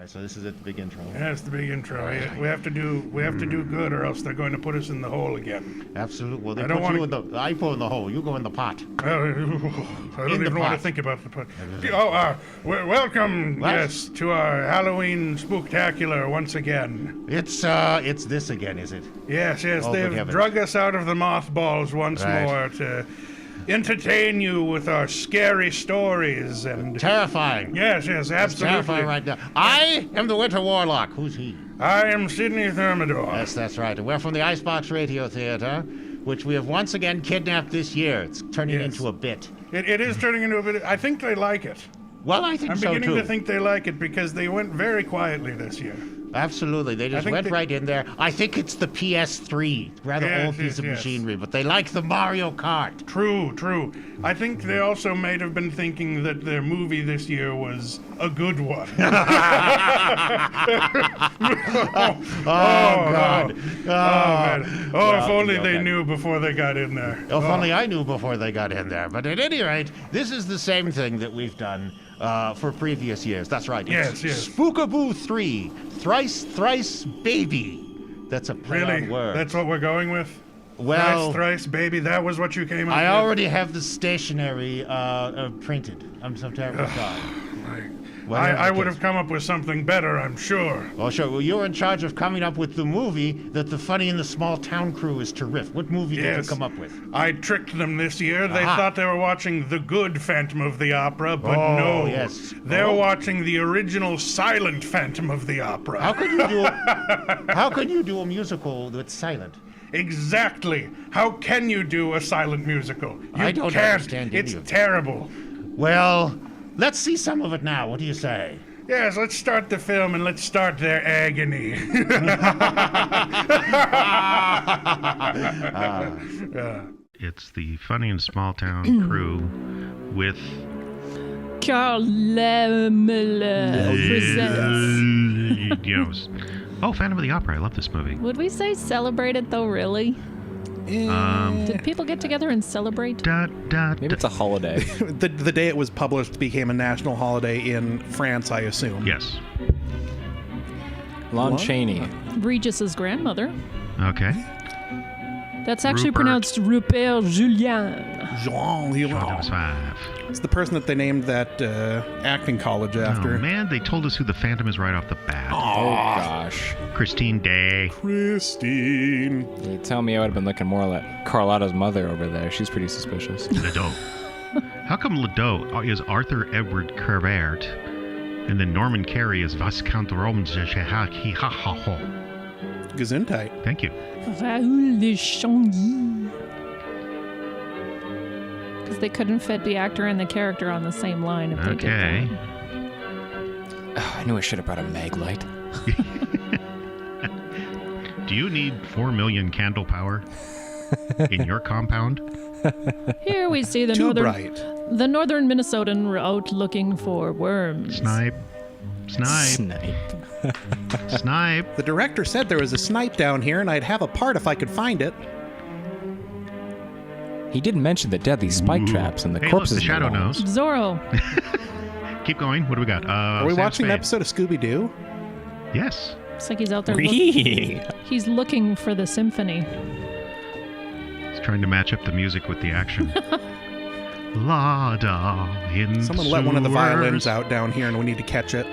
right, so this is it, the big intro. That's the big intro. We have to do good, or else they're going to put us in the hole again. Absolutely. Well, I put in the hole. You go in the pot. I don't even want to think about the pot. Welcome, yes, to our Halloween spooktacular once again. It's this again, is it? Yes. Oh, They've drug us out of the mothballs once more to entertain you with our scary stories and terrifying. Yes, absolutely. It's terrifying right now. I am the Winter Warlock. Who's he? I am Sidney Thermidor. Yes, that's right. And we're from the Icebox Radio Theater, which we have once again kidnapped this year. It's turning into a bit. It is turning into a bit. I think they like it. Well, I think so, too. I'm beginning to think they like it because they went very quietly this year. Absolutely. They just went right in there. I think it's the PS3. Rather old piece of machinery, but they like the Mario Kart. True. I think they also may have been thinking that their movie this year was a good one. God. If only they knew before they got in there. If only I knew before they got in there. But at any rate, this is the same thing that we've done for previous years. That's right. Yes. Spook-a-Boo 3. Thrice, baby. That's a play on words. That's what we're going with? Well, Thrice, baby. That was what you came up with? I already have the stationery printed. I'm so terribly sorry. I would have come up with something better, I'm sure. Oh, sure. Well, you're in charge of coming up with the movie that the Funny in the Small Town crew is to riff. What movie did you come up with? I tricked them this year. They thought they were watching the good Phantom of the Opera, but no. Yes. They're watching the original silent Phantom of the Opera. How can you do a musical that's silent? Exactly. How can you do a silent musical? I don't understand. It's terrible. Well, let's see some of it now. What do you say? Yes, let's start the film and let's start their agony. It's the Funny and Small Town crew with Carl Lemele presents. Phantom of the Opera. I love this movie. Would we say celebrated though, really? Did people get together and celebrate? Maybe it's a holiday. the day it was published became a national holiday in France, I assume. Yes. Lon Chaney. Regis's grandmother. Okay. That's actually pronounced Rupert Julien. Jean. It's the person that they named that acting college after. Oh, man, they told us who the Phantom is right off the bat. Oh, gosh. Christine Day. Christine. You tell me I would have been looking more like Carlotta's mother over there. She's pretty suspicious. Ledoux. How come Ledoux is Arthur Edward Crevert, and then Norman Carey is Viscount Romans? Gesundheit. Thank you. Raoul de Changy. Because they couldn't fit the actor and the character on the same line if they did that. Oh, I knew I should have brought a mag light. Do you need 4 million candle power in your compound? Here we see the northern Minnesotan out looking for worms. Snipe. The director said there was a snipe down here and I'd have a part if I could find it. He didn't mention the deadly spike traps and the corpses. Look, the shadow knows. Zorro. Keep going. What do we got? Are we watching an episode of Scooby-Doo? Yes. It's like he's out there he's looking for the symphony. He's trying to match up the music with the action. Lada in Someone let one of the violins out down here and we need to catch it.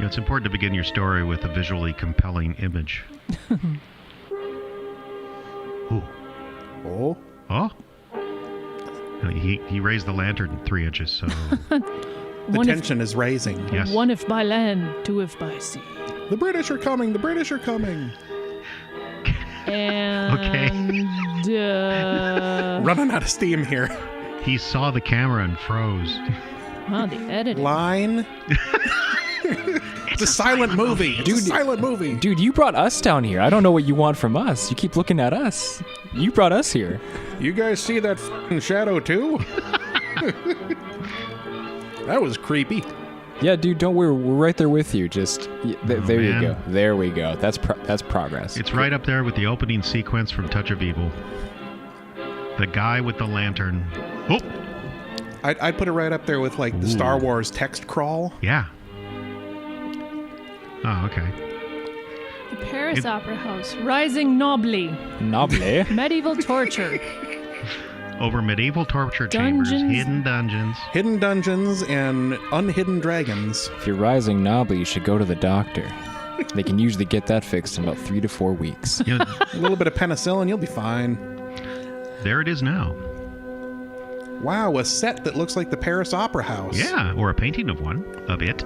It's important to begin your story with a visually compelling image. Oh. He raised the lantern 3 inches, so... The tension is raising. Yes. 1 if by land, 2 if by sea. The British are coming! The British are coming! And... Running out of steam here. He saw the camera and froze. Oh, the editing. Line... It's a silent movie. It's a silent movie. Dude, you brought us down here. I don't know what you want from us. You keep looking at us. You brought us here. You guys see that shadow too? That was creepy. Yeah, dude, don't worry. We're right there with you. Just there you go. There we go. That's progress. It's right up there with the opening sequence from Touch of Evil. The guy with the lantern. Oh! I'd put it right up there with like the Star Wars text crawl. Yeah. Oh, okay. The Paris Opera House, rising nobly. Noble. Medieval torture. Over medieval torture Dungeons. chambers, hidden dungeons. Hidden dungeons and unhidden dragons. If you're rising noble, you should go to the doctor. They can usually get that fixed in about 3 to 4 weeks. You know, A little bit of penicillin, you'll be fine. there it is now. Wow, a set that looks like the Paris Opera House. Yeah, or a painting of it.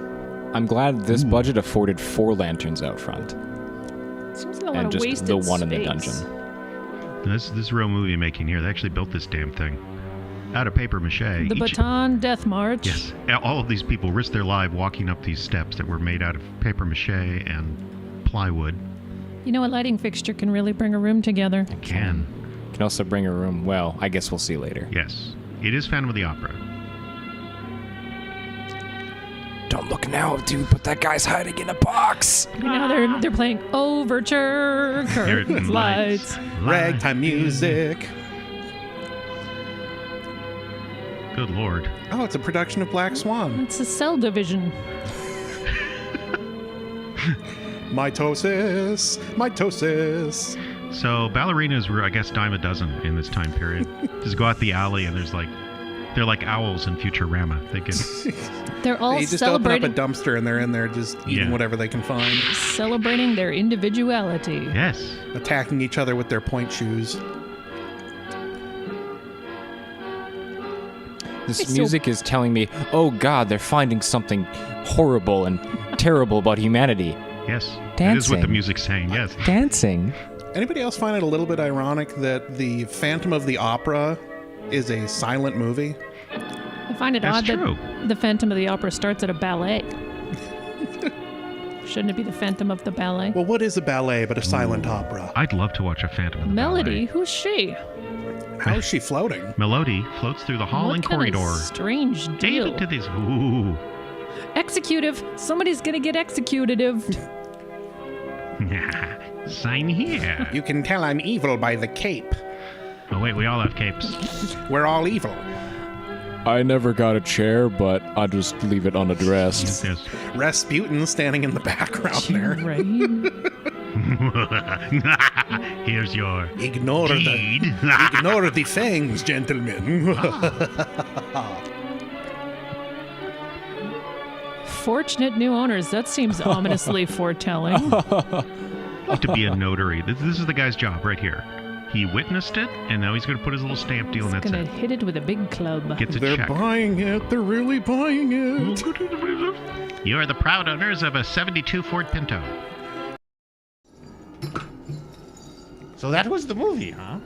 I'm glad this budget afforded 4 lanterns out front. Seems like a lot And of just wasted the one in the space. dungeon. This is real movie making here. They actually built this damn thing out of paper mache. The Baton Death March. Yes, all of these people risked their life walking up these steps that were made out of paper mache and plywood. You know, a lighting fixture can really bring a room together. It can. Can also bring a room. Well, I guess we'll see later. Yes, it is Phantom of the Opera. Don't look now, dude, but that guy's hiding in a box. You know, they're playing Overture, curtains, lights. Ragtime music. Good Lord. Oh, it's a production of Black Swan. It's a cell division. Mitosis. Mitosis. So ballerinas were, I guess, dime a dozen in this time period. Just go out the alley and they're like owls in Futurama. They can. They're all They just celebrating open up a dumpster and they're in there just eating whatever they can find. celebrating their individuality. Yes. Attacking each other with their point shoes. This It's so- music is telling me, oh God, they're finding something horrible and terrible about humanity. Yes. That is what the Dancing. music's saying. Yes. Dancing. Anybody else find it a little bit ironic that the Phantom of the Opera is a silent movie? I find it That's odd true. that the Phantom of the Opera starts at a ballet. Shouldn't it be the Phantom of the Ballet? Well, what is a ballet but a silent opera? I'd love to watch a Phantom of the Melody, Ballet. who's she? How is she floating? Melody floats through the hall What and kind of corridor. strange deal. David to this. Ooh. Executive. Somebody's gonna get executative. Sign here. You can tell I'm evil by the cape. Oh wait, we all have capes. We're all evil. I never got a chair, but I'll just leave it unaddressed. Yes. Rasputin standing in the background there. Right. Here's your Ignore deed. the fangs, gentlemen. Fortunate new owners. That seems ominously foretelling. to be a notary. This is the guy's job right here. He witnessed it, and now he's going to put his little stamp deal, and He's that's gonna it. hit it with a big club. Gets a They're check. buying it. They're really buying it. You are the proud owners of a 72 Ford Pinto. So that was the movie, huh?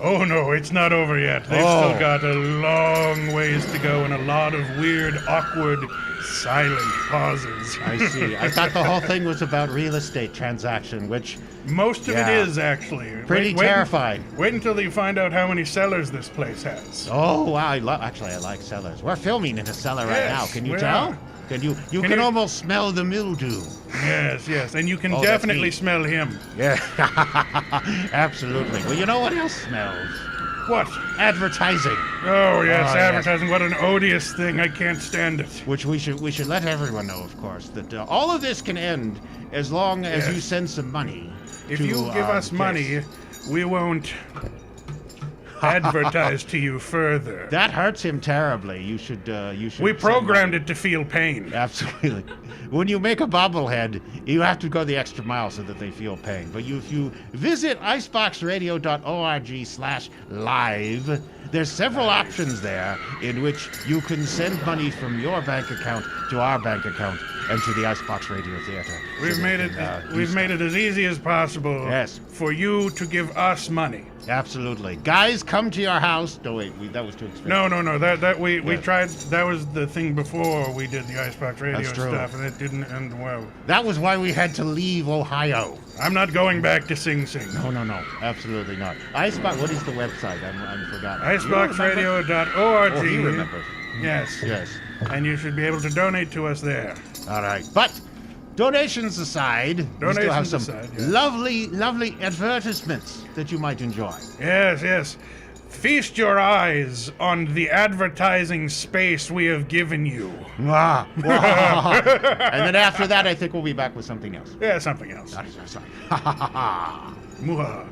Oh no, it's not over yet. They've still got a long ways to go and a lot of weird, awkward, silent pauses. I see. I thought the whole thing was about real estate transaction, which Most of Yeah. it is, actually. pretty terrifying. Wait until you find out how many cellars this place has. Oh wow! I like cellars. We're filming in a cellar right Yes, now. Can you we tell? are. Can you? You Can can you- almost smell the mildew. Yes, yes. And you can Oh, that's definitely neat. smell him. Yeah, absolutely. Well, you know what else smells? What? Advertising, Oh, yes, Oh, yes. advertising. What an odious thing. I can't stand it. which we should let everyone know, of course, that all of this can end as long as Yes. you send some money. If to you give our us money, guests. we won't advertise to you further. That hurts him terribly. You should. We programmed it to feel pain. Absolutely. When you make a bobblehead, you have to go the extra mile so that they feel pain. But if you visit iceboxradio.org/live, there's several options there in which you can send money from your bank account to our bank account and to the Icebox Radio Theater. We've made it. We've made it as easy as possible. Yes. For you to give us money. Absolutely. Guys, come to your house. No, wait, that was too expensive. No. That we Yes. tried. That was the thing before we did the Icebox Radio That's true. stuff, and it didn't end well. That was why we had to leave Ohio. I'm not going back to Sing Sing. No, absolutely not. Icebox, what is the website? I'm forgotten. You remember? Iceboxradio.org. Oh, he remembers. Yes. Yes. And you should be able to donate to us there. All right. But donations aside, we still have Donations some aside, yes. lovely advertisements that you might enjoy. Yes. Feast your eyes on the advertising space we have given you. And then after that, I think we'll be back with something else. Yeah, something else. Sorry. Mwah.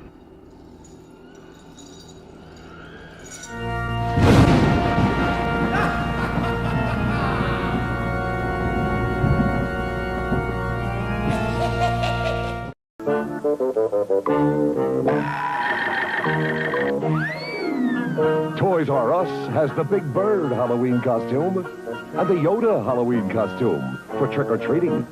Toys R Us has the Big Bird Halloween costume and the Yoda Halloween costume for trick-or-treating.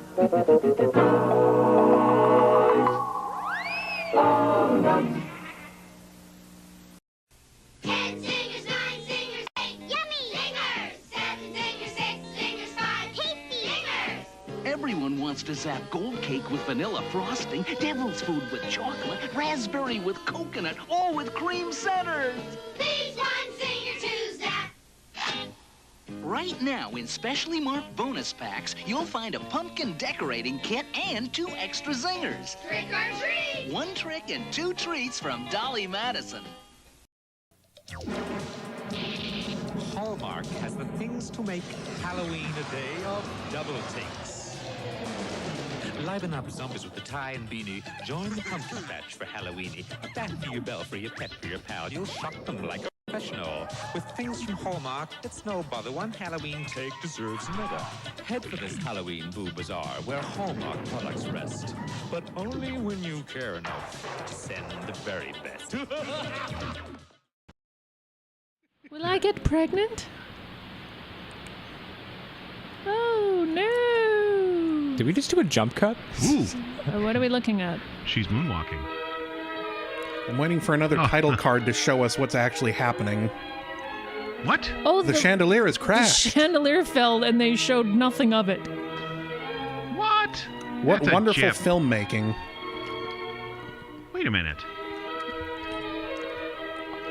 Ten singers, nine singers, eight yummy singers, seven singers, six singers, five tasty singers. Everyone wants to zap gold cake with vanilla frosting, devil's food with chocolate, raspberry with coconut, all with cream centers. Please one singer to zap. Right now, in specially marked bonus packs, you'll find a pumpkin decorating kit and 2 extra zingers. Trick or treat. 1 trick and 2 treats from Dolly Madison. Hallmark has the things to make Halloween a day of double takes. Liven up zombies with the tie and beanie. Join the pumpkin patch for Halloweeny. A bat for your belfry, a pet for your pal. You'll shock them like a professional. With things from Hallmark, it's no bother. One Halloween take deserves another. Head for this Halloween Boo Bazaar, where Hallmark products rest. But only when you care enough to send the very best. Will I get pregnant? Oh no! Did we just do a jump cut? Ooh, What are we looking at? she's moonwalking. I'm waiting for another title card to show us what's actually happening. What? Oh, The chandelier has the crashed. chandelier fell and they showed nothing of it. What? What That's a wonderful gif. filmmaking. Wait a minute.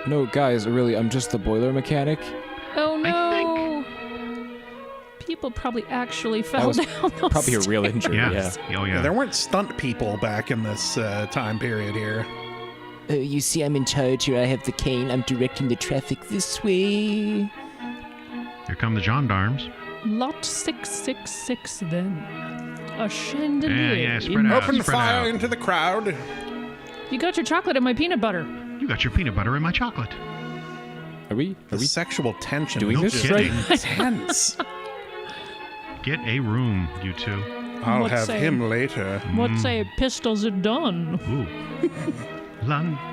No, guys, really, I'm just the boiler mechanic. Oh I no! People probably actually That fell was down those probably a real injury. Yeah. Yeah. Oh, Yeah, yeah. there weren't stunt people back in this time period here. You see, I'm in charge here. I have the cane. I'm directing the traffic this way. Here come the gendarmes. Lot 666 then. A chandelier. Yeah, spread out. Open spread fire out. into the crowd. You got your chocolate and my peanut butter. You got your peanut butter in my chocolate. Are we The sexual tension doing is this just right? intense. Get a room, you two. I'll What have say? him later. What say pistols are done? Ooh.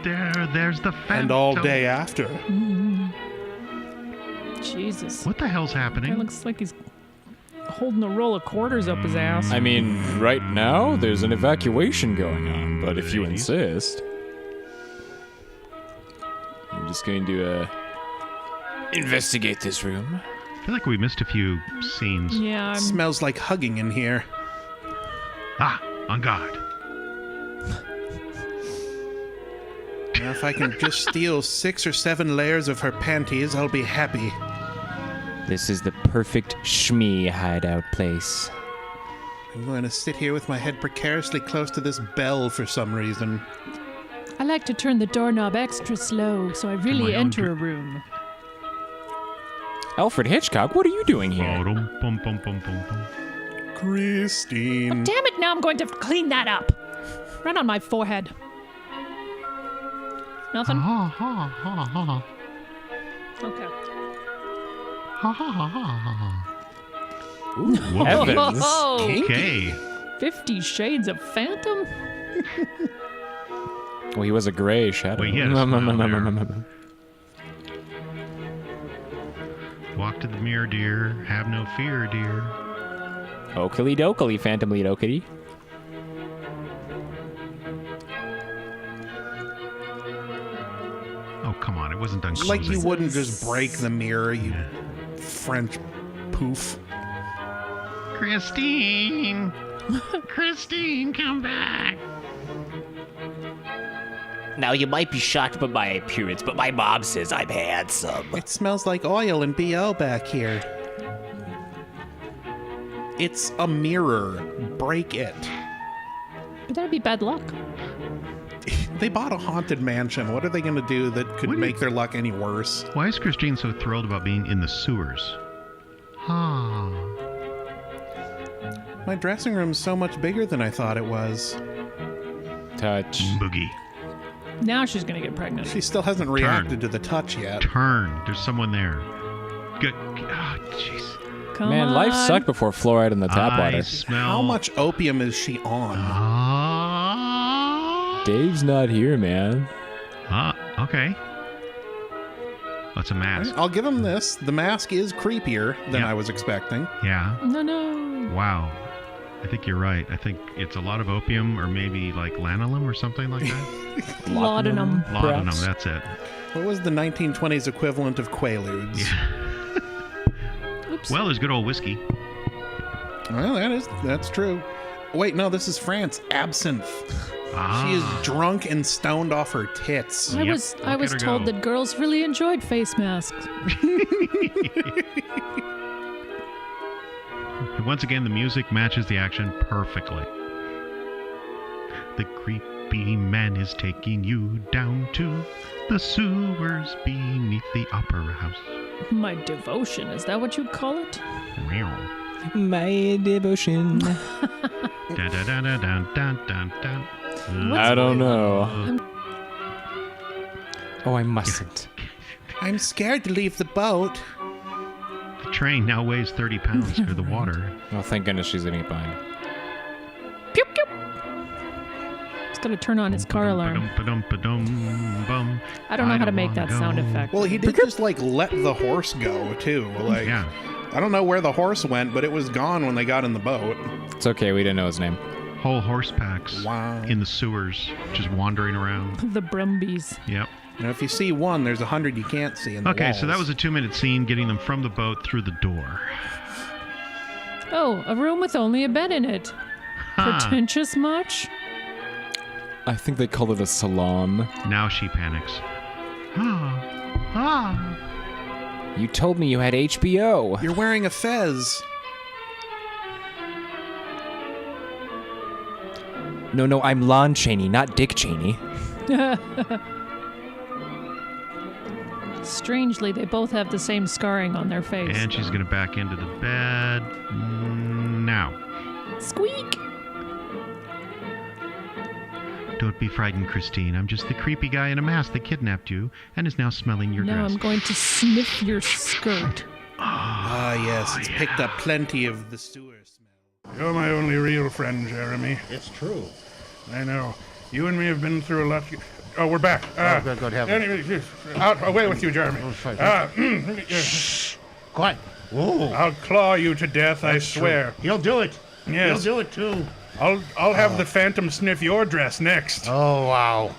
There's the phantom. And all day after. Jesus. What the hell's Guy happening? looks like he's holding a roll of quarters up his ass. I mean, right now, there's an evacuation going on, but if you Ladies. insist... I'm just going to, investigate this room. I feel like we missed a few scenes. Yeah, I'm Smells like hugging in here. Ah, on guard. Now, if I can just steal 6 or 7 layers of her panties, I'll be happy. This is the perfect Shmee hideout place. I'm going to sit here with my head precariously close to this bell for some reason. I like to turn the doorknob extra slow so I really my own enter a room. Alfred Hitchcock, what are you doing here? Bum, bum, bum, bum, bum, bum. Christine. Damn it, now I'm going to clean that up. Right on my forehead. Nothing? Ha ha ha ha. Okay. Ha ha ha ha. Ooh, heavens. Oh, Okay. 50 Shades of Phantom? Well, he was a gray shadow. Well, he had a smile there. Walk to the mirror, dear. Have no fear, dear. Oakley dokley, phantom lead okity. Oh, come on. It wasn't done closing. Like you wouldn't just break the mirror, you French poof. Christine! Christine, come back! Now, you might be shocked by my appearance, but my mom says I'm handsome. It smells like oil and BO back here. It's a mirror. Break it. But that'd be bad luck. They bought a haunted mansion. What are they going to do that could make their luck any worse? Why is Christine so thrilled about being in the sewers? My dressing room's so much bigger than I thought it was. Touch. Boogie. Now she's gonna get pregnant. She still hasn't reacted to the touch yet. Turn. There's someone there. Good. Oh, jeez. Come Man, on. life sucked before fluoride in the tap water. How much opium is she on? Dave's not here, man. Okay. That's a mask. I'll give him this. The mask is creepier than I was expecting. Yeah. No. Wow. I think you're right. I think it's a lot of opium or maybe like lanolin or something like that. Laudanum. Laudanum, that's it. What was the 1920s equivalent of Quaaludes? Yeah. Oops. Well, there's good old whiskey. Well, that's true. Wait, no, this is France. Absinthe. She is drunk and stoned off her tits. I was told that girls really enjoyed face masks. Once again, the music matches the action perfectly. The creepy man is taking you down to the sewers beneath the opera house. My devotion, is that what you'd call it? My devotion. Dun, dun, dun, dun, dun, dun, dun, dun. I don't know. Oh, I mustn't. I'm scared to leave the boat. The train now weighs 30 pounds for the water. Oh, thank goodness she's leaving it behind. Pew, pew. It's got to turn on its car alarm. I don't know how to make that sound effect. Well, he did just like let the horse go too. Like, I don't know where the horse went, but it was gone when they got in the boat. It's okay, we didn't know his name. Whole horse packs in the sewers, just wandering around. The Brumbies. Yep. And if you see one, there's 100 you can't see in the walls. So that was a 2-minute scene getting them from the boat through the door. Oh, a room with only a bed in it. Pretentious much? I think they call it a salon. Now she panics. You told me you had HBO. You're wearing a fez. No, I'm Lon Chaney, not Dick Cheney. Strangely, they both have the same scarring on their face. And she's going to back into the bed now. Squeak! Don't be frightened, Christine. I'm just the creepy guy in a mask that kidnapped you and is now smelling your Now dress. I'm going to sniff your skirt. Yes, it's picked up plenty of the sewer smell. You're my only real friend, Jeremy. It's true. I know. You and me have been through a lot. Oh, we're back. Good heavens. Out, away with you, Jeremy. Shh. Quiet. Whoa. I'll claw you to death, I swear. True. He'll do it. Yes. He'll do it too. I'll have the Phantom sniff your dress next. Oh, wow.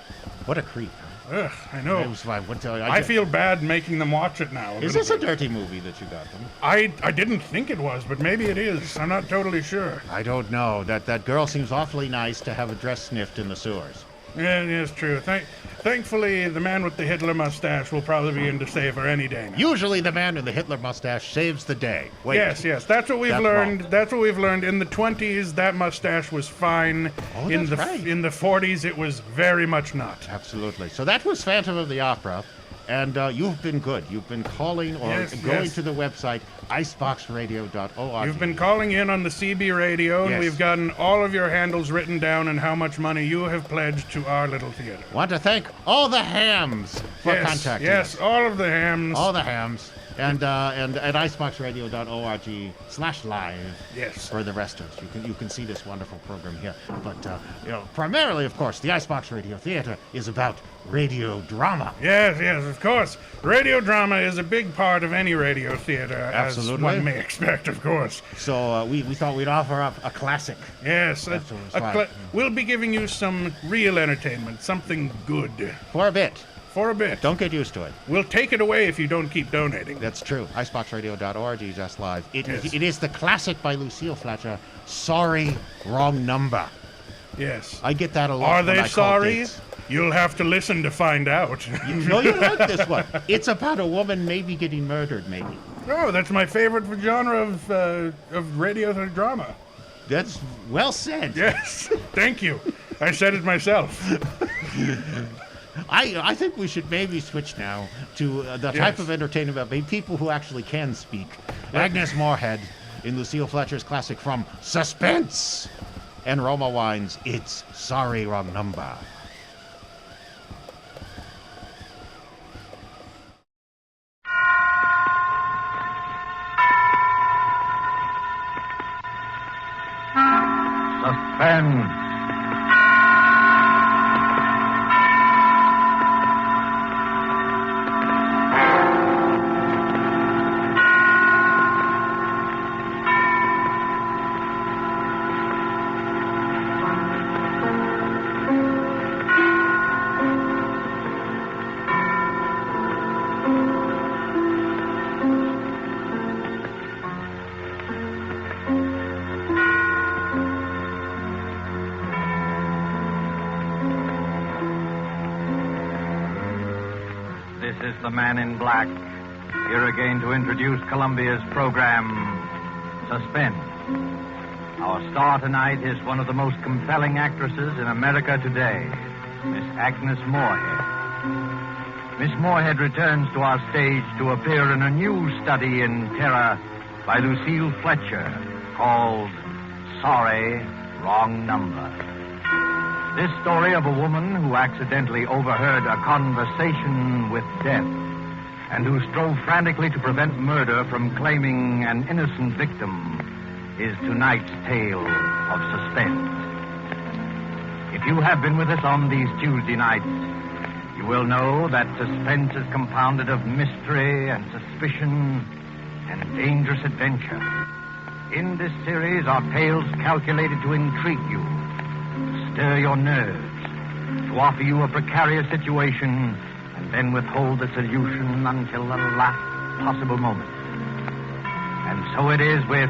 What a creep. Ugh, I know. I feel bad making them watch it now. Is this a dirty movie that you got them? I didn't think it was, but maybe it is. I'm not totally sure. I don't know. That girl seems awfully nice to have a dress sniffed in the sewers. Yeah, it's true. Thankfully, the man with the Hitler mustache will probably be in to save her any day now. Usually the man with the Hitler mustache saves the day. Wait. Yes. That's what we've learned. Wrong. That's what we've learned. In the 20s, that mustache was fine. Oh, in the right. In the 40s, it was very much not. Absolutely. So that was Phantom of the Opera. And you've been good. You've been calling or going to the website, iceboxradio.org. You've been calling in on the CB radio, and we've gotten all of your handles written down and how much money you have pledged to our little theater. Want to thank all the hams for contacting us. Yes, all of the hams. All the hams. And at iceboxradio.org/live. Yes. For the rest of us, you can see this wonderful program here. But primarily, of course, the Icebox Radio Theater is about radio drama. Yes, of course. Radio drama is a big part of any radio theater, Absolutely. as one may expect, of course. So we thought we'd offer up a classic. Yes, we'll be giving you some real entertainment, something good. For a bit. Don't get used to it. We'll take it away if you don't keep donating. That's true. Iceboxradio.org/live. It is the classic by Lucille Fletcher, Sorry, Wrong Number. Yes. I get that a lot. Are they sorry? You'll have to listen to find out. You like this one. It's about a woman maybe getting murdered, maybe. Oh, that's my favorite genre of radio drama. That's well said. Yes, thank you. I said it myself. I think we should maybe switch now to the type of entertainment about people who actually can speak. Agnes Moorehead in Lucille Fletcher's classic from Suspense, and Roma Wine's It's Sorry, Wrong Number. Suspense. This is the Man in Black, here again to introduce Columbia's program, Suspense. Our star tonight is one of the most compelling actresses in America today, Miss Agnes Moorehead. Miss Moorehead returns to our stage to appear in a new study in terror by Lucille Fletcher called Sorry, Wrong Number. This story of a woman who accidentally overheard a conversation with death and who strove frantically to prevent murder from claiming an innocent victim is tonight's tale of suspense. If you have been with us on these Tuesday nights, you will know that suspense is compounded of mystery and suspicion and dangerous adventure. In this series are tales calculated to intrigue you, stir your nerves, to offer you a precarious situation, and then withhold the solution until the last possible moment. And so it is with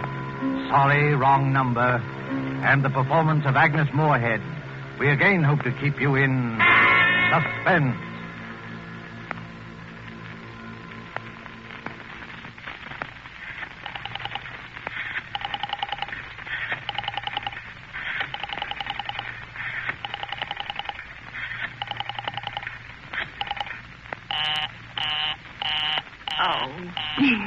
Sorry, Wrong Number and the performance of Agnes Moorehead. We again hope to keep you in suspense. Oh, dear.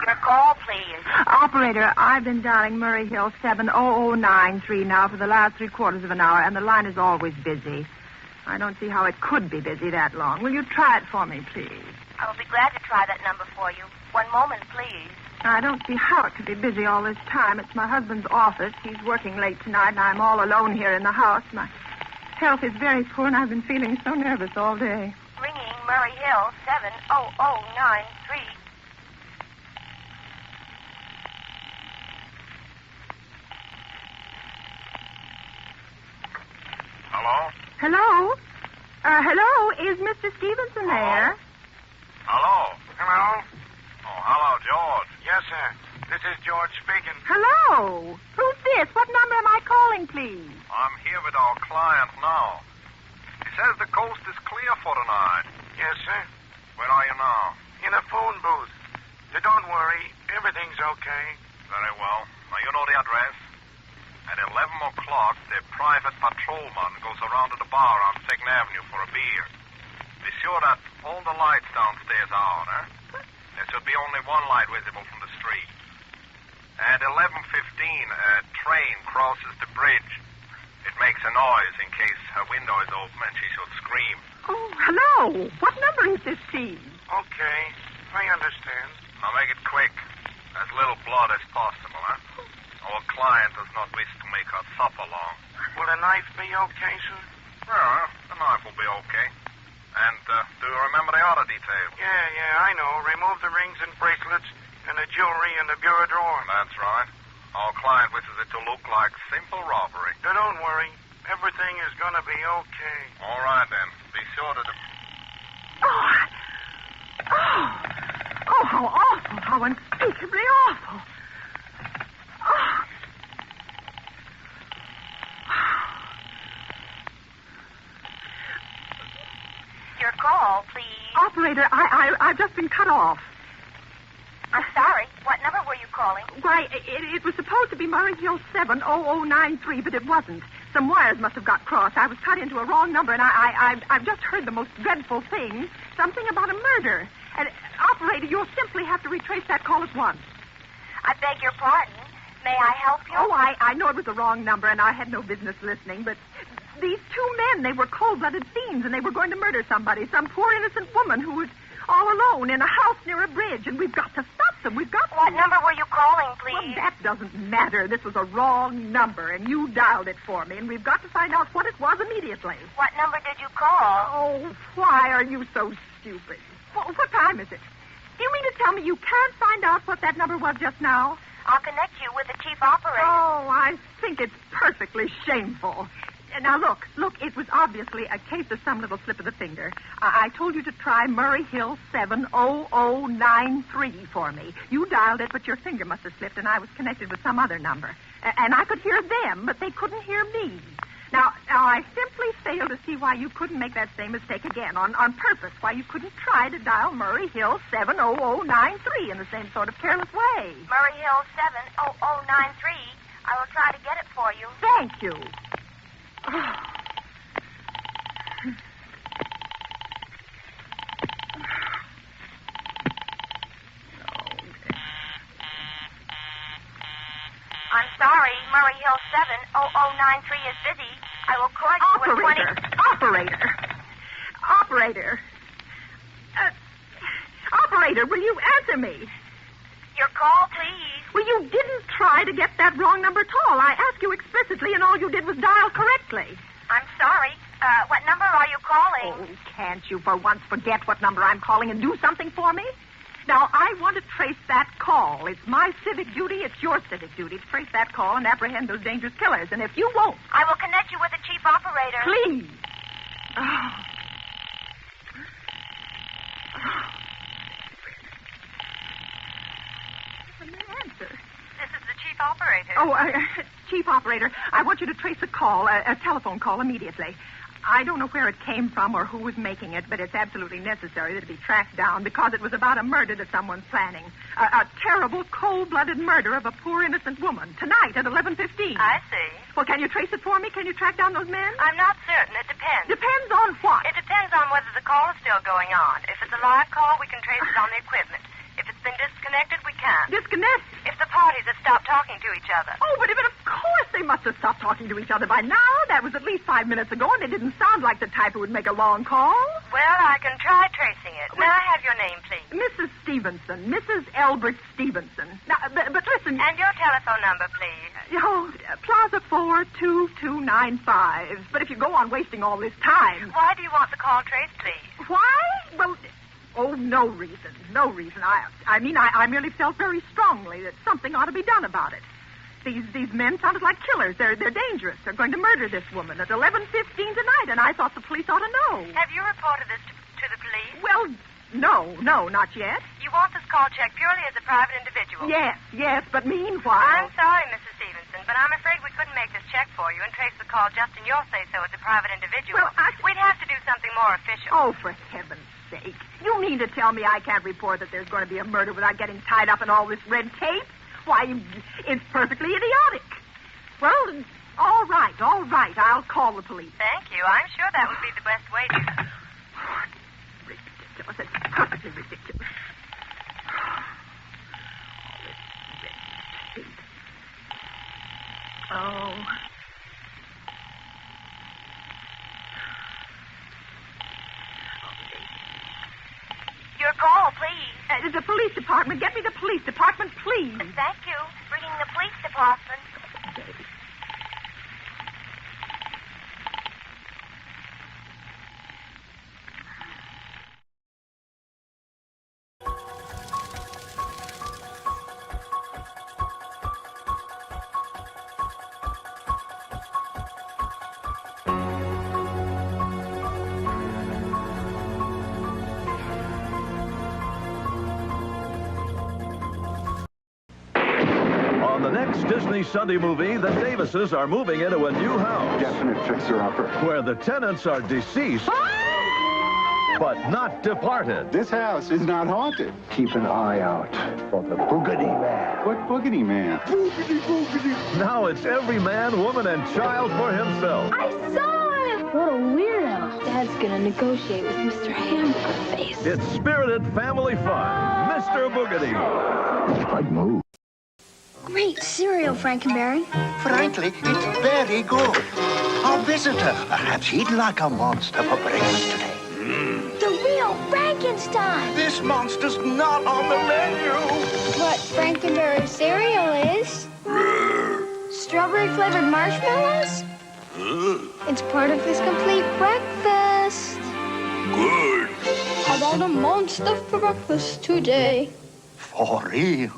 Your call, please. Operator, I've been dialing Murray Hill 70093 now for the last 3/4 of an hour, and the line is always busy. I don't see how it could be busy that long. Will you try it for me, please? I will be glad to try that number for you. One moment, please. I don't see how it could be busy all this time. It's my husband's office. He's working late tonight, and I'm all alone here in the house. My health is very poor, and I've been feeling so nervous all day. Ringing Murray Hill 70093. Hello? Hello? Hello? Is Mr. Stevenson there? Hello? Hello? Oh, hello, George. Yes, sir. This is George speaking. Hello? Who's this? What number am I calling, please? I'm here with our client now. He says the coast is clear for tonight. Yes, sir. Where are you now? In a phone booth. Don't worry. Everything's okay. Very well. Now, you know the address? At 11 o'clock, the private patrolman goes around to the bar on 2nd Avenue for a beer. Be sure that all the lights downstairs are on, There should be only one light visible from the street. At 11:15, a train crosses the bridge. It makes a noise in case her window is open and she should scream. Oh, hello. What number is this, please? Okay, I understand. Now make it quick. As little blood as possible, Our client does not wish to make her suffer long. Will the knife be okay, sir? Yeah, the knife will be okay. And do you remember the other details? Yeah, I know. Remove the rings and bracelets and the jewelry in the bureau drawer. That's right. Our client wishes it to look like simple robbery. Don't worry. Everything is going to be okay. All right, then. Be sure to... Oh, how awful. How unspeakably awful. Your call, please. Operator, I've just been cut off. I'm sorry. What number were you calling? Why, it was supposed to be Murray Hill 70093, but it wasn't. Some wires must have got crossed. I was cut into a wrong number, and I've just heard the most dreadful thing. Something about a murder. And, operator, you'll simply have to retrace that call at once. I beg your pardon. May I help you? Oh, I know it was the wrong number, and I had no business listening, but these two men, they were cold-blooded fiends, and they were going to murder somebody, some poor innocent woman who was all alone in a house near a bridge, and we've got to stop them. We've got to... What number were you calling, please? Well, that doesn't matter. This was a wrong number, and you dialed it for me, and we've got to find out what it was immediately. What number did you call? Oh, why are you so stupid? What time is it? Do you mean to tell me you can't find out what that number was just now? I'll connect you with the chief operator. Oh, I think it's perfectly shameful. Now, look, it was obviously a case of some little slip of the finger. I told you to try Murray Hill 70093 for me. You dialed it, but your finger must have slipped, and I was connected with some other number. And I could hear them, but they couldn't hear me. Now, I simply fail to see why you couldn't make that same mistake again, on purpose, why you couldn't try to dial Murray Hill 70093 in the same sort of careless way. Murray Hill 70093. I will try to get it for you. Thank you. I'm sorry. Murray Hill 70093 is busy. I will call you at 20... Operator. Operator, will you answer me? Your call, please. Well, you didn't try to get that wrong number at all. I asked you explicitly, and all you did was dial correctly. I'm sorry. What number are you calling? Oh, can't you for once forget what number I'm calling and do something for me? Now, I want to trace that call. It's my civic duty. It's your civic duty to trace that call and apprehend those dangerous killers. And if you won't... I will connect you with the chief operator. Please. Answer. This is the chief operator. Oh, chief operator, I want you to trace a call, a telephone call immediately. I don't know where it came from or who was making it, but it's absolutely necessary that it be tracked down because it was about a murder that someone's planning. A terrible, cold-blooded murder of a poor innocent woman tonight at 11:15. I see. Well, can you trace it for me? Can you track down those men? I'm not certain. It depends. Depends on what? It depends on whether the call is still going on. If it's a live call, we can trace it on the equipment. If it's been disconnected, we can't. Disconnect? If the parties have stopped talking to each other. Oh, but of course they must have stopped talking to each other by now. That was at least 5 minutes ago, and it didn't sound like the type who would make a long call. Well, I can try tracing it. May I have your name, please? Mrs. Stevenson. Mrs. Elbert Stevenson. Now, but listen... And your telephone number, please? Plaza 42295. But if you go on wasting all this time... Why do you want the call traced, please? Why? Well... Oh, no reason. No reason. I merely felt very strongly that something ought to be done about it. These men sounded like killers. They're dangerous. They're going to murder this woman at 11:15 tonight, and I thought the police ought to know. Have you reported this to the police? Well, no, not yet. You want this call checked purely as a private individual? Yes, but meanwhile... I'm sorry, Mrs. Stevenson, but I'm afraid we couldn't make this check for you and trace the call just in your say-so as a private individual. Well, we'd have to do something more official. Oh, for heaven's sake. You mean to tell me I can't report that there's going to be a murder without getting tied up in all this red tape? Why, it's perfectly idiotic. Well, all right. I'll call the police. Thank you. I'm sure that would be the best way to... Ridiculous. It's perfectly ridiculous. Oh... Your call, please. The police department. Get me the police department, please. Thank you. Bringing the police department. On the next Disney Sunday movie, the Davises are moving into a new house. Definite fixer-upper. Where the tenants are deceased. not departed. This house is not haunted. Keep an eye out for the Boogity Man. What boogity man? Boogity, boogity. Now it's every man, woman, and child for himself. I saw him! What a weirdo. Dad's gonna negotiate with Mr. Hamburger Face. It's spirited family fun. Mr. Boogity. Right move. Great cereal, Frankenberry. Frankly, it's very good. Our visitor, perhaps he'd like a monster for breakfast today. The real Frankenstein. This monster's not on the menu. What Frankenberry cereal is? Strawberry-flavored marshmallows? It's part of his complete breakfast. Good. How about a monster for breakfast today? For real.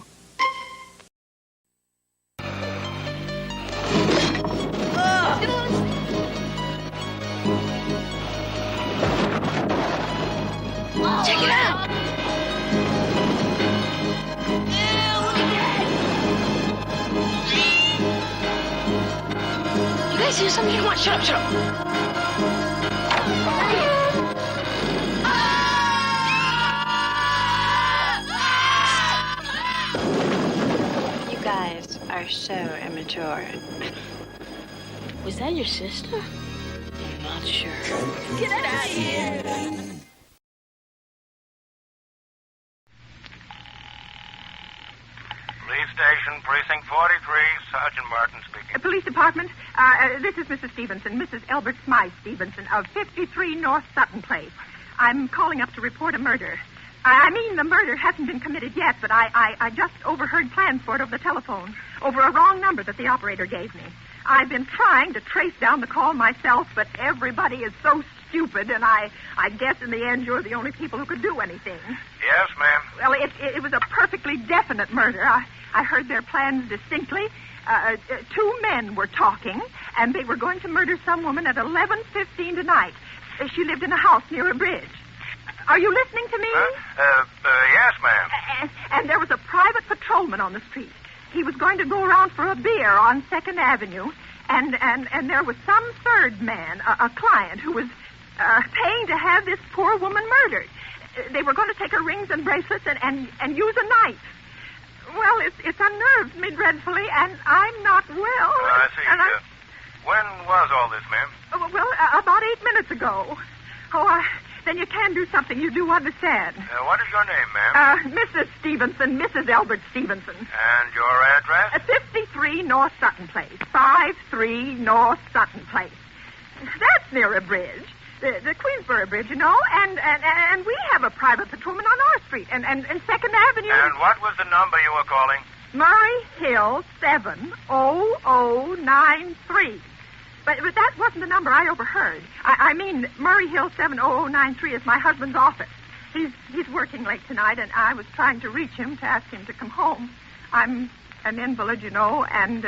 Check it out! You guys hear something? Come on, shut up, shut up. You guys are so immature. Was that your sister? I'm not sure. Get out of here! Police station, precinct 43, Sergeant Martin speaking. Police department, this is Mrs. Stevenson, Mrs. Elbert Smythe Stevenson of 53 North Sutton Place. I'm calling up to report a murder. I mean, the murder hasn't been committed yet, but I just overheard plans for it over the telephone, over a wrong number that the operator gave me. I've been trying to trace down the call myself, but everybody is so stupid, and I guess in the end you're the only people who could do anything. Yes, ma'am. Well, it was a perfectly definite murder. I heard their plans distinctly. Two men were talking, and they were going to murder some woman at 11:15 tonight. She lived in a house near a bridge. Are you listening to me? Yes, ma'am. And there was a private patrolman on the street. He was going to go around for a beer on 2nd Avenue, and there was some third man, a client, who was paying to have this poor woman murdered. They were going to take her rings and bracelets and use a knife. Well, it's unnerved me dreadfully, and I'm not well. I see. When was all this, ma'am? Well, about 8 minutes ago. Oh, then you can do something. You do understand. What is your name, ma'am? Mrs. Stevenson, Mrs. Albert Stevenson. And your address? 53 North Sutton Place. 53 North Sutton Place. That's near a bridge. The Queensboro Bridge, you know, and we have a private patrolman on our street, and 2nd Avenue. And what was the number you were calling? Murray Hill 70093. But that wasn't the number I overheard. I mean, Murray Hill 70093 is my husband's office. He's working late tonight, and I was trying to reach him to ask him to come home. I'm an invalid, you know, and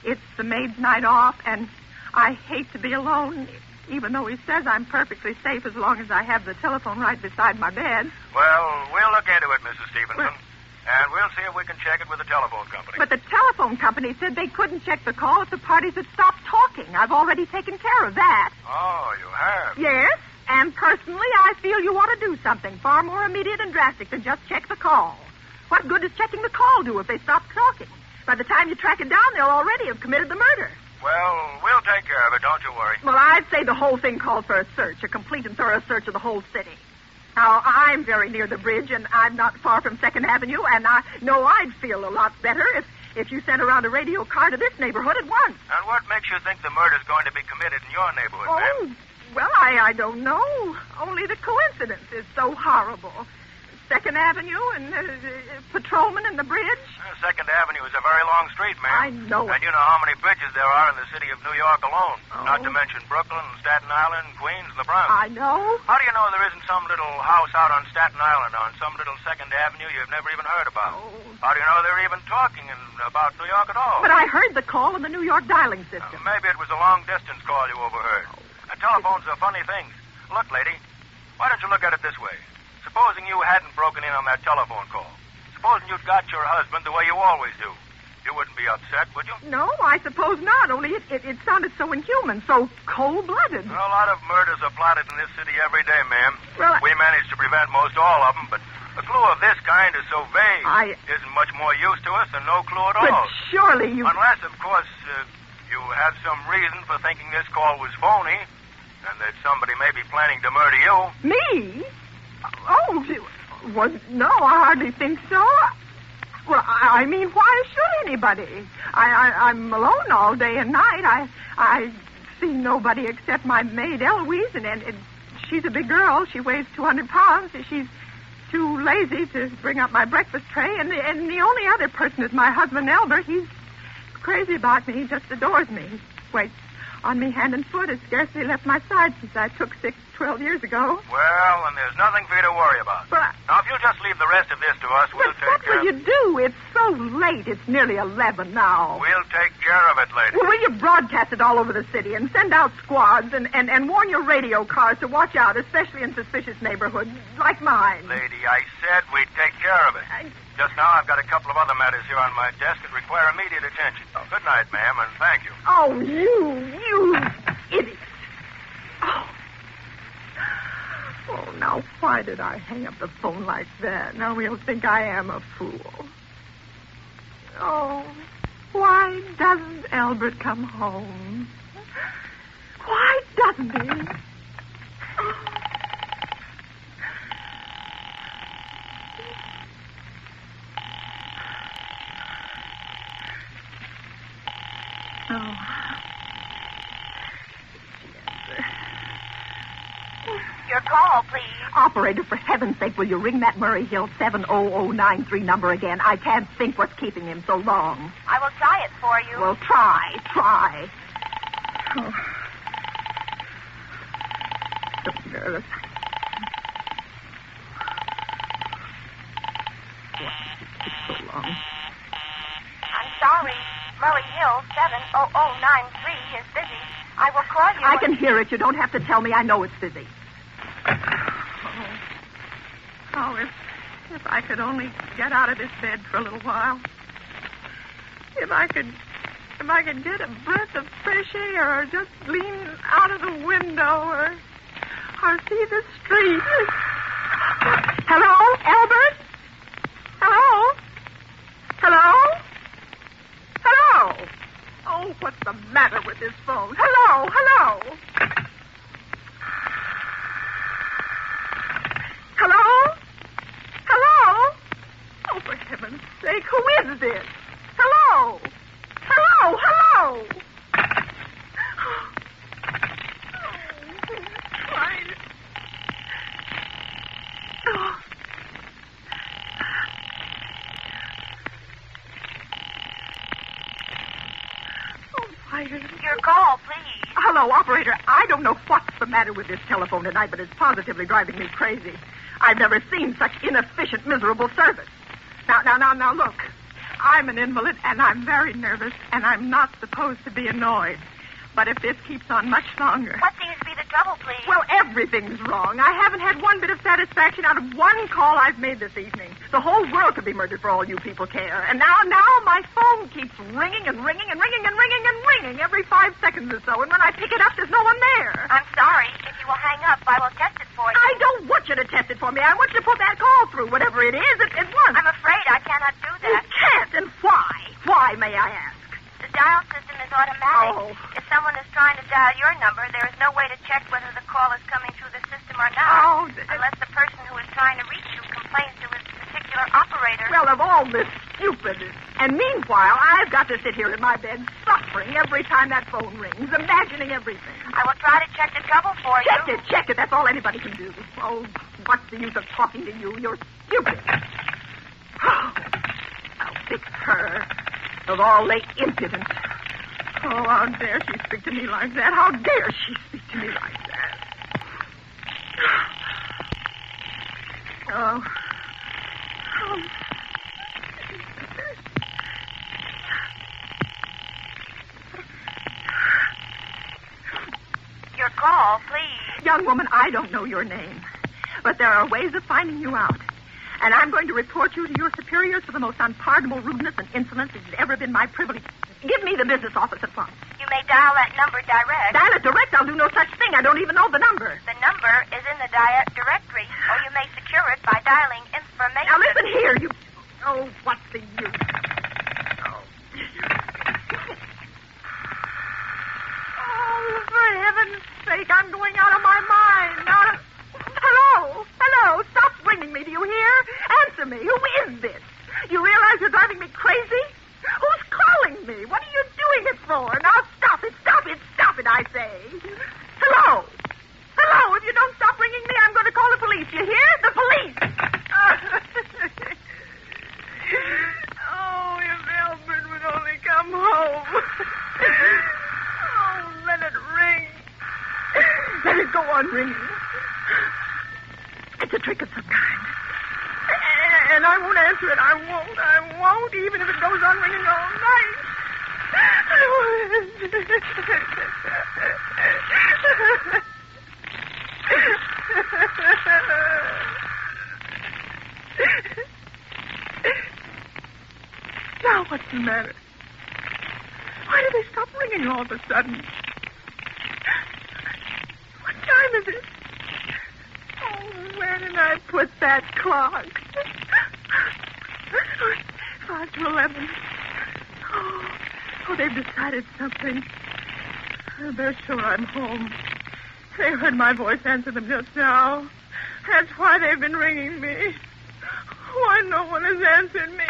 it's the maid's night off, and I hate to be alone, even though he says I'm perfectly safe as long as I have the telephone right beside my bed. Well, we'll look into it, Mrs. Stevenson. And we'll see if we can check it with the telephone company. But the telephone company said they couldn't check the call if the parties had stopped talking. I've already taken care of that. Oh, you have? Yes, and personally, I feel you ought to do something far more immediate and drastic than just check the call. What good does checking the call do if they stop talking? By the time you track it down, they'll already have committed the murder. Well, we'll take care of it, don't you worry. Well, I'd say the whole thing calls for a search, a complete and thorough search of the whole city. Now, I'm very near the bridge, and I'm not far from 2nd Avenue, and I know I'd feel a lot better if you sent around a radio car to this neighborhood at once. And what makes you think the murder's going to be committed in your neighborhood, ma'am? Well, I don't know. Only the coincidence is so horrible. 2nd Avenue and patrolman and the bridge. 2nd Avenue is a very long street, ma'am. I know it. And you know how many bridges there are in the city of New York alone. Not to mention Brooklyn, Staten Island, Queens, and the Bronx. I know. How do you know there isn't some little house out on Staten Island on some little 2nd Avenue you've never even heard about? How do you know they're even talking about New York at all? But I heard the call in the New York dialing system. Maybe it was a long-distance call you overheard. Telephones are funny things. Look, lady, why don't you look at it this way? Supposing you hadn't broken in on that telephone call. Supposing you'd got your husband the way you always do. You wouldn't be upset, would you? No, I suppose not, only it sounded so inhuman, so cold-blooded. Well, a lot of murders are plotted in this city every day, ma'am. Well, we manage prevent most all of them, but a clue of this kind is so vague. Isn't much more use to us than no clue at all. But surely you... Unless, of course, you have some reason for thinking this call was phony, and that somebody may be planning to murder you. Me? Oh, well, no, I hardly think so. Well, I mean, why should anybody? I'm alone all day and night. I see nobody except my maid, Eloise, and she's a big girl. She weighs 200 pounds. She's too lazy to bring up my breakfast tray. And the only other person is my husband, Albert. He's crazy about me. He just adores me. He waits on me hand and foot. Has scarcely left my side since I took sick 12 years ago. Well, then there's nothing for you to worry about. But now, if you'll just leave the rest of this to us, we'll take what care will you do? It's so late. It's nearly 11 now. We'll take care of it later. Well, will you broadcast it all over the city and send out squads and warn your radio cars to watch out, especially in suspicious neighborhoods like mine? Lady, I said we'd take care of it. Just now, I've got a couple of other matters here on my desk that require immediate attention. Good night, ma'am, and thank you. Oh, you idiot. Oh, now, why did I hang up the phone like that? Now he'll think I am a fool. Oh, why doesn't Albert come home? Why doesn't he? Oh. Your call, please. Operator, for heaven's sake, will you ring that Murray Hill 70093 number again? I can't think what's keeping him so long. I will try it for you. Well, try. Oh. So nervous. Why so long? I'm sorry. Murray Hill 70093 is busy. I will call you. I can hear it. You don't have to tell me. I know it's busy. Oh, if I could only get out of this bed for a little while. If I could get a breath of fresh air, or just lean out of the window, or see the street. Hello, Albert? Hello? Hello? Hello? Oh, what's the matter with this phone? Hello? Hello? Hello? Hello? Oh, for heaven's sake, who is this? Hello? Hello? Hello? Quiet. Oh. Your call, please. Hello, operator. I don't know what's the matter with this telephone tonight, but it's positively driving me crazy. I've never seen such inefficient, miserable service. Now, look. I'm an invalid, and I'm very nervous, and I'm not supposed to be annoyed. But if this keeps on much longer... What seems to be the trouble, please? Well, everything's wrong. I haven't had one bit of satisfaction out of one call I've made this evening. The whole world could be murdered for all you people care. And now my phone keeps ringing and ringing and ringing and ringing and ringing every 5 seconds or so. And when I pick it up, there's no one there. I'm sorry. If you will hang up, I will test it for you. I don't want you to test it for me. I want you to put that call through, whatever it is, at once. I'm afraid I cannot do that. You can't, and why? Why, may I ask? The dial system is automatic. Oh. If someone is trying to dial your number, there is no way to check whether the call is coming through the system or not. Unless the person who is trying to reach you complains to his particular operator. Well, of all this stupid. And meanwhile, I've got to sit here in my bed suffering every time that phone rings, imagining everything. I will try to check the trouble for you. Check it. That's all anybody can do. Oh, what's the use of talking to you? You're stupid. I'll fix her. Of all the impudence. Oh, how dare she speak to me like that? How dare she speak to me like that? Oh. Your call, please. Young woman, I don't know your name. But there are ways of finding you out. And I'm going to report you to your superiors for the most unpardonable rudeness and insolence that has ever been my privilege. Give me the business office at once. You may dial that number direct. Dial it direct? I'll do no such thing. I don't even know the number. The number is in the directory, or you may by dialing information. Now listen here, you... Oh, what's the use? Oh, for heaven's sake, I'm going out of my mind. Hello? Hello? Stop ringing me, do you hear? Answer me. Who is this? You realize you're driving me crazy? Who's calling me? What are you doing it for? Now stop it, I say. Hello? Hello? If you don't stop ringing me, I'm going to call the police. You hear? The police! Oh, if Albert would only come home. Oh, let it ring. Let it go on ringing. It's a trick of some kind. And I won't answer it. I won't, even if it goes on ringing all night. Now, what's the matter? Why do they stop ringing all of a sudden? What time is it? Oh, where did I put that clock? 5 to 11. Oh, they've decided something. They're sure I'm home. They heard my voice answer them just now. That's why they've been ringing me. Why no one has answered me.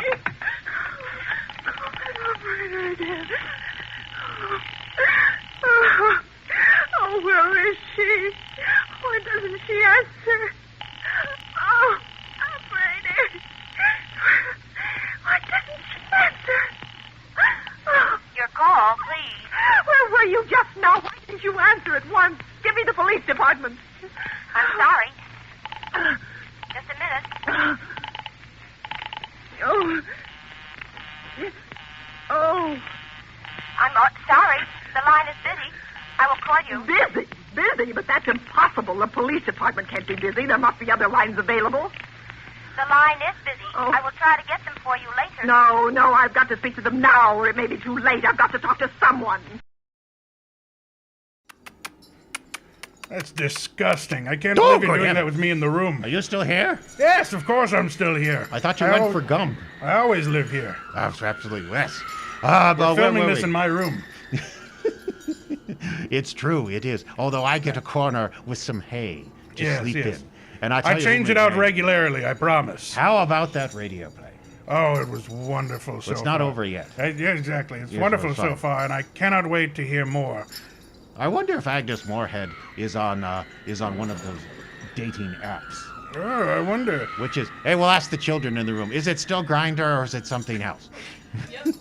Operator again. Oh, where is she? Why doesn't she answer? Oh, operator. Why doesn't she answer? Your call, please. Where were you just now? Why didn't you answer at once? Give me the police department. I'm sorry. Just a minute. Oh. Oh. I'm sorry. The line is busy. I will call you. Busy? But that's impossible. The police department can't be busy. There must be other lines available. The line is busy. Oh. I will try to get them for you later. No, I've got to speak to them now, or it may be too late. I've got to talk to someone. That's disgusting. I can't believe you're doing that with me in the room. Are you still here? Yes, of course I'm still here. I thought you went for gum. I always live here. Absolutely, yes. We're filming this in my room. It's true, it is. Although I get a corner with some hay to sleep in. And I change it out regularly, I promise. How about that radio play? Oh, it was wonderful so far. It's not over yet. Yeah, exactly. It's wonderful so far, and I cannot wait to hear more. I wonder if Agnes Moorehead is on one of those dating apps. Oh, I wonder. Which is, hey, we'll ask the children in the room. Is it still Grindr or is it something else? Yep,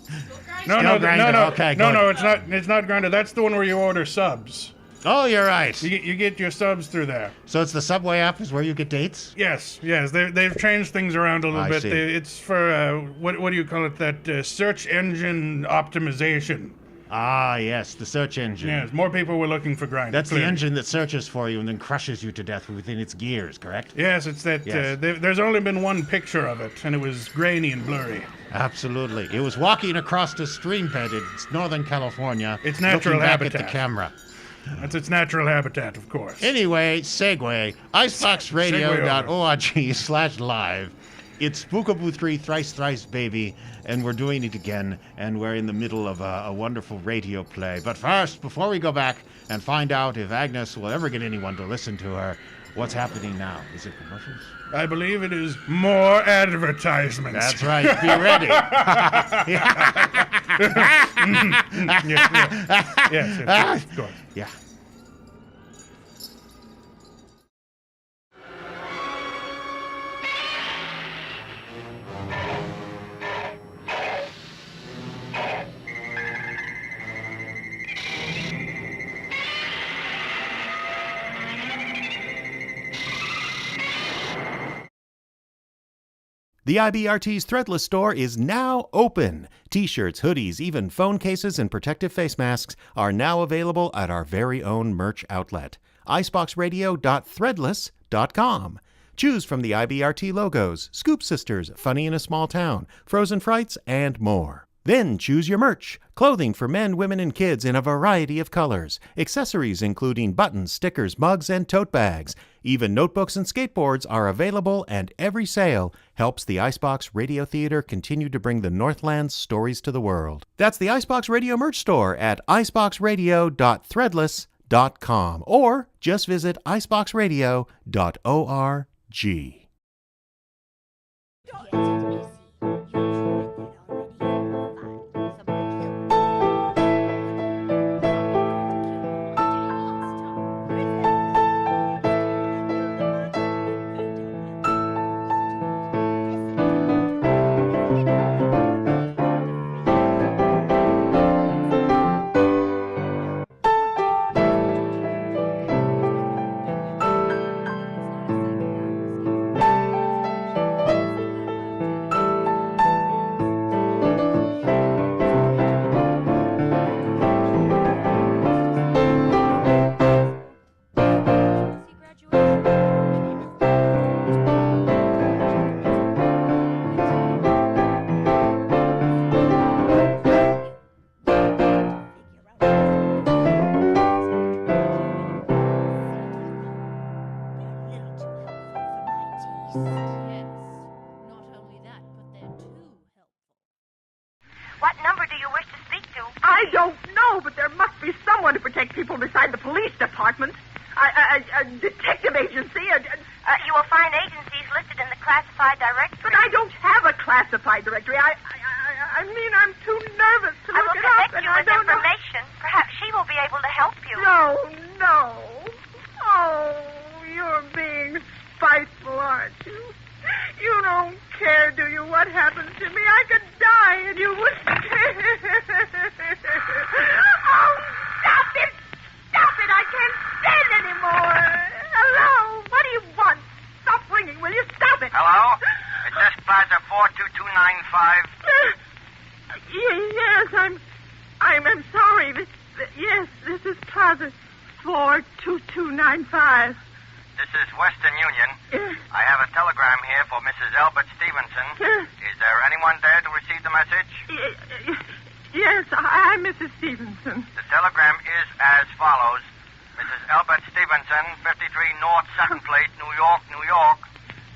No, okay, no, it's not. It's not Grindr. That's the one where you order subs. Oh, you're right. You get your subs through there. So it's the Subway app is where you get dates? Yes. They've changed things around a little bit. See. It's for what do you call it? That search engine optimization. Ah, yes, the search engine. Yes, more people were looking for Grindr. That's clearly. the engine that searches for you and then crushes you to death within its gears, correct? Yes, it's that. Yes. There's only been one picture of it, and it was grainy and blurry. Absolutely. It was walking across a stream bed in Northern California. Its natural looking back habitat. at the camera. That's its natural habitat, of course. Anyway, segue. Iceboxradio.org/live. It's Spook-a-Boo 3, Thrice, baby, and we're doing it again, and we're in the middle of a wonderful radio play. But first, before we go back and find out if Agnes will ever get anyone to listen to her, what's happening now? Is it commercials? I believe it is more advertisements. That's right. Be ready. Yes, of course. Yeah. The IBRT's Threadless store is now open. T-shirts, hoodies, even phone cases and protective face masks are now available at our very own merch outlet, iceboxradio.threadless.com. Choose from the IBRT logos, Scoop Sisters, Funny in a Small Town, Frozen Frights, and more. Then choose your merch. Clothing for men, women, and kids in a variety of colors. Accessories including buttons, stickers, mugs, and tote bags. Even notebooks and skateboards are available, and every sale helps the Icebox Radio Theater continue to bring the Northland's stories to the world. That's the Icebox Radio merch store at iceboxradio.threadless.com or just visit iceboxradio.org. What number do you wish to speak to? I don't know, but there must be someone to protect people beside the police department. A detective agency. You will find agencies listed in the classified directory. But I don't have a classified directory. I mean, I'm too nervous to I look will it up. connect you with information. Perhaps she will be able to help you. No. Oh, you're being spiteful, aren't you? You don't care, do you, what happens to me? I could die and you wouldn't care. Oh, stop it! Stop it! I can't stand anymore. Hello? What do you want? Stop ringing, will you? Stop it. Hello? Is this Plaza 42295? Yes, I'm sorry. Yes, this is Plaza 42295. This is Western Union. I have a telegram here for Mrs. Albert Stevenson. Is there anyone there to receive the message? Yes, I'm Mrs. Stevenson. The telegram is as follows. Mrs. Albert Stevenson, 53 North 2nd Place, New York, New York.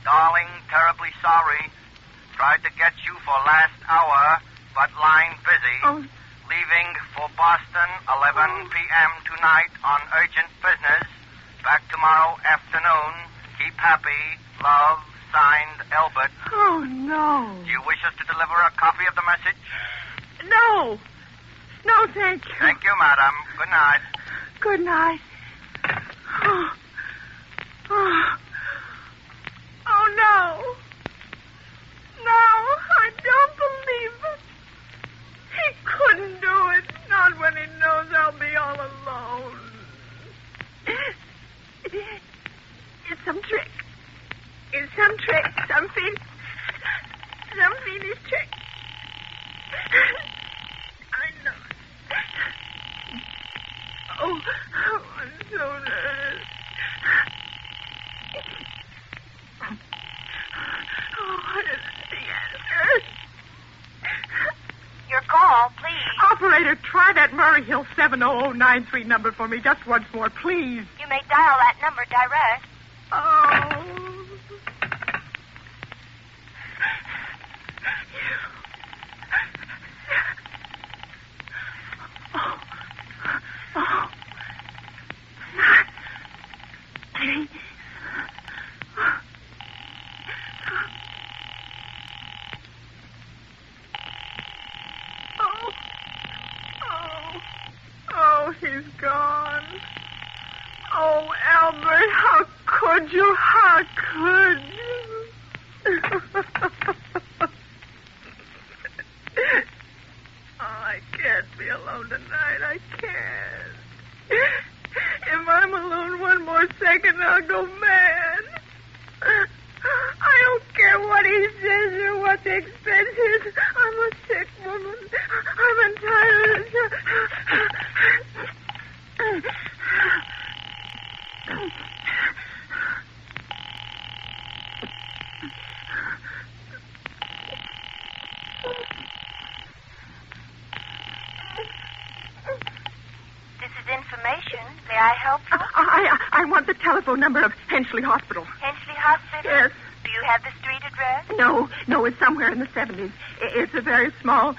Darling, terribly sorry. Tried to get you for last hour, but line busy. Leaving for Boston, 11 p.m. tonight on urgent business. Back tomorrow afternoon. Keep happy. Love, signed, Albert. Oh, no. Do you wish us to deliver a copy of the message? No. No, thank you. Thank you, madam. Good night. Good night. Oh, no. No, I don't believe it. He couldn't do it. Not when he knows I'll be all alone. It's some trick. It's some trick. Some fiendish trick. I know it. Oh, I'm so nervous. Oh, what is the answer? Your call, please. Operator, try that Murray Hill 70093 number for me just once more, please. You may dial that number direct. Oh. Oh, he's gone. Oh, Albert, how could you? How could you? I can't be alone tonight. I can't. If I'm alone one more second, I'll go mad. I don't care what he says or what the expense is. I'm a sick woman. I'm entitled to... I want the telephone number of Henchley Hospital. Henchley Hospital? Yes. Do you have the street address? No, it's somewhere in the 70s. It's a very small,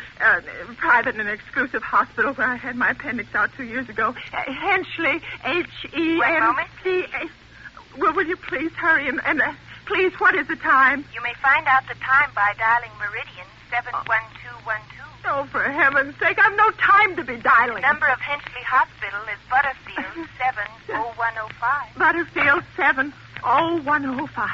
private and exclusive hospital where I had my appendix out 2 years ago. Henchley, H-E-N-C... Will you please hurry and please, what is the time? You may find out the time by dialing Meridian 71212. Oh, for heaven's sake, I've no time to be dialing. The number of Henchley Hospital is Butterfield 70105. Butterfield 70105.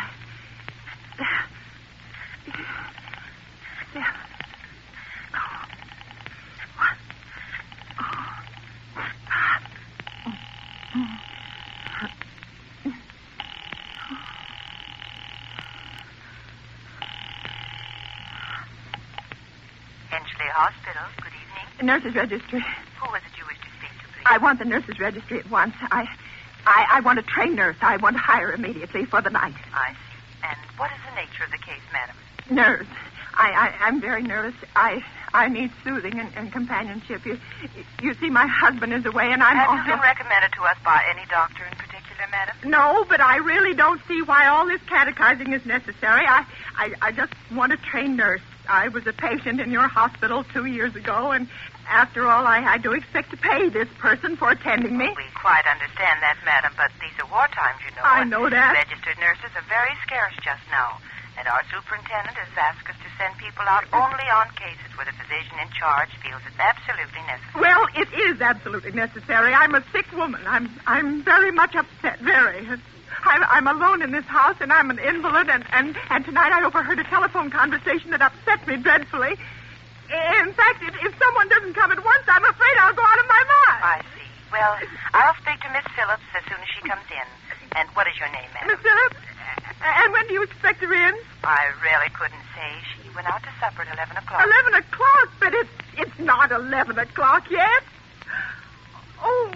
Henchley Hospital, good evening. Nurses registry. Who was it you wish to speak to, please? I want the nurses registry at once. I want a trained nurse. I want to hire immediately for the night. I see. And what is the nature of the case, madam? Nerves. I'm very nervous. I need soothing and companionship. You see, my husband is away, and I'm... Have you been recommended to us by any doctor in particular, madam? No, but I really don't see why all this catechizing is necessary. I just want a trained nurse. I was a patient in your hospital 2 years ago, and after all, I do expect to pay this person for attending me. We quite understand that, madam, but these are war times, you know. I know that. Registered nurses are very scarce just now, and our superintendent has asked us to send people out only on cases where the physician in charge feels it's absolutely necessary. Well, it is absolutely necessary. I'm a sick woman. I'm very much upset, very. I'm alone in this house, and I'm an invalid, and tonight I overheard a telephone conversation that upset me dreadfully. In fact, if someone doesn't come at once, I'm afraid I'll go out of my mind. I see. Well, I'll speak to Miss Phillips as soon as she comes in. And what is your name, madam? Miss Phillips? And when do you expect her in? I really couldn't say. She went out to supper at 11 o'clock. 11 o'clock? But it's not 11 o'clock yet. Oh,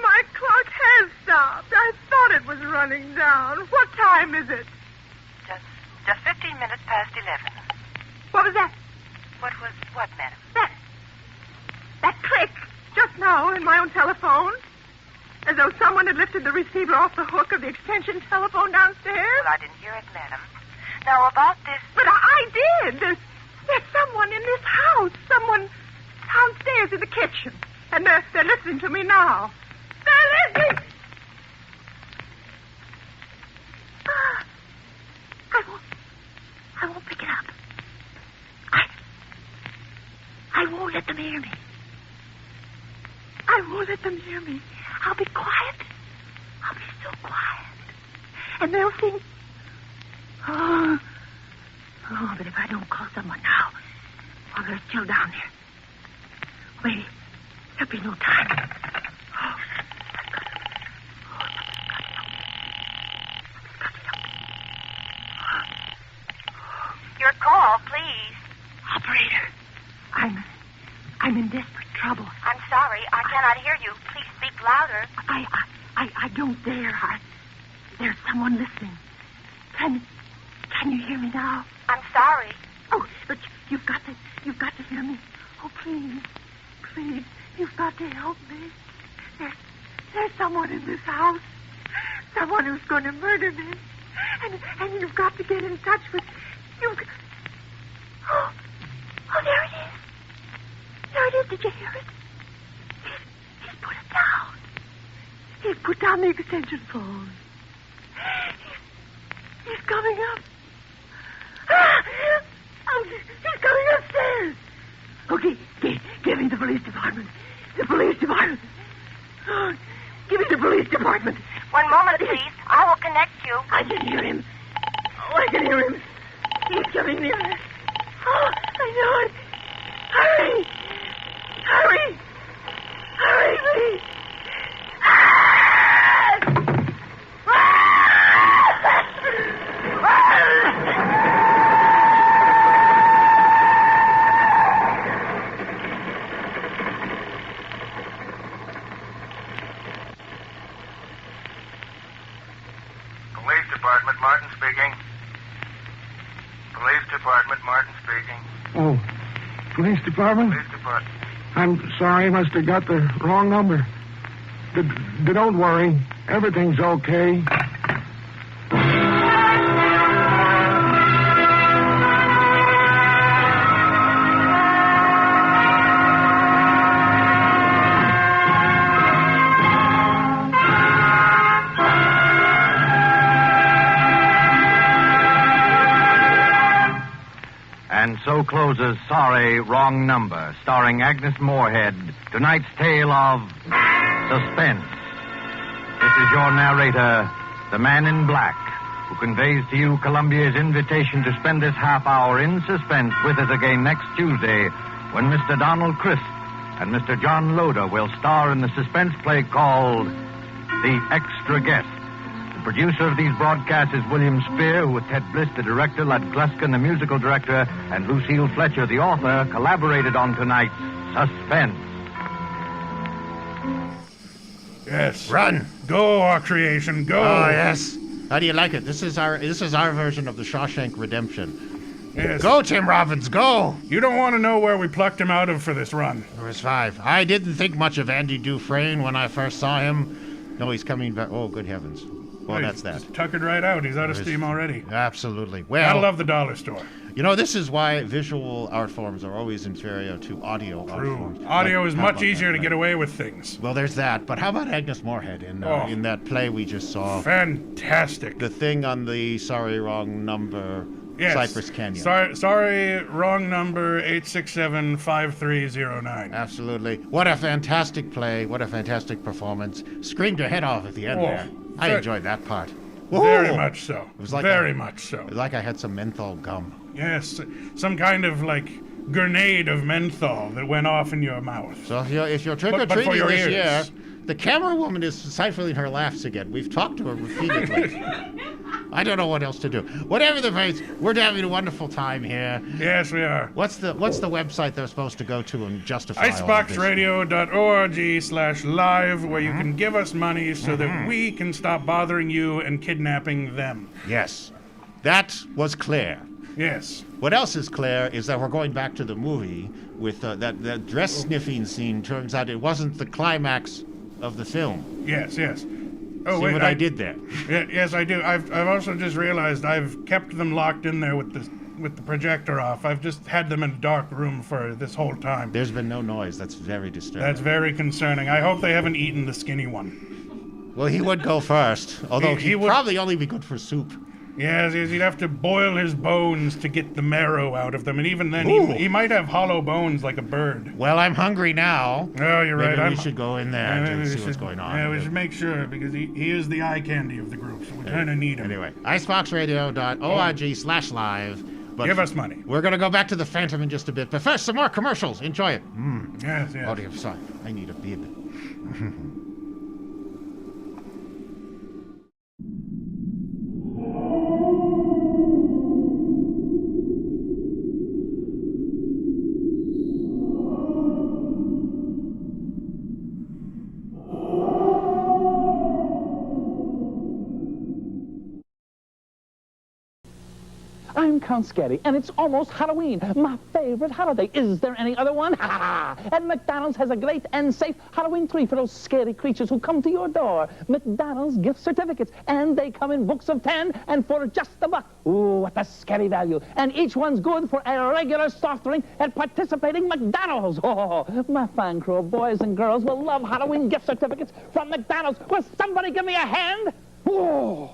my clock has stopped. I thought it was running down. What time is it? Just 15 minutes past 11. What was that? What, madam? That click just now in my own telephone. As though someone had lifted the receiver off the hook of the extension telephone downstairs. Well, I didn't hear it, madam. Now, about this... But I did. There's someone in this house. Someone downstairs in the kitchen. And they're listening to me now. They're listening! I won't pick it up. I won't let them hear me. I won't let them hear me. I'll be quiet. I'll be so quiet. And they'll think... Oh, but if I don't call someone now, while they're still down there. Wait, there'll be no time. Your call, please. Operator, I'm in desperate trouble. I'm sorry, I cannot hear you. Please speak louder. I don't dare. There's someone listening. Can you hear me now? I'm sorry. Oh, but you've got to hear me. Oh, please, you've got to help me. There's someone in this house. Someone who's going to murder me. And you've got to get in touch with... Oh, there it is. There it is. Did you hear it? He's put it down. He's put down the extension phone. He's coming up. He's coming upstairs. Okay, give me the police department. The police department. Oh, give me the police department. One moment, please. I will connect you. I can hear him. Oh, I can hear him. He's coming nearer. Oh, I know it. Hurry! Hurry! Hurry, please! Police Department, Martin speaking. Police Department, Martin speaking. Oh, police department? Police Department. I'm sorry, must have got the wrong number. Don't worry. Everything's okay. And so closes Sorry, Wrong Number, starring Agnes Moorehead, tonight's tale of suspense. This is your narrator, the Man in Black, who conveys to you Columbia's invitation to spend this half hour in suspense with us again next Tuesday, when Mr. Donald Crisp and Mr. John Loder will star in the suspense play called The Extra Guest. The producer of these broadcasts is William Spear, who with Ted Bliss, the director, Lud Gluskin, the musical director, and Lucille Fletcher, the author, collaborated on tonight's Suspense. Yes. Run. Go, our creation, go. Oh, yes. How do you like it? This is our version of the Shawshank Redemption. Yes. Go, Tim Robbins, go. You don't want to know where we plucked him out of for this run. There was 5. I didn't think much of Andy Dufresne when I first saw him. No, he's coming back. Oh, good heavens. Well, that's that. Tuckered right out. He's out of steam already. Absolutely. Well, I love the dollar store. You know, this is why visual art forms are always inferior to audio art forms. Audio is much easier to get away with things. Well, there's that. But how about Agnes Moorehead in that play we just saw? Fantastic. The thing on the Sorry Wrong Number, Cypress Canyon. Sorry, wrong number, 867-5309. Absolutely. What a fantastic play. What a fantastic performance. Screamed her head off at the end there. I enjoyed that part. Very much so. It was like much so. It was like I had some menthol gum. Yes, some kind of grenade of menthol that went off in your mouth. So if you're trick-or-treating this year, the camera woman is stifling her laughs again. We've talked to her repeatedly. I don't know what else to do. Whatever the case, we're having a wonderful time here. Yes, we are. What's the website they're supposed to go to and justify Iceboxradio.org/live, where you can give us money so that we can stop bothering you and kidnapping them. Yes. That was clear. Yes. What else is clear is that we're going back to the movie with that dress sniffing scene. Turns out it wasn't the climax of the film. Yes. Oh, see what I did there? Yes, I do. I've also just realized I've kept them locked in there with the projector off. I've just had them in a dark room for this whole time. There's been no noise. That's very disturbing. That's very concerning. I hope they haven't eaten the skinny one. Well, he would go first, although he'd probably only be good for soup. Yes, he'd have to boil his bones to get the marrow out of them, and even then he might have hollow bones like a bird. Well, I'm hungry now. Oh, you're right. Maybe we should go in there and see what's going on. Yeah, we should make sure, because he is the eye candy of the group, so we kind of need him. Anyway, iceboxradio.org/live. Give us money. We're going to go back to the Phantom in just a bit, but first, some more commercials. Enjoy it. Yes. Oh, dear, sorry. I need a bib. I'm Count Scary, and it's almost Halloween, my favorite holiday. Is there any other one? Ha ha! And McDonald's has a great and safe Halloween tree for those scary creatures who come to your door. McDonald's gift certificates, and they come in books of 10 and for just $1. Ooh, what a scary value. And each one's good for a regular soft drink at participating McDonald's. Oh, my fine crew of boys and girls will love Halloween gift certificates from McDonald's. Will somebody give me a hand? Whoa!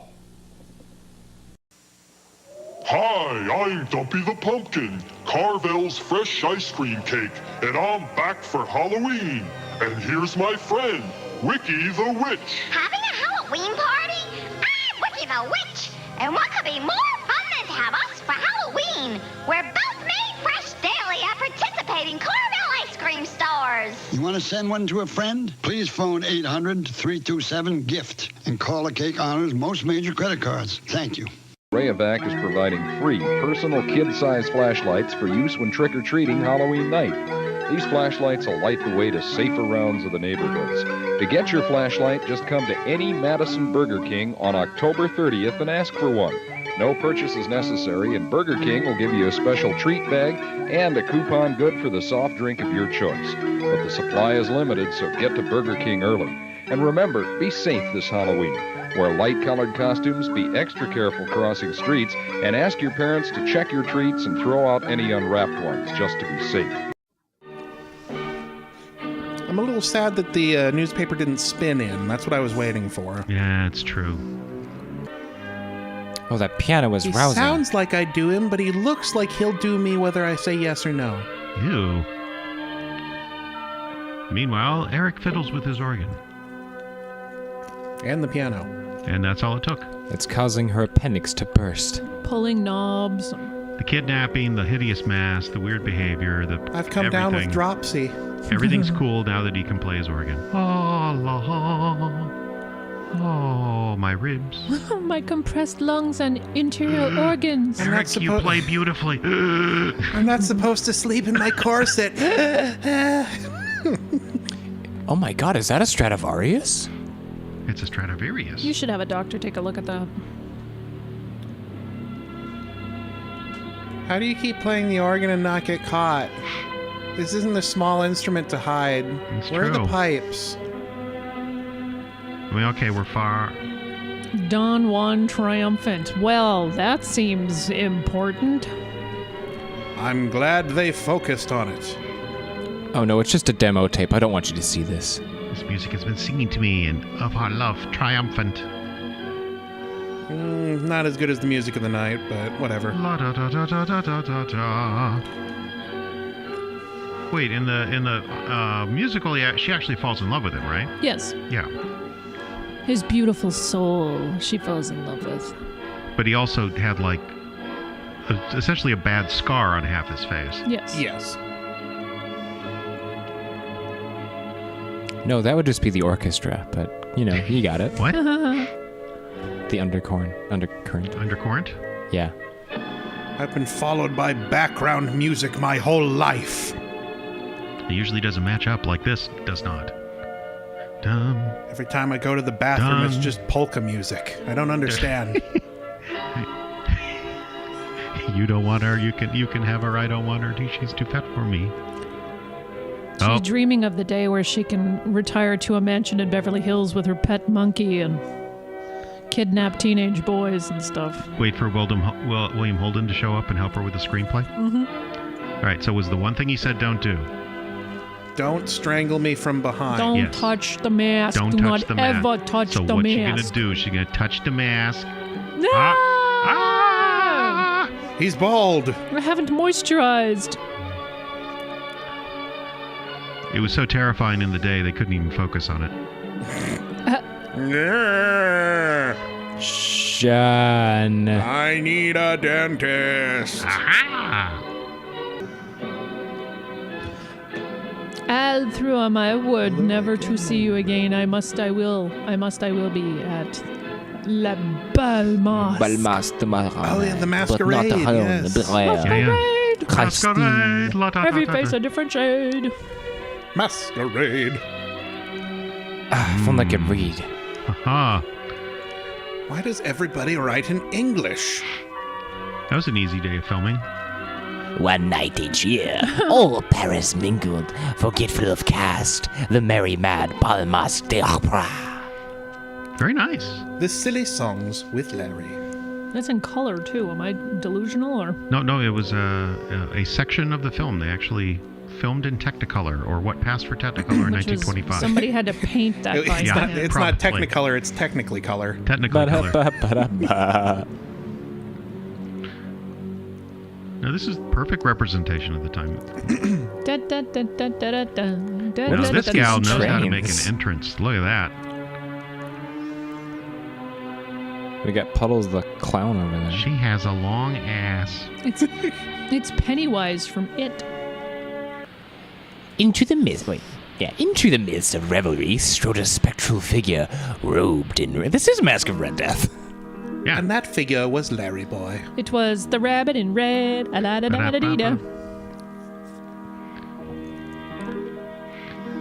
Hi, I'm Dumpy the Pumpkin, Carvel's fresh ice cream cake, and I'm back for Halloween. And here's my friend, Wiki the Witch. Having a Halloween party? I'm Wiki the Witch. And what could be more fun than to have us for Halloween? We're both made fresh daily at participating Carvel ice cream stores. You want to send one to a friend? Please phone 800-327-GIFT and call the Cake Honors most major credit cards. Thank you. Rayovac is providing free personal kid-size flashlights for use when trick-or-treating Halloween night. These flashlights will light the way to safer rounds of the neighborhoods. To get your flashlight, just come to any Madison Burger King on October 30th and ask for one. No purchase is necessary, and Burger King will give you a special treat bag and a coupon good for the soft drink of your choice. But the supply is limited, so get to Burger King early. And remember, be safe this Halloween. Wear light-colored costumes, be extra careful crossing streets, and ask your parents to check your treats and throw out any unwrapped ones just to be safe. I'm a little sad that the newspaper didn't spin in. That's what I was waiting for. Yeah, it's true. Oh, that piano was He rousing. sounds like I do him, but he looks like he'll do me whether I say yes or no. Ew. Meanwhile, Eric fiddles with his organ. And the piano. And that's all it took. It's causing her appendix to burst. Pulling knobs. The kidnapping, the hideous mask, the weird behavior, I've come down with dropsy. Everything's cool now that he can play his organ. Oh, my ribs. My compressed lungs and interior organs. Eric, you play beautifully. I'm not supposed to sleep in my corset. Oh my god, is that a Stradivarius? It's a Stradivarius. You should have a doctor take a look at that. How do you keep playing the organ and not get caught? This isn't a small instrument to hide. Where are the pipes? I mean, okay, we're far. Don Juan triumphant. Well, that seems important. I'm glad they focused on it. Oh no, it's just a demo tape. I don't want you to see this. This music has been singing to me, and of our love, triumphant. Not as good as the music of the night, but whatever. La da da da da da da da da. Wait, in the musical, she actually falls in love with him, right? Yes. Yeah. His beautiful soul she falls in love with. But he also had essentially a bad scar on half his face. Yes. Yes. No, that would just be the orchestra, but, you know, you got it. What? The undercurrent. Undercurrent? Yeah. I've been followed by background music my whole life. It usually doesn't match up like this does not. Every time I go to the bathroom, it's just polka music. I don't understand. You don't want her. You can have her. I don't want her. She's too fat for me. She's dreaming of the day where she can retire to a mansion in Beverly Hills with her pet monkey and kidnap teenage boys and stuff. Wait for William Holden to show up and help her with the screenplay? Mm-hmm. All right, so was the one thing he said don't do? Don't strangle me from behind. Don't touch the mask. Don't Do touch not the mask. ever touch so the what's mask. she going to do? She's going to touch the mask. No! He's bald. I haven't moisturized. It was so terrifying in the day, they couldn't even focus on it. Sean. I need a dentist. Aha! I'll through my word never to see you again. I will be at La Balmas. Balmas tomorrow. Oh, yeah, the masquerade. But not alone. Yes. Masquerade. Masquerade. Every face a different shade. Masquerade. If only I could read. Aha. Why does everybody write in English? That was an easy day of filming. One night each year, all Paris mingled, forgetful of caste, the merry mad Balmas de Opera. Very nice. The silly songs with Larry. That's in color too. Am I delusional or? No, it was a section of the film. They actually filmed in Technicolor, or what passed for Technicolor in 1925. Somebody had to paint that by hand. It's not Technicolor, it's technically color. Technically color. No, this is perfect representation of the time. Now, this gal knows how to make an entrance. Look at that. We got Puddles the clown over there. She has a long ass. It's Pennywise from It. Into the midst of revelry strode a spectral figure robed in red. This is Mask of Red Death. Yeah. And that figure was Larry Boy. It was the rabbit in red. A-la-da-da-da-dee-da.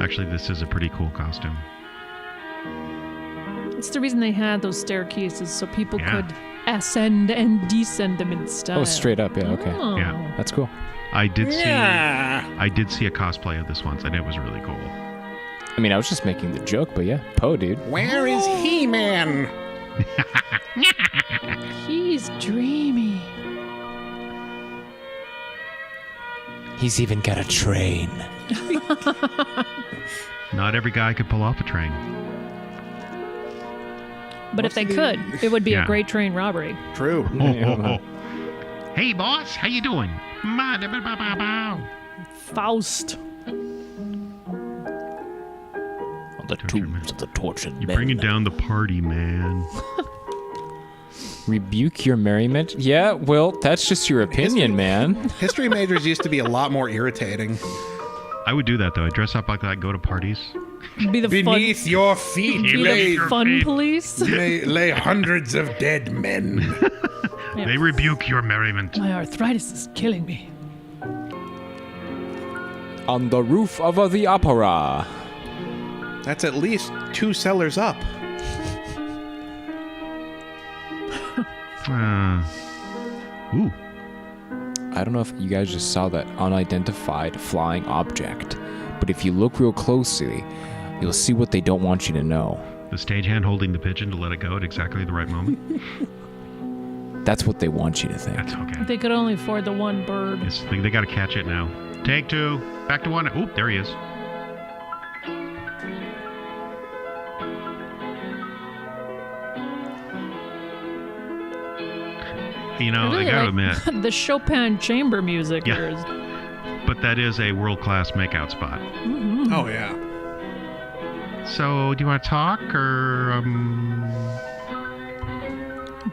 Actually, this is a pretty cool costume. It's the reason they had those staircases so people could ascend and descend them in style. Oh, straight up, yeah, okay. Oh. Yeah. That's cool. I did see a cosplay of this once, and it was really cool. I mean, I was just making the joke, but yeah, Poe, dude. Where is He-Man? He's dreamy. He's even got a train. Not every guy could pull off a train. But if they could, it would be Yeah. a great train robbery. True. Hey, boss, how you doing? Faust. On the tombs of the tortured You're men. bringing down the party, man. Rebuke your merriment? Yeah, well, that's just your opinion, man. History majors used to be a lot more irritating. I would do that, though. I'd dress up like that, go to parties. Be the Beneath fun, your feet be lay, the fun police. lay hundreds of dead men. They rebuke your merriment. My arthritis is killing me. On the roof of the opera. That's at least 2 cellars up. Ooh. I don't know if you guys just saw that unidentified flying object, but if you look real closely, you'll see what they don't want you to know. The stagehand holding the pigeon to let it go at exactly the right moment. That's what they want you to think. That's okay. They could only afford the one bird. Yes, they got to catch it now. Take 2. Back to 1. Oop, there he is. You know, really I gotta like admit, the Chopin chamber music. Yeah. There is. but that is a world-class makeout spot. Mm-hmm. Oh, yeah. So, do you want to talk, or,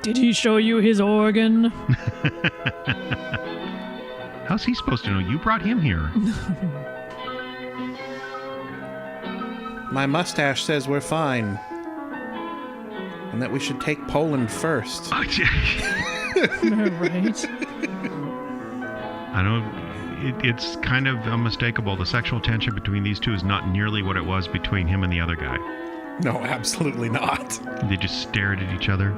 Did he show you his organ? How's he supposed to know? You brought him here. My mustache says we're fine. And that we should take Poland first. Oh, Right. I don't. It's kind of unmistakable. The sexual tension between these two is not nearly what it was between him and the other guy. No, absolutely not. They just stared at each other.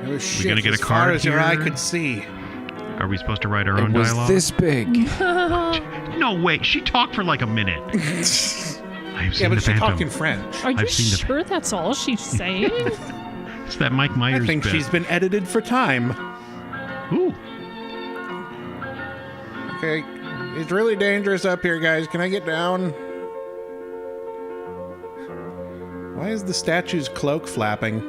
It was We gonna get a as far card as your eye here? could see. Are we supposed to write our It own was dialogue? this big. No, wait. She talked for like a minute. I've seen Yeah, but the she Phantom. talked in French. Are you I've seen the- sure that's all she's saying? It's that Mike Myers I think bit. she's been edited for time. Ooh. Okay, it's really dangerous up here, guys. Can I get down? Why is the statue's cloak flapping?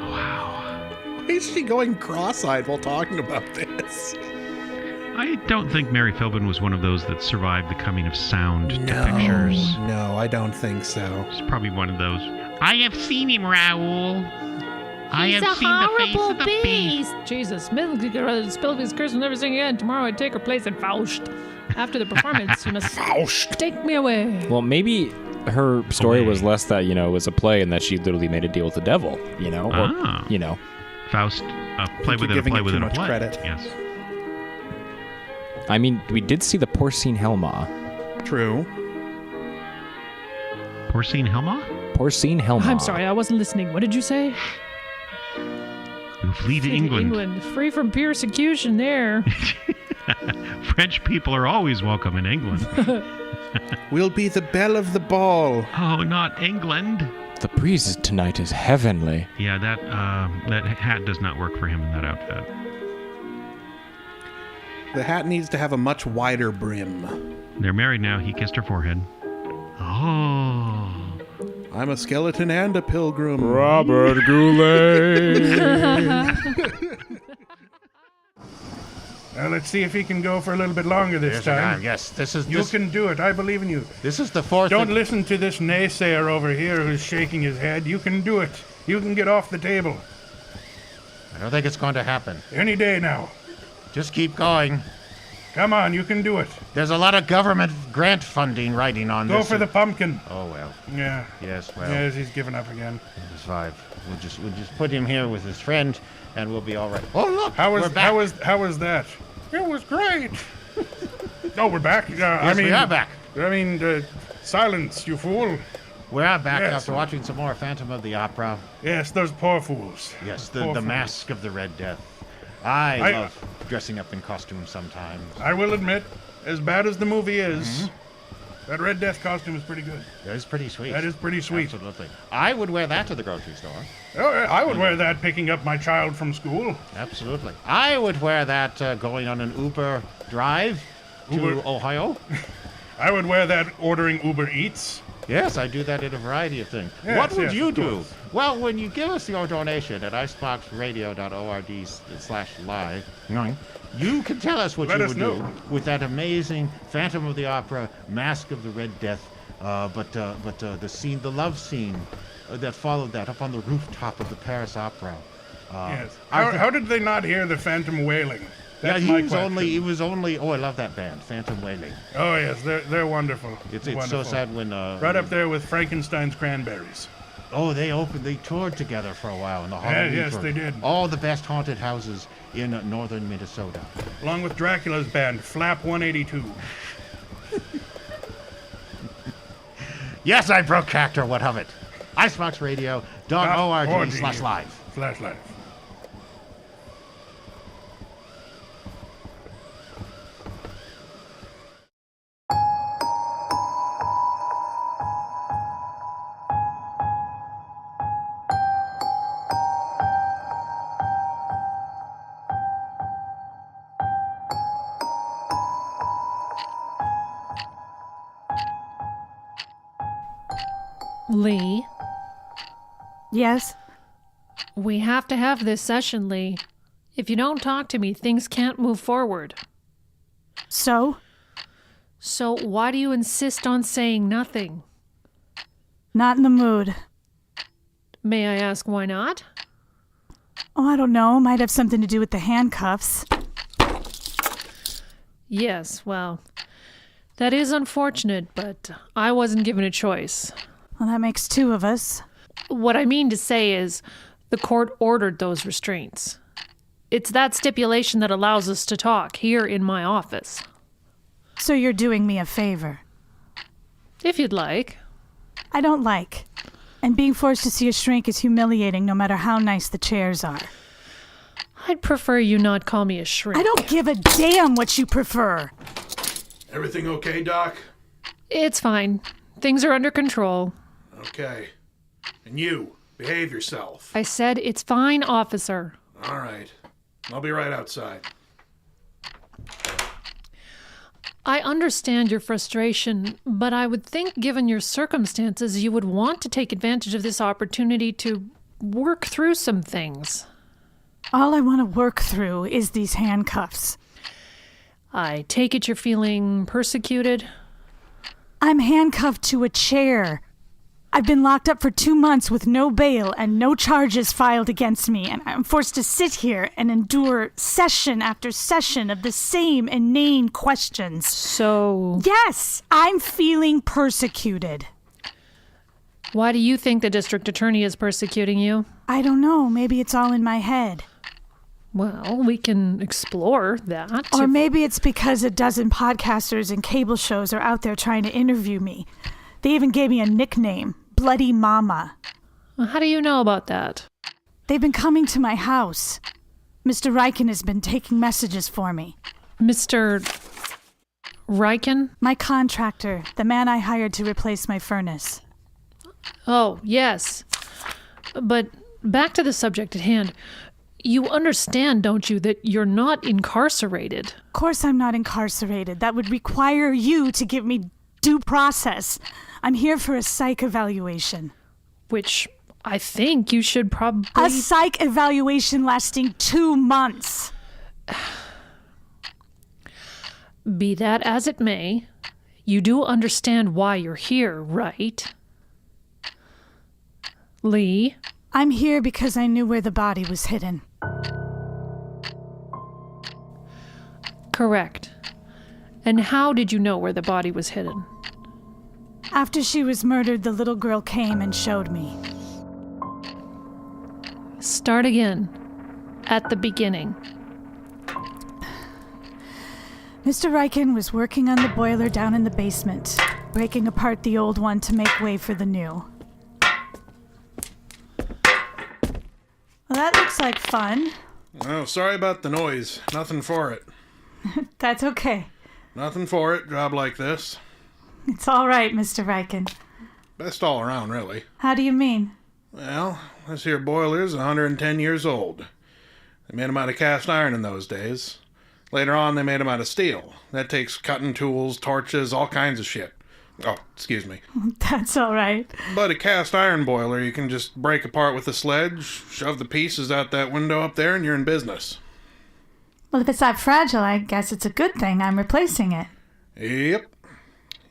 Wow. Why is she going cross-eyed while talking about this? I don't think Mary Philbin was one of those that survived the coming of sound to pictures. No, I don't think so. She's probably one of those. I have seen him, Raoul. I He's have a seen the face horrible of the beast. Jesus, Spilky's curse will never sing again. Tomorrow I take her place in Faust. After the performance, you must take me away. Well, maybe her story was less that, it was a play and that she literally made a deal with the devil, Or, Ah. Faust, play you're within a giving play it within too a much play. credit. Yes. I mean, we did see the porcine Helma. True. Porcine Helma? Porcine Helma. I'm sorry, I wasn't listening. What did you say? Who flee to England. Free from persecution there. French people are always welcome in England. We'll be the belle of the ball. Oh, not England. The breeze tonight is heavenly. Yeah, that hat does not work for him in that outfit. The hat needs to have a much wider brim. They're married now. He kissed her forehead. Oh. I'm a skeleton and a pilgrim. Robert Goulet. Well, let's see if he can go for a little bit longer this Here's the time. guy. Yes, this is. You can do it. I believe in you. This is the fourth. Don't listen to this naysayer over here who's shaking his head. You can do it. You can get off the table. I don't think it's going to happen. Any day now. Just keep going. Come on, you can do it. There's a lot of government grant funding riding on Go this. for the pumpkin. Oh well. Yeah. Yes, well. Yes, he's given up again. It's 5. We'll just put him here with his friend, and we'll be all right. Oh look, How we're was back. how was that? It was great. Oh, we're back. Yes, we are back. I mean, silence, you fool. We are back Yes. after watching some more Phantom of the Opera. Yes, those poor fools. Yes, Poor the fools. Mask of the Red Death. I love dressing up in costume sometimes. I will admit, as bad as the movie is, that Red Death costume is pretty good. That is pretty sweet. That is pretty sweet. Absolutely. I would wear that to the grocery store. Oh, I would wear that picking up my child from school. Absolutely. I would wear that going on an Uber drive to Ohio. I would wear that ordering Uber Eats. Yes, I do that in a variety of things. Yes, what would yes, you of do? course. Well, when you give us your donation at iceboxradio.org/live, you can tell us what Let you us would know. do with that amazing Phantom of the Opera, Mask of the Red Death, but the scene, the love scene that followed that up on the rooftop of the Paris Opera. Yes. How did they not hear the Phantom wailing? That's yeah, my he was question. only. Oh, I love that band, Phantom Wailing. Oh yes, they're wonderful. It's wonderful. so sad when right up there with Frankenstein's Cranberries. Oh, they toured together for a while in the Halloween yes, tour. they did. All the best haunted houses in northern Minnesota. Along with Dracula's band, Flap 182. Yes, I broke character. What of it? iceboxradio.org/live. Lee, Yes? we have to have this session, Lee. If you don't talk to me, things can't move forward. So? So why do you insist on saying nothing? Not in the mood. May I ask why not? Oh, I don't know. Might have something to do with the handcuffs. Yes, well, that is unfortunate, but I wasn't given a choice. Well, that makes two of us. What I mean to say is, the court ordered those restraints. It's that stipulation that allows us to talk here in my office. So you're doing me a favor. If you'd like. I don't like. And being forced to see a shrink is humiliating no matter how nice the chairs are. I'd prefer you not call me a shrink. I don't give a damn what you prefer. Everything okay, Doc? It's fine. Things are under control. Okay. And you, behave yourself. I said it's fine, officer. All right. I'll be right outside. I understand your frustration, but I would think given your circumstances, you would want to take advantage of this opportunity to work through some things. All I want to work through is these handcuffs. I take it you're feeling persecuted? I'm handcuffed to a chair. I've been locked up for 2 months with no bail and no charges filed against me, and I'm forced to sit here and endure session after session of the same inane questions. So... Yes, I'm feeling persecuted. Why do you think the district attorney is persecuting you? I don't know. Maybe it's all in my head. Well, we can explore that. Or maybe it's because a dozen podcasters and cable shows are out there trying to interview me. They even gave me a nickname, Bloody Mama. How do you know about that? They've been coming to my house. Mr. Riken has been taking messages for me. Mr. Riken? My contractor, the man I hired to replace my furnace. Oh, yes. But back to the subject at hand. You understand, don't you, that you're not incarcerated? Of course I'm not incarcerated. That would require you to give me due process. I'm here for a psych evaluation. Which I think you should probably... A psych evaluation lasting 2 months. Be that as it may, you do understand why you're here, right? Lee? I'm here because I knew where the body was hidden. Correct. And how did you know where the body was hidden? After she was murdered, the little girl came and showed me. Start again. At the beginning. Mr. Riken was working on the boiler down in the basement, breaking apart the old one to make way for the new. Well, that looks like fun. Oh, sorry about the noise. Nothing for it. That's okay. Nothing for it, job like this. It's all right, Mr. Riken. Best all around, really. How do you mean? Well, this here boiler's 110 years old. They made them out of cast iron in those days. Later on, they made them out of steel. That takes cutting tools, torches, all kinds of shit. Oh, excuse me. That's all right. But a cast iron boiler, you can just break apart with a sledge, shove the pieces out that window up there, and you're in business. Well, if it's that fragile, I guess it's a good thing I'm replacing it. Yep.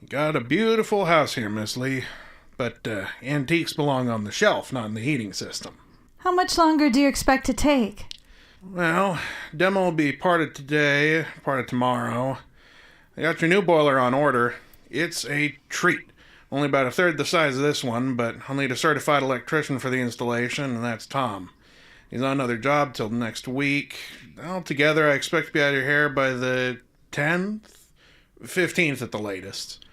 You got a beautiful house here, Miss Lee. But antiques belong on the shelf, not in the heating system. How much longer do you expect to take? Well, demo will be part of today, part of tomorrow. I got your new boiler on order. It's a treat. Only about a third the size of this one, but I'll need a certified electrician for the installation, and that's Tom. He's on another job till next week. Altogether, I expect to be out of here by the 10th? 15th at the latest.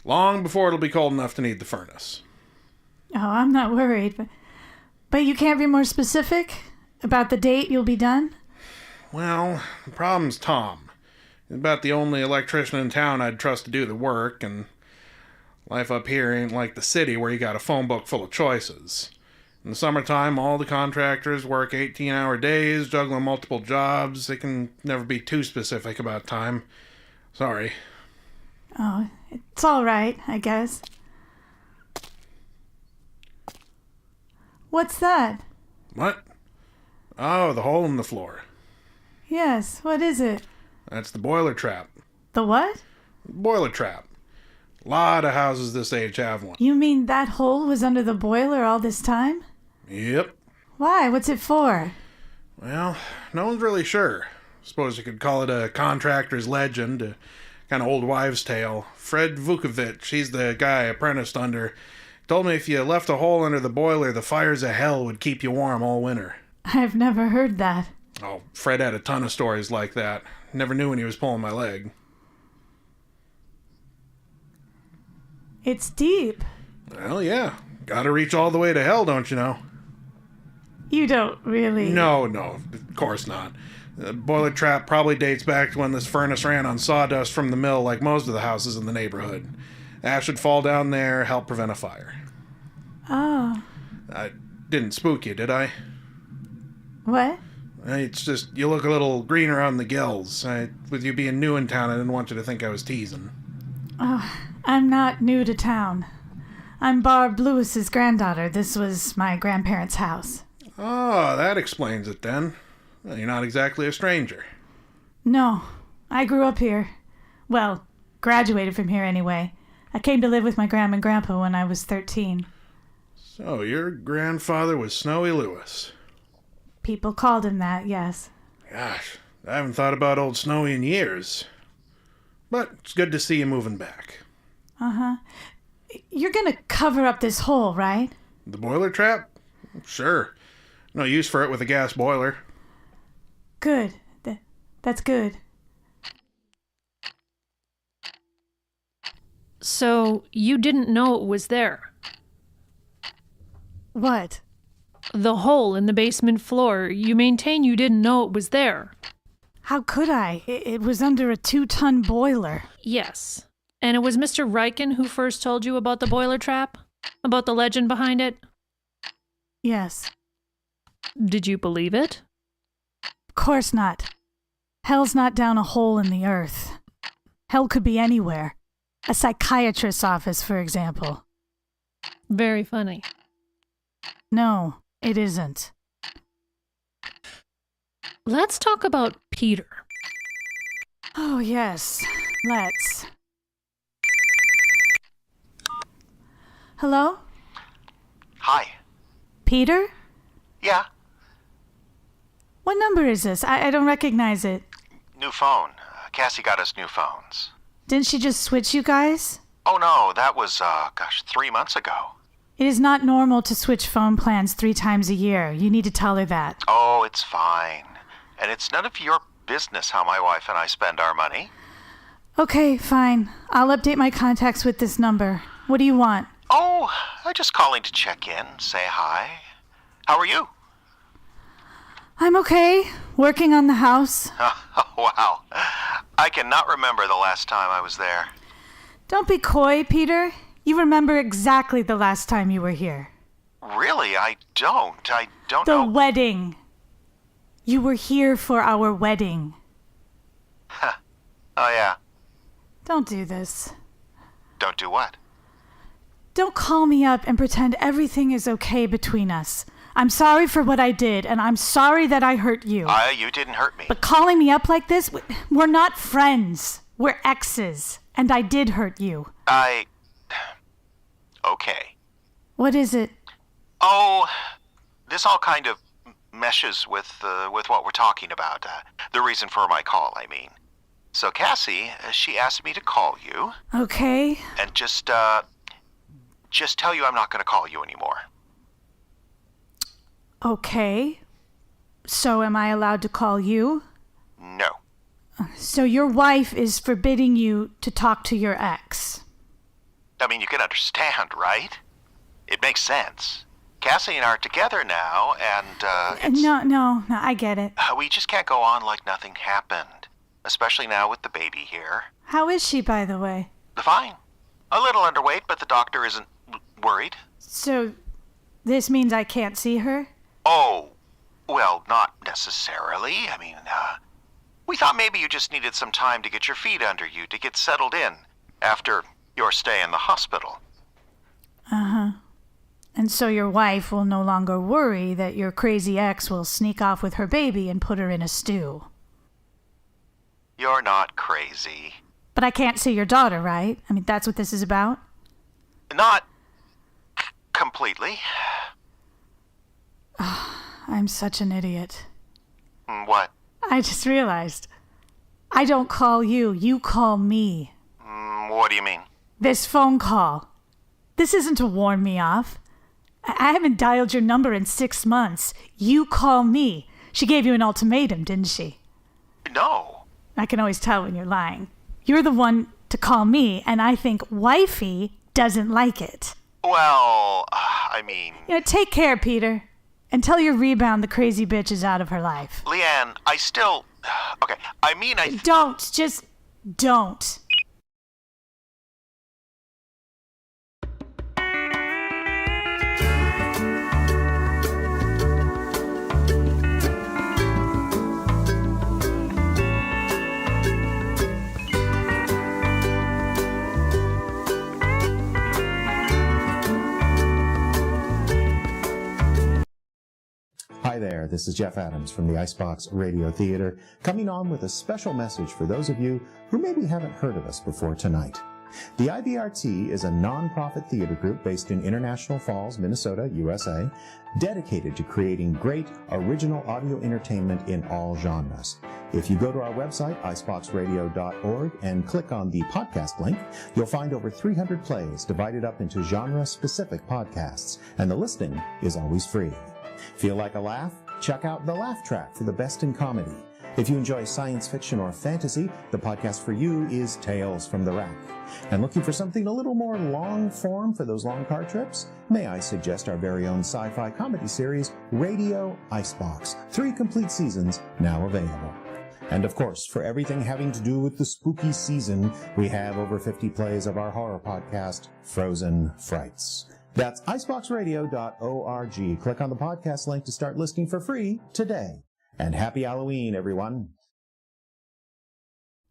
Long before it'll be cold enough to need the furnace. Oh, I'm not worried, but you can't be more specific about the date you'll be done? Well, the problem's Tom. He's about the only electrician in town I'd trust to do the work, and life up here ain't like the city where you got a phone book full of choices. In the summertime, all the contractors work 18-hour days, juggling multiple jobs. They can never be too specific about time. Sorry. Oh, it's all right, I guess. What's that? What? Oh, the hole in the floor. Yes, what is it? That's the boiler trap. The what? Boiler trap. A lot of houses this age have one. You mean that hole was under the boiler all this time? Yep. Why? What's it for? Well, no one's really sure. Suppose you could call it a contractor's legend, a kind of old wives' tale. Fred Vukovic, he's the guy I apprenticed under, told me if you left a hole under the boiler, the fires of hell would keep you warm all winter. I've never heard that. Oh, Fred had a ton of stories like that. Never knew when he was pulling my leg. It's deep. Well, yeah. Gotta reach all the way to hell, don't you know? You don't really... No, of course not. The boiler trap probably dates back to when this furnace ran on sawdust from the mill like most of the houses in the neighborhood. Ash would fall down there, help prevent a fire. Oh. I didn't spook you, did I? What? It's just, you look a little green around the gills. With you being new in town, I didn't want you to think I was teasing. Oh, I'm not new to town. I'm Barb Lewis's granddaughter. This was my grandparents' house. Oh, that explains it then. Well, you're not exactly a stranger. No, I grew up here. Well, graduated from here anyway. I came to live with my grandma and grandpa when I was 13. So, your grandfather was Snowy Lewis. People called him that, yes. Gosh, I haven't thought about old Snowy in years. But it's good to see you moving back. Uh-huh. You're gonna cover up this hole, right? The boiler trap? Sure. No use for it with a gas boiler. Good. That's good. So, you didn't know it was there? What? The hole in the basement floor. You maintain you didn't know it was there. How could I? It was under a 2-ton boiler. Yes. And it was Mr. Riken who first told you about the boiler trap? About the legend behind it? Yes. Did you believe it? Of course not. Hell's not down a hole in the earth. Hell could be anywhere. A psychiatrist's office, for example. Very funny. No, it isn't. Let's talk about Peter. Oh, yes. Let's. Hello? Hi. Peter? Yeah, What number is this? I don't recognize it. new phone. Cassie got us new phones. Didn't she just switch you guys? Oh no, that was, 3 months ago. It is not normal to switch phone plans 3 times a year. You need to tell her that. Oh, it's fine. And it's none of your business how my wife and I spend our money. Okay, fine. I'll update my contacts with this number. What do you want? Oh, I'm just calling to check in, say hi. How are you? I'm okay. Working on the house. Wow. I cannot remember the last time I was there. Don't be coy, Peter. You remember exactly the last time you were here. Really? I don't know. The wedding. You were here for our wedding. Oh, yeah. Don't do this. Don't do what? Don't call me up and pretend everything is okay between us. I'm sorry for what I did, and I'm sorry that I hurt you. You didn't hurt me. But calling me up like this, we're not friends. We're exes, and I did hurt you. Okay. What is it? Oh, this all kind of meshes with what we're talking about. The reason for my call, I mean. So Cassie, she asked me to call you. Okay. And just tell you I'm not going to call you anymore. Okay. So am I allowed to call you? No. So your wife is forbidding you to talk to your ex. I mean, you can understand, right? It makes sense. Cassie and I are together now, and, No, I get it. We just can't go on like nothing happened. Especially now with the baby here. How is she, by the way? Fine. A little underweight, but the doctor isn't worried. So, this means I can't see her? Oh, well, not necessarily. I mean, we thought maybe you just needed some time to get your feet under you, to get settled in after your stay in the hospital. Uh-huh. And so your wife will no longer worry that your crazy ex will sneak off with her baby and put her in a stew. You're not crazy. But I can't see your daughter, right? I mean, that's what this is about? Not completely. I'm such an idiot. What? I just realized. I don't call you, you call me. What do you mean? This phone call. This isn't to warn me off. I haven't dialed your number in 6 months. You call me. She gave you an ultimatum, didn't she? No. I can always tell when you're lying. You're the one to call me, and I think wifey doesn't like it. Well, I mean... Take care, Peter. And tell your rebound the crazy bitch is out of her life. Leanne, I still... Okay, I mean Don't. Just don't. Hi there, this is Jeff Adams from the Icebox Radio Theater, coming on with a special message for those of you who maybe haven't heard of us before tonight. The IBRT is a non-profit theater group based in International Falls, Minnesota, USA, dedicated to creating great original audio entertainment in all genres. If you go to our website, iceboxradio.org, and click on the podcast link, you'll find over 300 plays divided up into genre-specific podcasts, and the listening is always free. Feel like a laugh? Check out The Laugh Track for the best in comedy. If you enjoy science fiction or fantasy, the podcast for you is Tales from the Rack. And looking for something a little more long form for those long car trips? May I suggest our very own sci-fi comedy series, Radio Icebox. 3 complete seasons now available. And of course, for everything having to do with the spooky season, we have over 50 plays of our horror podcast, Frozen Frights. That's iceboxradio.org. Click on the podcast link to start listening for free today. And happy Halloween, everyone.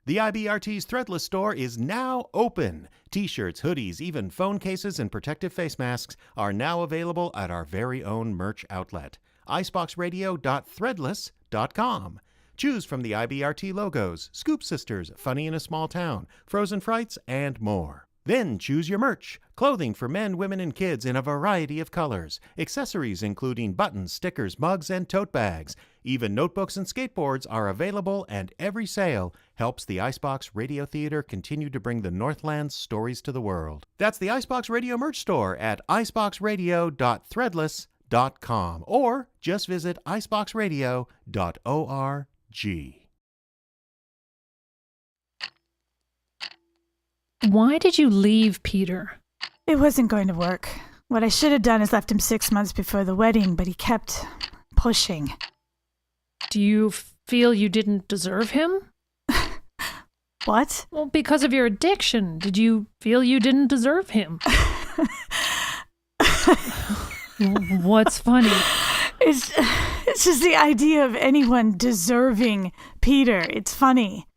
The IBRT's Threadless store is now open. T-shirts, hoodies, even phone cases and protective face masks are now available at our very own merch outlet, iceboxradio.threadless.com. Choose from the IBRT logos, Scoop Sisters, Funny in a Small Town, Frozen Frights, and more. Then choose your merch, clothing for men, women, and kids in a variety of colors, accessories including buttons, stickers, mugs, and tote bags. Even notebooks and skateboards are available, and every sale helps the Icebox Radio Theater continue to bring the Northland's stories to the world. That's the Icebox Radio merch store at iceboxradio.threadless.com, or just visit iceboxradio.org. Why did you leave Peter? It wasn't going to work. What I should have done is left him 6 months before the wedding, but he kept pushing. Do you feel you didn't deserve him? What? Well, because of your addiction, did you feel you didn't deserve him? What's funny? It's just the idea of anyone deserving Peter. It's funny.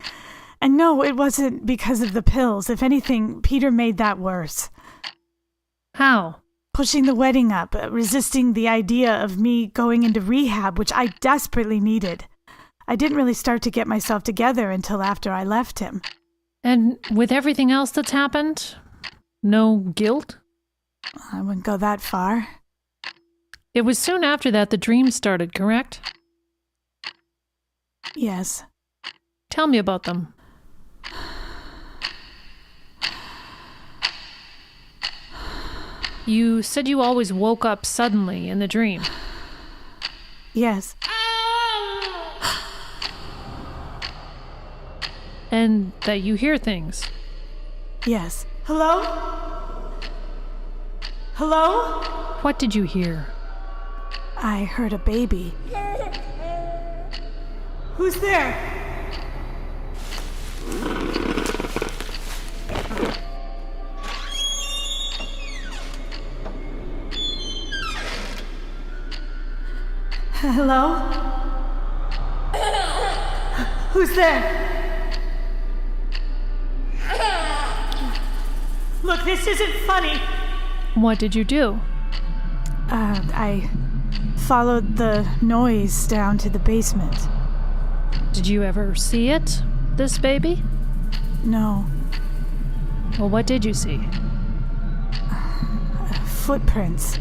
And no, it wasn't because of the pills. If anything, Peter made that worse. How? Pushing the wedding up, resisting the idea of me going into rehab, which I desperately needed. I didn't really start to get myself together until after I left him. And with everything else that's happened, no guilt? I wouldn't go that far. It was soon after that the dreams started, correct? Yes. Tell me about them. You said you always woke up suddenly in the dream. Yes. And that you hear things. Yes. Hello? Hello? What did you hear? I heard a baby. Who's there? Hello? Who's there? Look, this isn't funny. What did you do? I followed the noise down to the basement. Did you ever see it, this baby? No. Well, what did you see? Footprints.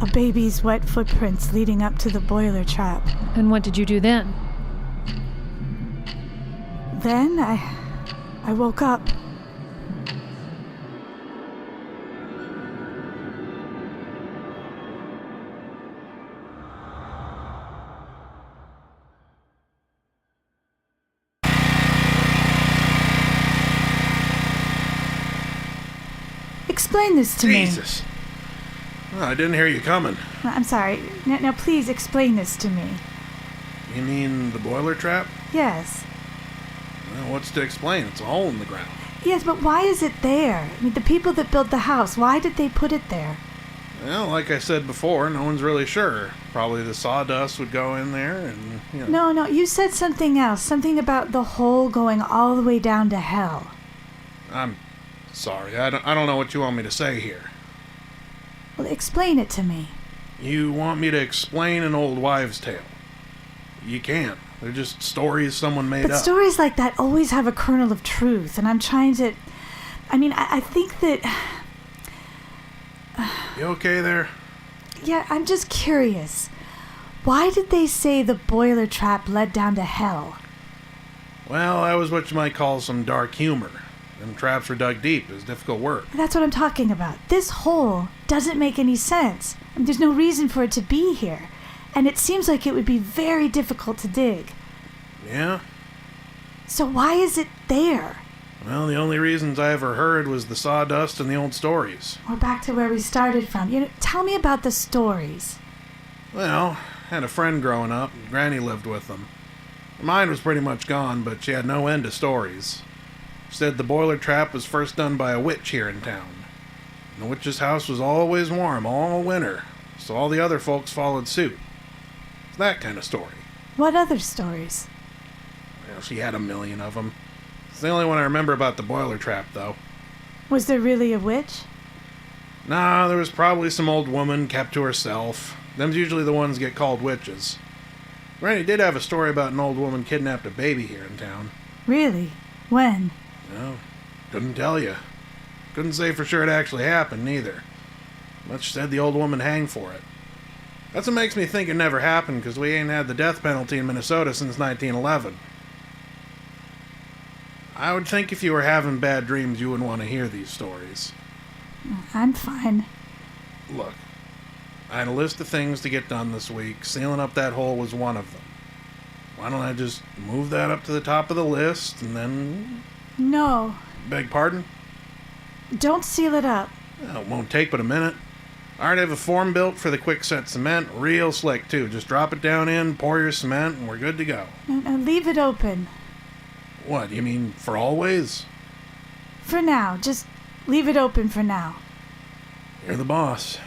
A baby's wet footprints leading up to the boiler trap. And what did you do then? Then I woke up. Explain this to me. Jesus. Oh, I didn't hear you coming. I'm sorry. Now please explain this to me. You mean the boiler trap? Yes. Well, what's to explain? It's a hole in the ground. Yes, but why is it there? I mean, the people that built the house, why did they put it there? Well, like I said before, no one's really sure. Probably the sawdust would go in there and, you know. No, you said something else. Something about the hole going all the way down to hell. I'm sorry. I don't know what you want me to say here. Well, explain it to me. You want me to explain an old wives' tale? You can't. They're just stories someone made But up. stories like that always have a kernel of truth, and I'm trying to... I mean, I think that... You okay there? Yeah, I'm just curious. Why did they say the boiler trap led down to hell? Well, that was what you might call some dark humor. Them traps were dug deep. It was difficult work. That's what I'm talking about. This hole doesn't make any sense. I mean, there's no reason for it to be here. And it seems like it would be very difficult to dig. Yeah? So why is it there? Well, the only reasons I ever heard was the sawdust and the old stories. We're back to where we started from. Tell me about the stories. Well, I had a friend growing up. Granny lived with them. Mine was pretty much gone, but she had no end of stories. She said the boiler trap was first done by a witch here in town. And the witch's house was always warm all winter, so all the other folks followed suit. It's that kind of story. What other stories? Well, she had a million of them. It's the only one I remember about the boiler trap, though. Was there really a witch? Nah, there was probably some old woman kept to herself. Them's usually the ones get called witches. Granny did have a story about an old woman kidnapped a baby here in town. Really? When? No, couldn't tell you. Couldn't say for sure it actually happened, neither. But she said the old woman hanged for it. That's what makes me think it never happened, because we ain't had the death penalty in Minnesota since 1911. I would think if you were having bad dreams, you wouldn't want to hear these stories. I'm fine. Look, I had a list of things to get done this week. Sealing up that hole was one of them. Why don't I just move that up to the top of the list, and then... No. Beg pardon? Don't seal it up. Well, it won't take but a minute. I already have a form built for the quickset cement. Real slick, too. Just drop it down in, pour your cement, and we're good to go. Now leave it open. What, you mean for always? For now. Just leave it open for now. You're the boss.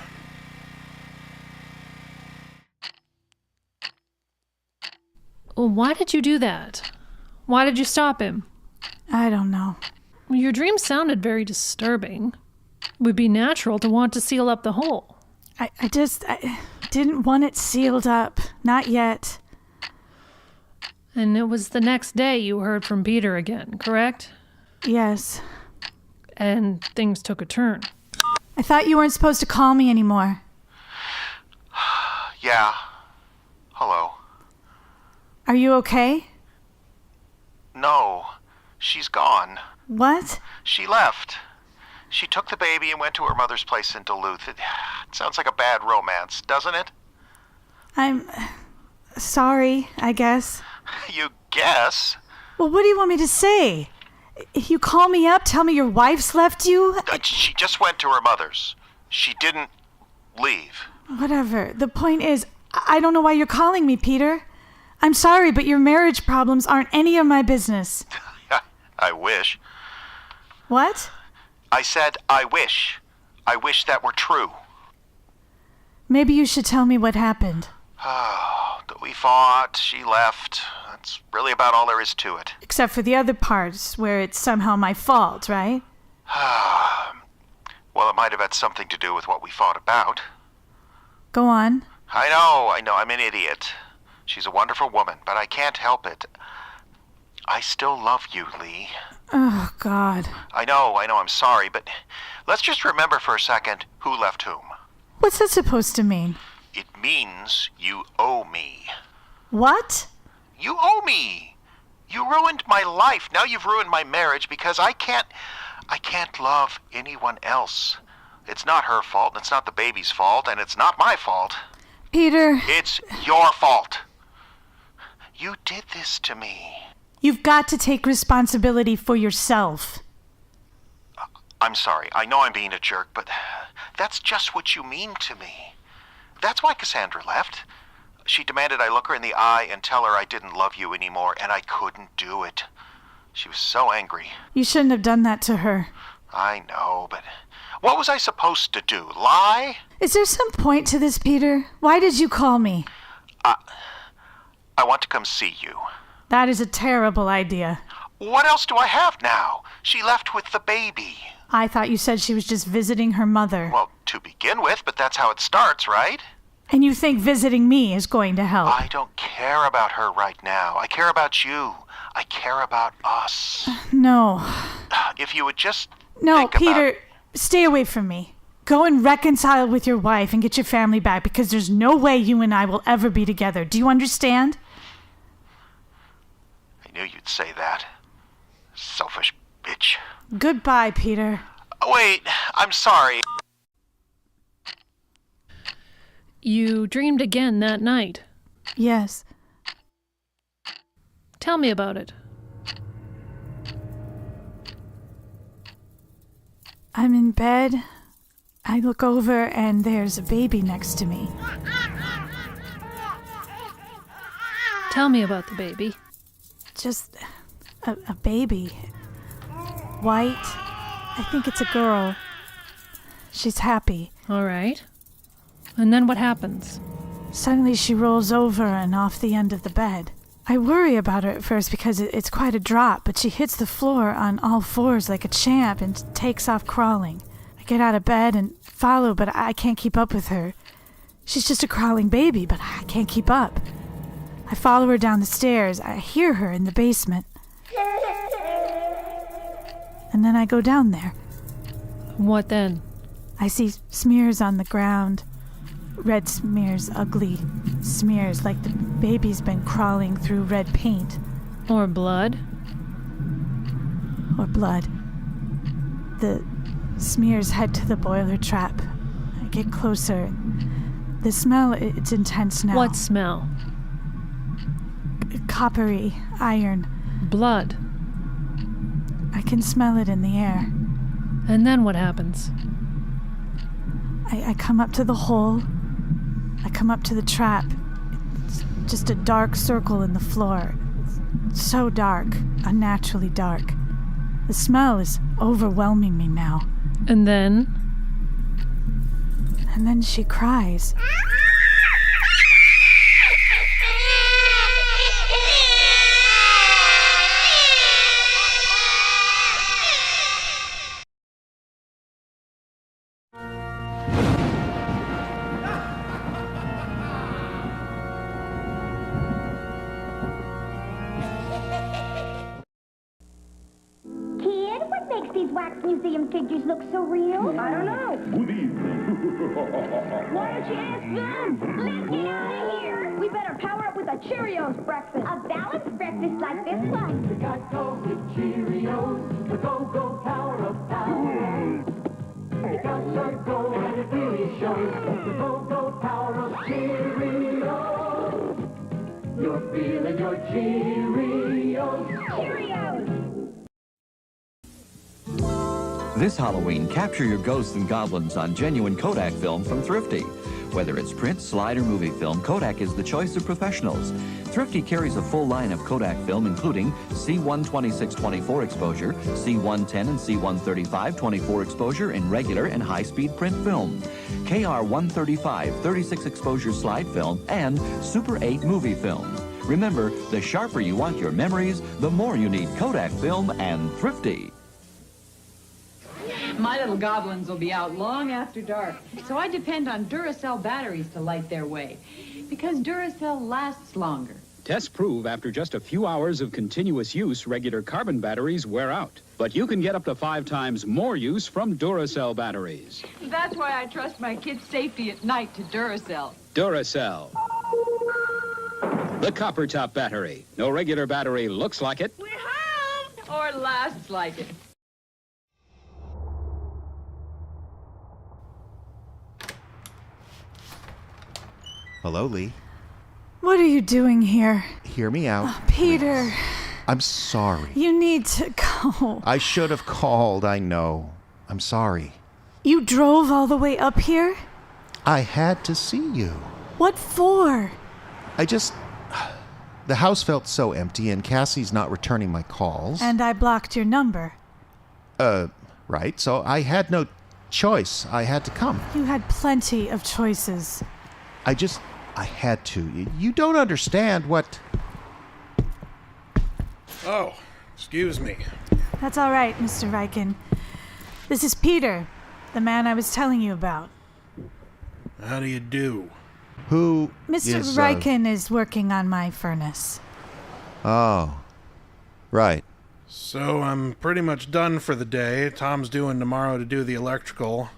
Why did you do that? Why did you stop him? I don't know. Your dream sounded very disturbing. It would be natural to want to seal up the hole. I didn't want it sealed up. Not yet. And it was the next day you heard from Peter again, correct? Yes. And things took a turn. I thought you weren't supposed to call me anymore. Yeah. Hello. Are you okay? No. She's gone. What? She left. She took the baby and went to her mother's place in Duluth. It sounds like a bad romance, doesn't it? I'm sorry, I guess. You guess? Well, what do you want me to say? You call me up, tell me your wife's left you? She just went to her mother's. She didn't leave. Whatever. The point is, I don't know why you're calling me, Peter. I'm sorry, but your marriage problems aren't any of my business. I wish. What? I said I wish. I wish that were true. Maybe you should tell me what happened. Oh, we fought, she left. That's really about all there is to it. Except for the other parts where it's somehow my fault, right? Well, it might have had something to do with what we fought about. Go on. I know, I'm an idiot. She's a wonderful woman, but I can't help it. I still love you, Lee. Oh, God. I know, I'm sorry, but let's just remember for a second who left whom. What's that supposed to mean? It means you owe me. What? You owe me. You ruined my life. Now you've ruined my marriage because I can't love anyone else. It's not her fault, it's not the baby's fault, and it's not my fault. Peter. It's your fault. You did this to me. You've got to take responsibility for yourself. I'm sorry. I know I'm being a jerk, but that's just what you mean to me. That's why Cassandra left. She demanded I look her in the eye and tell her I didn't love you anymore, and I couldn't do it. She was so angry. You shouldn't have done that to her. I know, but what was I supposed to do? Lie? Is there some point to this, Peter? Why did you call me? I want to come see you. That is a terrible idea. What else do I have now? She left with the baby. I thought you said she was just visiting her mother. Well, to begin with, but that's how it starts, right? And you think visiting me is going to help? I don't care about her right now. I care about you. I care about us. No. If you would just No, Peter, stay away from me. Go and reconcile with your wife and get your family back because there's no way you and I will ever be together. Do you understand? I knew you'd say that. Selfish bitch. Goodbye, Peter. Wait, I'm sorry. You dreamed again that night. Yes. Tell me about it. I'm in bed. I look over and there's a baby next to me. Tell me about the baby. Just a baby. White. I think it's a girl. She's happy. All right. And then what happens? Suddenly she rolls over and off the end of the bed. I worry about her at first because it's quite a drop, but she hits the floor on all fours like a champ and takes off crawling. I get out of bed and follow, but I can't keep up with her. She's just a crawling baby, but I can't keep up. I follow her down the stairs. I hear her in the basement. And then I go down there. What then? I see smears on the ground. Red smears, ugly smears, like the baby's been crawling through red paint. Or blood? Or blood. The smears head to the boiler trap. I get closer. The smell, it's intense now. What smell? Coppery, iron. Blood. I can smell it in the air. And then what happens? I come up to the hole. I come up to the trap. It's just a dark circle in the floor. It's so dark, unnaturally dark. The smell is overwhelming me now. And then? And then she cries. Kid, what makes these wax museum figures look so real? I don't know. Good evening. Why don't you ask them? Let's get out of here. We better power up with a Cheerios breakfast. A balanced breakfast like this one. You got go with Cheerios, the go-go power of power. You got to go and it really shows. The go-go power of Cheerios. You're feeling your Cheerios. Cheerios. This Halloween, capture your ghosts and goblins on genuine Kodak film from Thrifty. Whether it's print, slide, or movie film, Kodak is the choice of professionals. Thrifty carries a full line of Kodak film, including C126-24 exposure, C110 and C135 24 exposure in regular and high-speed print film, KR135 36 exposure slide film, and Super 8 movie film. Remember, the sharper you want your memories, the more you need Kodak film and Thrifty. My little goblins will be out long after dark, so I depend on Duracell batteries to light their way, because Duracell lasts longer. Tests prove after just a few hours of continuous use, regular carbon batteries wear out. But you can get up to 5 times more use from Duracell batteries. That's why I trust my kids' safety at night to Duracell. Duracell. The copper top battery. No regular battery looks like it. We're home! Or lasts like it. Hello, Lee. What are you doing here? Hear me out. Oh, Peter. I'm sorry. You need to go. I should have called, I know. I'm sorry. You drove all the way up here? I had to see you. What for? The house felt so empty, and Cassie's not returning my calls. And I blocked your number. Right, so I had no choice. I had to come. You had plenty of choices. I had to. You don't understand what... Oh, excuse me. That's all right, Mr. Riken. This is Peter, the man I was telling you about. How do you do? Who Mr. Riken is working on my furnace. Oh, right. So I'm pretty much done for the day. Tom's doing tomorrow to do the electrical.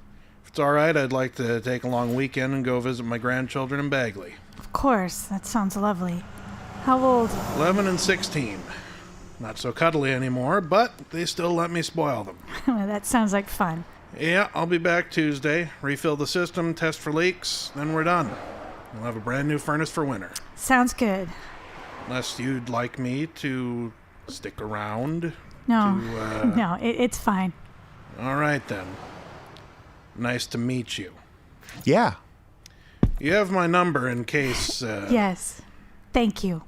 If it's all right, I'd like to take a long weekend and go visit my grandchildren in Bagley. Of course, that sounds lovely. How old? 11 and 16. Not so cuddly anymore, but they still let me spoil them. That sounds like fun. Yeah, I'll be back Tuesday. Refill the system, test for leaks, then we're done. We'll have a brand new furnace for winter. Sounds good. Unless you'd like me to stick around. No, no, it's fine. All right, then. Nice to meet you. Yeah. You have my number in case... Yes. Thank you.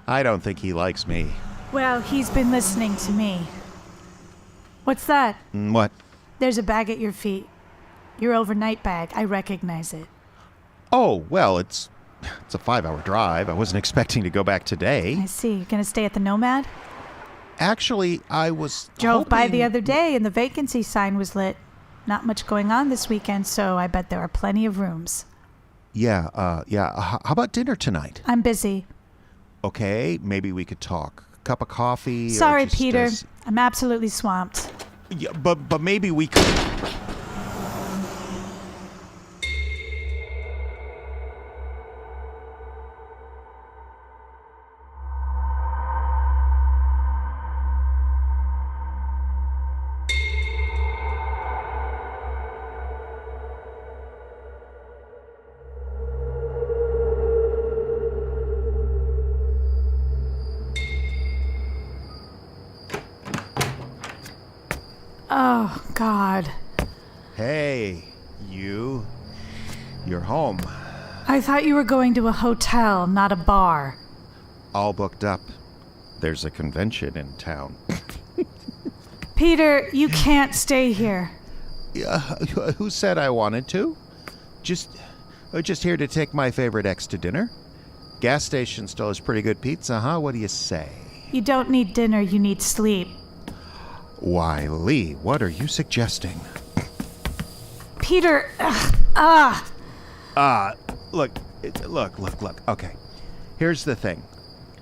I don't think he likes me. Well, he's been listening to me. What's that? What? There's a bag at your feet. Your overnight bag. I recognize it. Oh, well, it's a 5-hour drive. I wasn't expecting to go back today. I see. You're going to stay at the Nomad? Actually, I was Drove by the other day and the vacancy sign was lit. Not much going on this weekend, so I bet there are plenty of rooms. Yeah. How about dinner tonight? I'm busy. Okay, maybe we could talk. A cup of coffee. Sorry, or just, Peter. I'm absolutely swamped. Yeah, but maybe we could... Oh, God. Hey, you. You're home. I thought you were going to a hotel, not a bar. All booked up. There's a convention in town. Peter, you can't stay here. Who said I wanted to? Just here to take my favorite ex to dinner. Gas station still has pretty good pizza, huh? What do you say? You don't need dinner, you need sleep. Why, Lee, what are you suggesting? Peter, Look. Okay, here's the thing.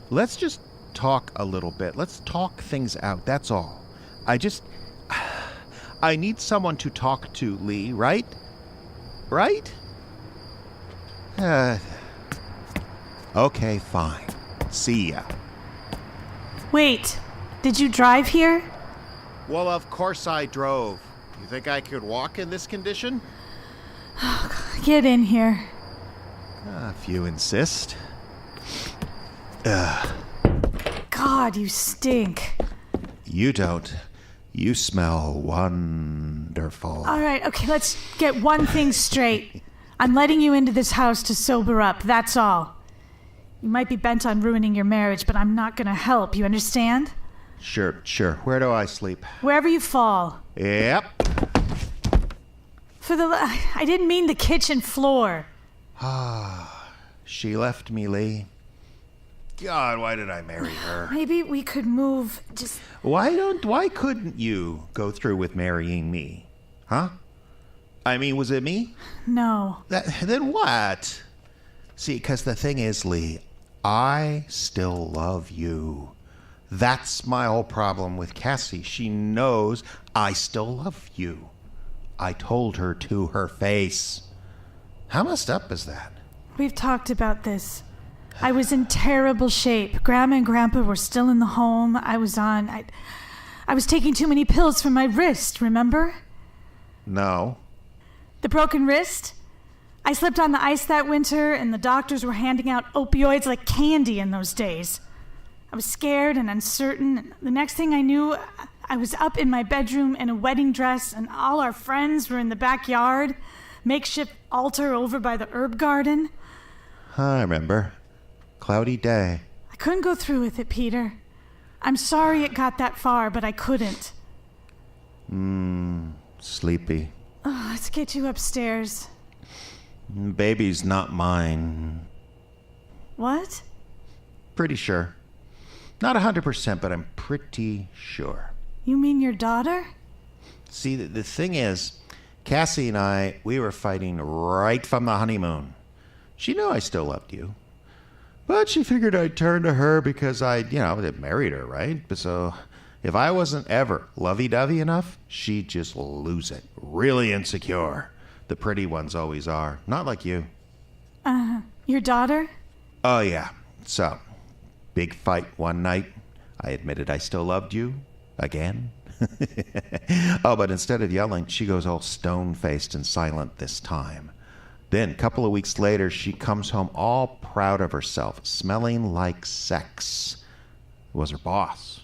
Let's just talk a little bit. Let's talk things out, that's all. I need someone to talk to, Lee, right? Right? Okay, fine. See ya. Wait, did you drive here? Well, of course I drove. You think I could walk in this condition? Get in here. If you insist. God, you stink. You don't. You smell wonderful. All right, okay, let's get one thing straight. I'm letting you into this house to sober up, that's all. You might be bent on ruining your marriage, but I'm not gonna help, you understand? Sure. Where do I sleep? Wherever you fall. Yep. I didn't mean the kitchen floor. She left me, Lee. God, why did I marry her? Maybe we could move, just... Why couldn't you go through with marrying me? Huh? I mean, was it me? No. Then what? See, because the thing is, Lee, I still love you. That's my whole problem with Cassie. She knows I still love you. I told her to her face. How messed up is that? We've talked about this. I was in terrible shape. Grandma and Grandpa were still in the home. I was taking too many pills for my wrist, remember? No. The broken wrist? I slipped on the ice that winter, and the doctors were handing out opioids like candy in those days. I was scared and uncertain, and the next thing I knew, I was up in my bedroom in a wedding dress, and all our friends were in the backyard, makeshift altar over by the herb garden. I remember. Cloudy day. I couldn't go through with it, Peter. I'm sorry it got that far, but I couldn't. Sleepy. Oh, let's get you upstairs. Baby's not mine. What? Pretty sure. Not 100%, but I'm pretty sure. You mean your daughter? See, the thing is, Cassie and I, we were fighting right from the honeymoon. She knew I still loved you. But she figured I'd turn to her because I married her, right? So if I wasn't ever lovey-dovey enough, she'd just lose it. Really insecure. The pretty ones always are. Not like you. Your daughter? Oh, yeah. So, big fight one night. I admitted I still loved you. Again. Oh, but instead of yelling, she goes all stone-faced and silent this time. Then, a couple of weeks later, she comes home all proud of herself, smelling like sex. It was her boss.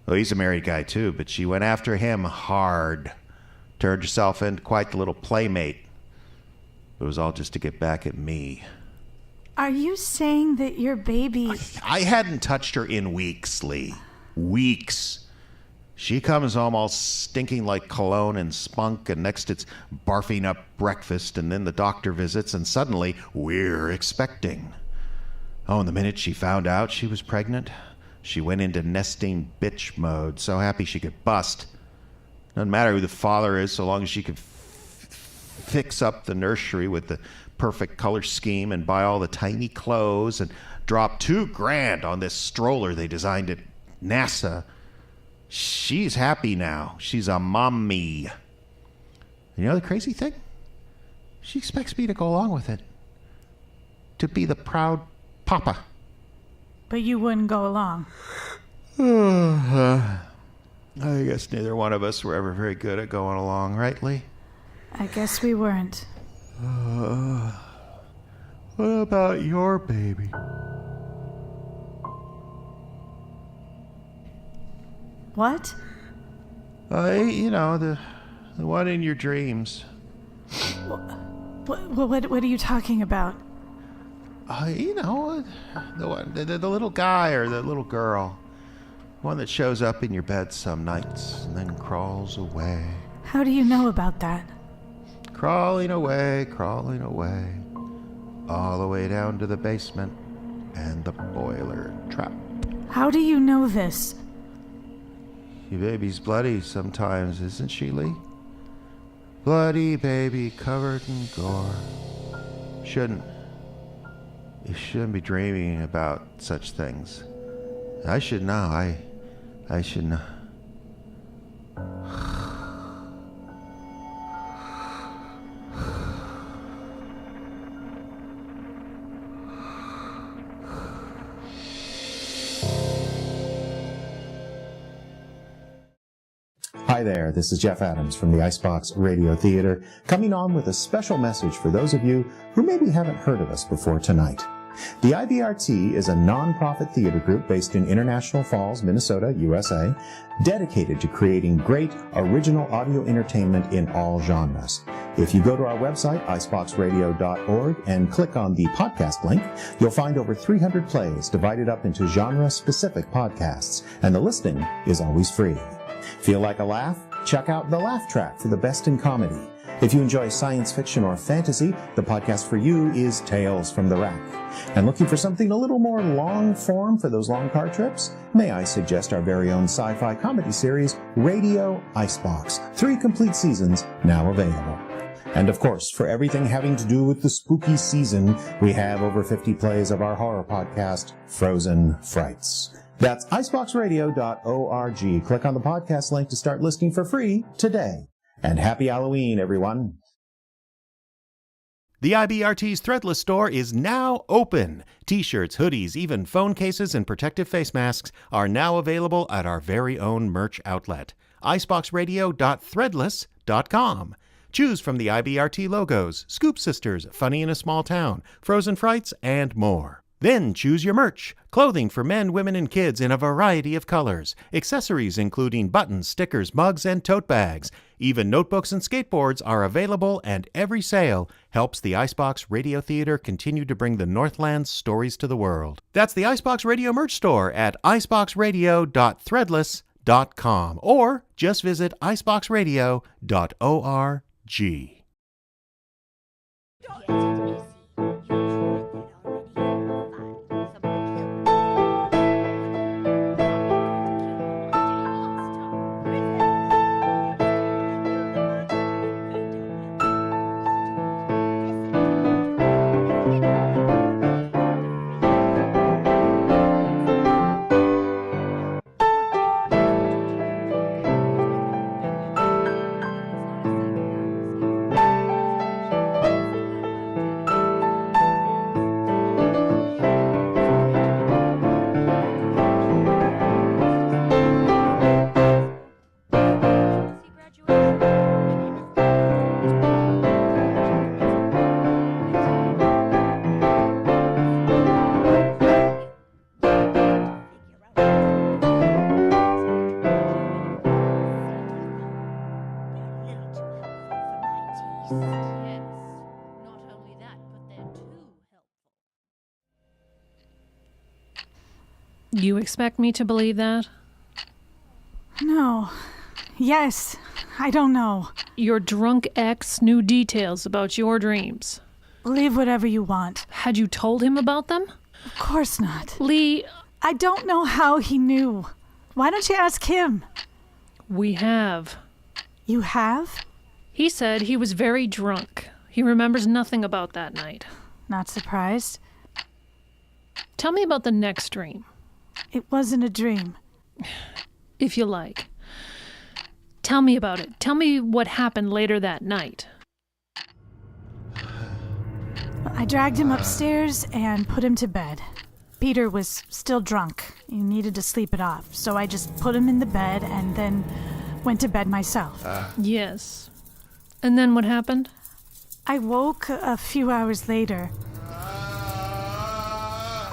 Well, he's a married guy too, but she went after him hard. Turned herself into quite the little playmate. It was all just to get back at me. Are you saying that your baby... I hadn't touched her in weeks, Lee. Weeks. She comes home all stinking like cologne and spunk, and next it's barfing up breakfast, and then the doctor visits, and suddenly we're expecting. Oh, and the minute she found out she was pregnant, she went into nesting bitch mode, so happy she could bust. Doesn't matter who the father is, so long as she could fix up the nursery with the perfect color scheme and buy all the tiny clothes and drop $2,000 on this stroller they designed at NASA. She's happy now. She's a mommy. And you know the crazy thing? She expects me to go along with it. To be the proud papa. But you wouldn't go along. I guess neither one of us were ever very good at going along, right, Lee? I guess we weren't. What about your baby? What? The one in your dreams. What are you talking about? The one, the little guy or the little girl. One that shows up in your bed some nights and then crawls away. How do you know about that? Crawling away, all the way down to the basement and the boiler trap. How do you know this? Your baby's bloody sometimes, isn't she, Lee? Bloody baby covered in gore. You shouldn't be dreaming about such things. I should know. I should know. Hi there, this is Jeff Adams from the Icebox Radio Theater, coming on with a special message for those of you who maybe haven't heard of us before tonight. The IBRT is a non-profit theater group based in International Falls, Minnesota, USA, dedicated to creating great original audio entertainment in all genres. If you go to our website, iceboxradio.org, and click on the podcast link, you'll find over 300 plays divided up into genre-specific podcasts, and the listening is always free. Feel like a laugh? Check out The Laugh Track for the best in comedy. If you enjoy science fiction or fantasy, the podcast for you is Tales from the Rack. And looking for something a little more long form for those long car trips? May I suggest our very own sci-fi comedy series, Radio Icebox. 3 complete seasons now available. And of course, for everything having to do with the spooky season, we have over 50 plays of our horror podcast, Frozen Frights. That's iceboxradio.org. Click on the podcast link to start listening for free today. And happy Halloween, everyone. The IBRT's Threadless store is now open. T-shirts, hoodies, even phone cases and protective face masks are now available at our very own merch outlet, iceboxradio.threadless.com. Choose from the IBRT logos, Scoop Sisters, Funny in a Small Town, Frozen Frights, and more. Then choose your merch. Clothing for men, women, and kids in a variety of colors. Accessories including buttons, stickers, mugs, and tote bags. Even notebooks and skateboards are available, and every sale helps the Icebox Radio Theater continue to bring the Northland's stories to the world. That's the Icebox Radio merch store at iceboxradio.threadless.com, or just visit iceboxradio.org. You expect me to believe that? No. Yes. I don't know. Your drunk ex knew details about your dreams. Believe whatever you want. Had you told him about them? Of course not. Lee... I don't know how he knew. Why don't you ask him? We have. You have? He said he was very drunk. He remembers nothing about that night. Not surprised. Tell me about the next dream. It wasn't a dream. If you like. Tell me about it. Tell me what happened later that night. I dragged him upstairs and put him to bed. Peter was still drunk. He needed to sleep it off, so I just put him in the bed and then went to bed myself. Yes. And then what happened? I woke a few hours later.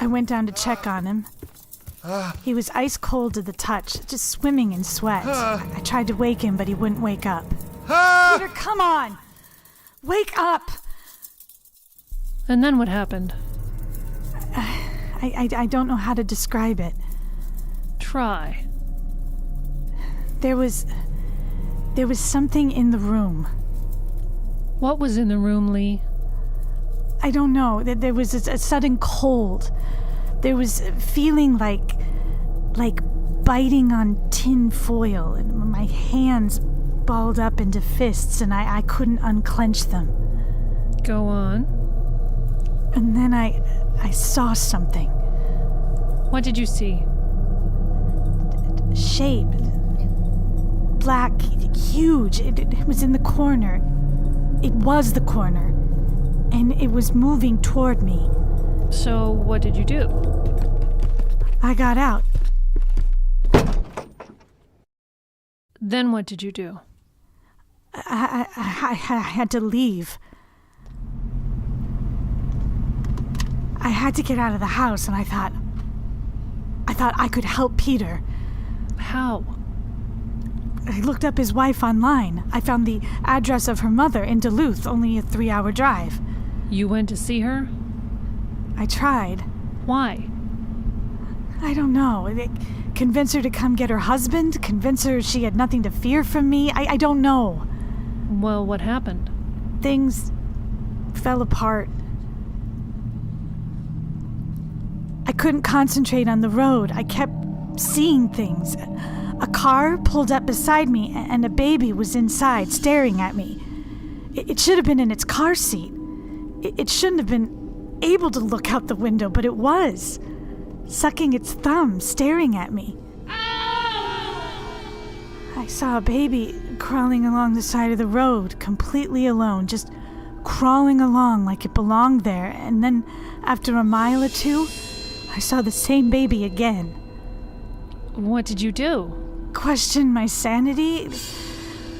I went down to check on him. He was ice cold to the touch, just swimming in sweat. I tried to wake him, but he wouldn't wake up. Peter, come on! Wake up! And then what happened? I don't know how to describe it. Try. There was something in the room. What was in the room, Lee? I don't know. There was a sudden cold. There was a feeling like biting on tin foil, and my hands balled up into fists, and I couldn't unclench them. Go on. And then I saw something. What did you see? Shape. Black, huge. It was in the corner. It was the corner. And it was moving toward me. So what did you do? I got out. Then what did you do? I had to leave. I had to get out of the house, and I thought I could help Peter. How? I looked up his wife online. I found the address of her mother in Duluth, only a 3-hour drive. You went to see her? I tried. Why? I don't know. Convince her to come get her husband? Convince her she had nothing to fear from me? I don't know. Well, what happened? Things fell apart. I couldn't concentrate on the road. I kept seeing things. A car pulled up beside me, and a baby was inside, staring at me. It should have been in its car seat. It shouldn't have been able to look out the window, but it was, sucking its thumb, staring at me. I saw a baby crawling along the side of the road, completely alone, just crawling along like it belonged there, and then, after a mile or two, I saw the same baby again. What did you do? Questioned my sanity.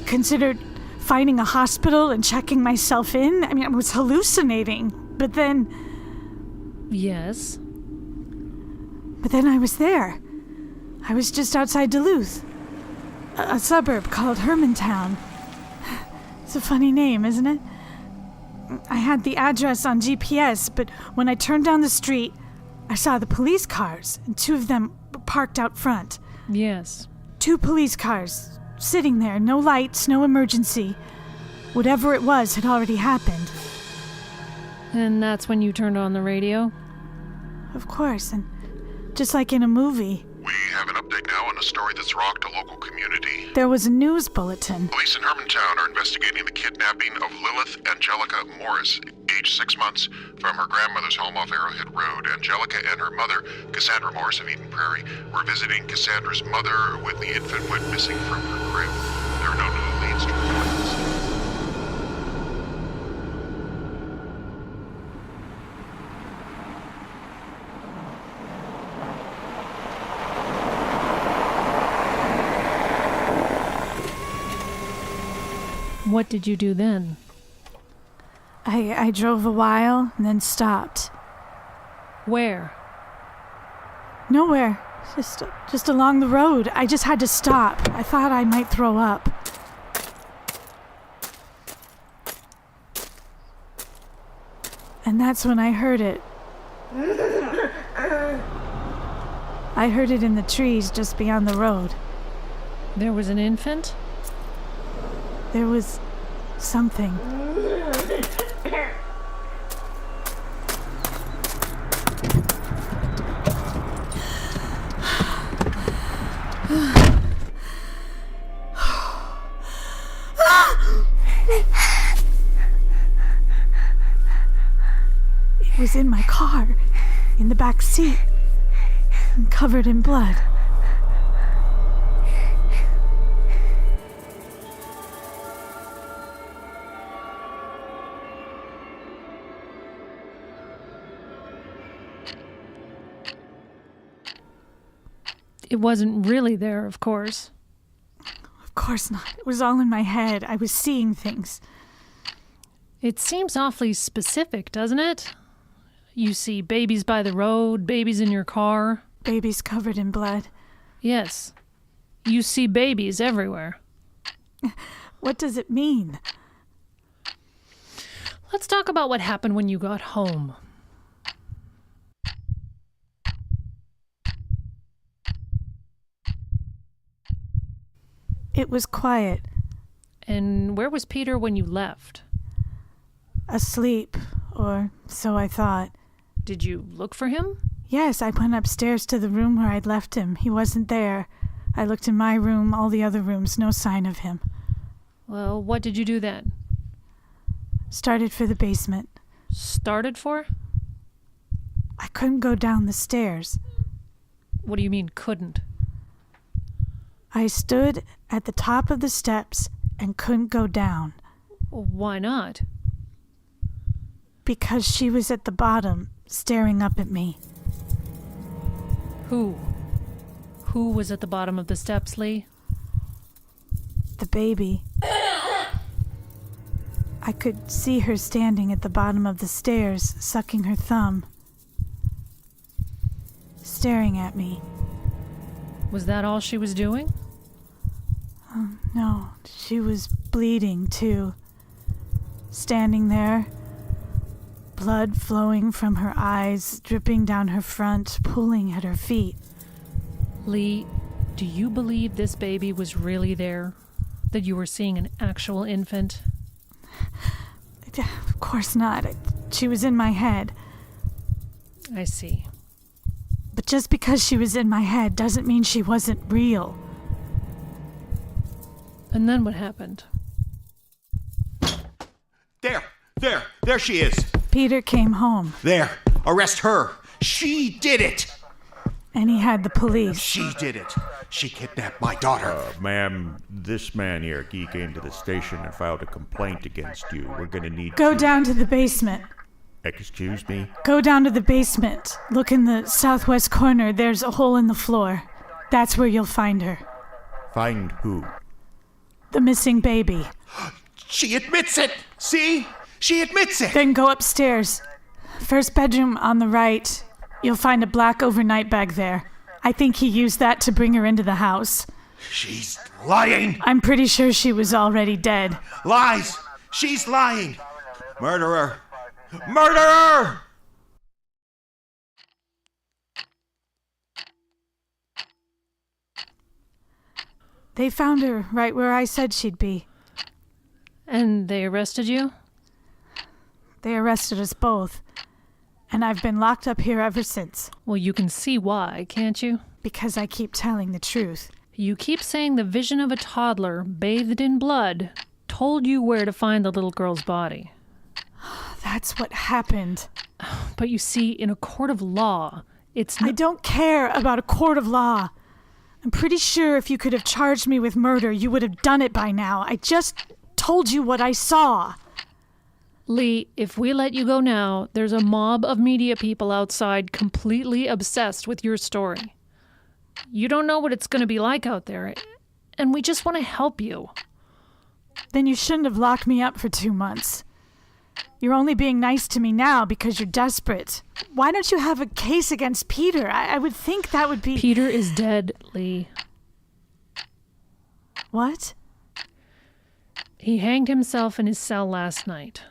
Considered finding a hospital and checking myself in. I mean, I was hallucinating. But then... Yes? But then I was there. I was just outside Duluth. A suburb called Hermantown. It's a funny name, isn't it? I had the address on GPS, but when I turned down the street, I saw the police cars, and 2 of them parked out front. Yes. 2 police cars, sitting there, no lights, no emergency. Whatever it was had already happened. And that's when you turned on the radio? Of course, and just like in a movie. We have an update now on a story that's rocked a local community. There was a news bulletin. Police in Hermantown are investigating the kidnapping of Lilith Angelica Morris, age 6 months, from her grandmother's home off Arrowhead Road. Angelica and her mother, Cassandra Morris of Eden Prairie, were visiting Cassandra's mother when the infant went missing from her crib. There are no new leads to report. What did you do then? I drove a while and then stopped. Where? Nowhere. Just along the road. I just had to stop. I thought I might throw up. And that's when I heard it. I heard it in the trees just beyond the road. There was an infant? There was something. It was in my car, in the back seat, and covered in blood. It wasn't really there, of course. Of course not. It was all in my head. I was seeing things. It seems awfully specific, doesn't it? You see babies by the road, babies in your car. Baby's covered in blood. Yes. You see babies everywhere. What does it mean? Let's talk about what happened when you got home. It was quiet. And where was Peter when you left? Asleep, or so I thought. Did you look for him? Yes, I went upstairs to the room where I'd left him. He wasn't there. I looked in my room, all the other rooms, no sign of him. Well, what did you do then? Started for the basement. Started for? I couldn't go down the stairs. What do you mean, couldn't? I stood at the top of the steps and couldn't go down. Why not? Because she was at the bottom, staring up at me. Who? Who was at the bottom of the steps, Lee? The baby. I could see her standing at the bottom of the stairs, sucking her thumb. Staring at me. Was that all she was doing? No, she was bleeding too. Standing there, blood flowing from her eyes, dripping down her front, pulling at her feet. Lee, do you believe this baby was really there? That you were seeing an actual infant? Of course not. She was in my head. I see. But just because she was in my head doesn't mean she wasn't real. And then what happened? There she is. Peter came home. There, arrest her. She did it. And he had the police. She did it. She kidnapped my daughter. Ma'am, this man here, he came to the station and filed a complaint against you. We're gonna need Go down to the basement. Excuse me? Go down to the basement. Look in the southwest corner. There's a hole in the floor. That's where you'll find her. Find who? The missing baby. She admits it. See? She admits it. Then go upstairs. First bedroom on the right. You'll find a black overnight bag there. I think he used that to bring her into the house. She's lying. I'm pretty sure she was already dead. Lies. She's lying. Murderer. Murderer! They found her right where I said she'd be. And they arrested you? They arrested us both. And I've been locked up here ever since. Well, you can see why, can't you? Because I keep telling the truth. You keep saying the vision of a toddler bathed in blood told you where to find the little girl's body. That's what happened. But you see, in a court of law, it's not... I don't care about a court of law. I'm pretty sure if you could have charged me with murder, you would have done it by now. I just told you what I saw. Lee, if we let you go now, there's a mob of media people outside completely obsessed with your story. You don't know what it's going to be like out there, and we just want to help you. Then you shouldn't have locked me up for 2 months. You're only being nice to me now because you're desperate. Why don't you have a case against Peter? I would think that would be... Peter is dead, Lee. What? He hanged himself in his cell last night.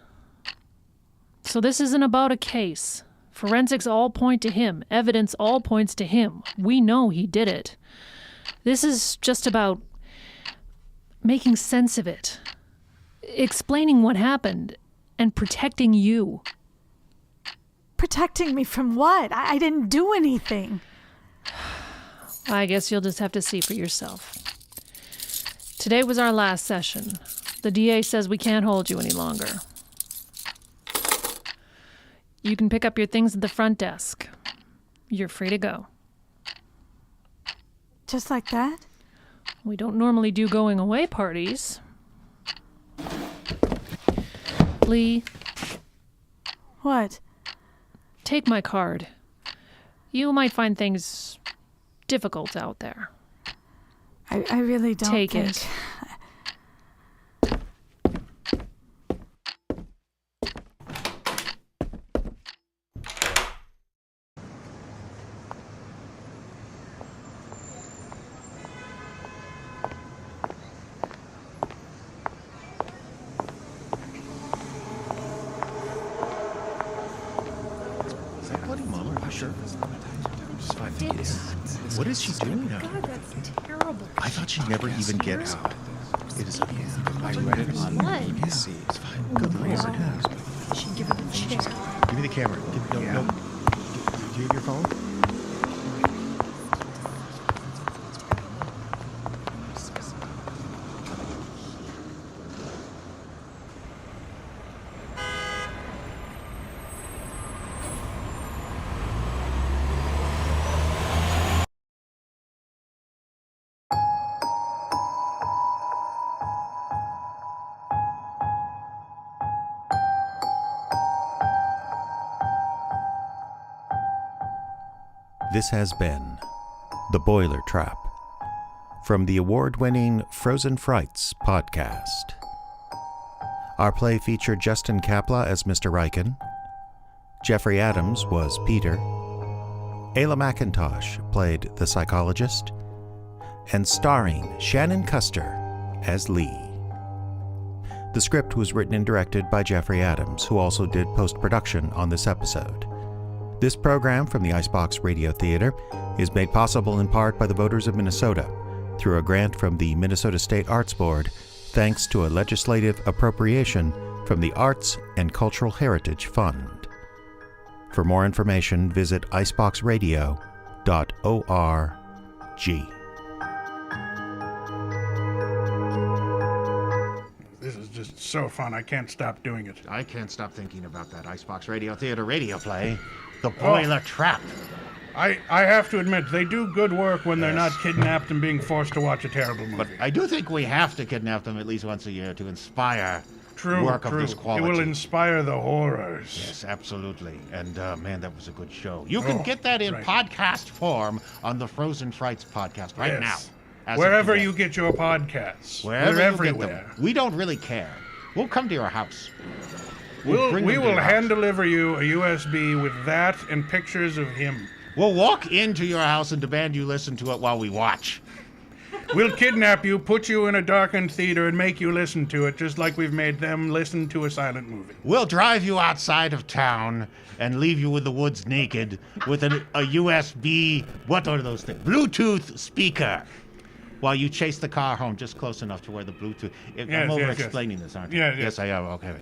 So this isn't about a case. Forensics all point to him. Evidence all points to him. We know he did it. This is just about making sense of it. Explaining what happened. And protecting you. Protecting me from what? I didn't do anything. I guess you'll just have to see for yourself. Today was our last session. The DA says we can't hold you any longer. You can pick up your things at the front desk. You're free to go. Just like that? We don't normally do going away parties. Lee. What? Take my card. You might find things difficult out there. I really don't Take think... it. sure? I think it is. What is she doing now? God, that's terrible. I thought she'd never even get out. It is. I read it on What? BBC. It's fine. Good Lord. You should give her the chair. Give me the camera. No. Do you have your phone? This has been The Boiler Trap from the award-winning Frozen Frights podcast. Our play featured Justin Kapla as Mr. Riken, Jeffrey Adams was Peter, Ayla McIntosh played the psychologist, and starring Shannon Custer as Lee. The script was written and directed by Jeffrey Adams, who also did post-production on this episode. This program from the Icebox Radio Theater is made possible in part by the voters of Minnesota through a grant from the Minnesota State Arts Board, thanks to a legislative appropriation from the Arts and Cultural Heritage Fund. For more information, visit iceboxradio.org. This is just so fun. I can't stop doing it. I can't stop thinking about that Icebox Radio Theater radio play, The Boiler Trap. I have to admit, they do good work when they're not kidnapped and being forced to watch a terrible movie. But I do think we have to kidnap them at least once a year to inspire work of this quality. It will inspire the horrors. Yes, absolutely. And man, that was a good show. You can get that in podcast form on the Frozen Frights podcast right now. Wherever you get your podcasts. Wherever We're you get everywhere. them. We don't really care. We'll come to your house. We will hand deliver you a USB with that and pictures of him. We'll walk into your house and demand you listen to it while we watch. We'll kidnap you, put you in a darkened theater, and make you listen to it, just like we've made them listen to a silent movie. We'll drive you outside of town and leave you in the woods naked with a USB, what are those things? Bluetooth speaker. While you chase the car home just close enough to where the Bluetooth... I'm over-explaining this, aren't I? Yes, I am. Okay.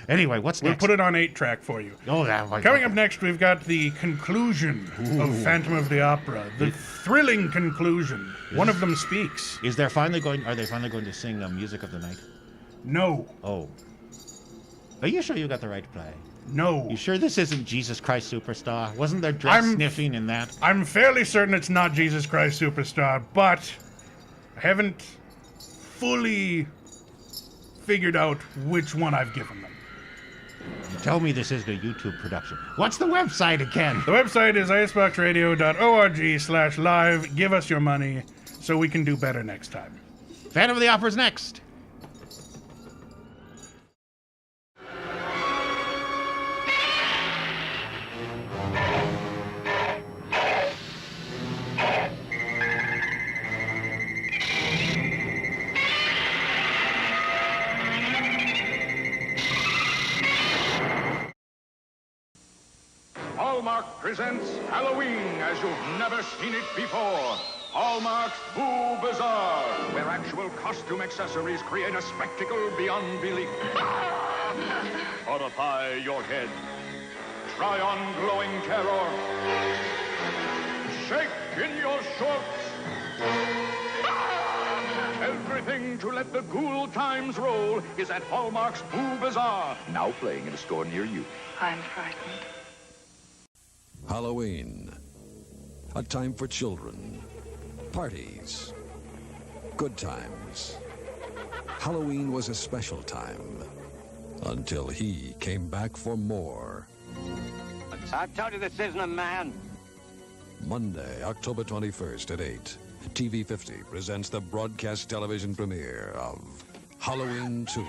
Anyway, what's next? We'll put it on 8-track for you. Oh, that might... Coming up next, we've got the conclusion of Phantom of the Opera. The thrilling conclusion. One of them speaks. Are they finally going to sing Music of the Night? No. Oh. Are you sure you got the right play? No. You sure this isn't Jesus Christ Superstar? Wasn't there dress sniffing in that? I'm fairly certain it's not Jesus Christ Superstar, but... I haven't fully figured out which one I've given them. You tell me this isn't a YouTube production. What's the website again? The website is iceboxradio.org/live. Give us your money so we can do better next time. Phantom of the Opera's next. Hallmark presents Halloween as you've never seen it before. Hallmark's Boo Bazaar, where actual costume accessories create a spectacle beyond belief. Horrify your head. Try on glowing terror. Shake in your shorts. Everything to let the ghoul times roll is at Hallmark's Boo Bazaar. Now playing in a store near you. I'm frightened. Halloween. A time for children. Parties. Good times. Halloween was a special time. Until he came back for more. I told you this isn't a man. Monday, October 21st at 8. TV 50 presents the broadcast television premiere of Halloween 2.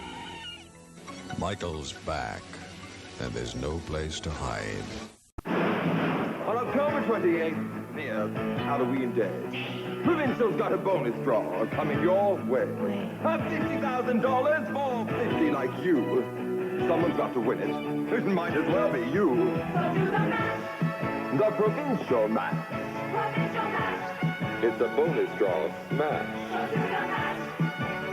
Michael's back, and there's no place to hide. On October 28th, near Halloween Day, Provincial's got a bonus draw coming your way. $50,000 for 50 like you. Someone's got to win it. It might as well be you. the provincial match. It's a bonus draw smash.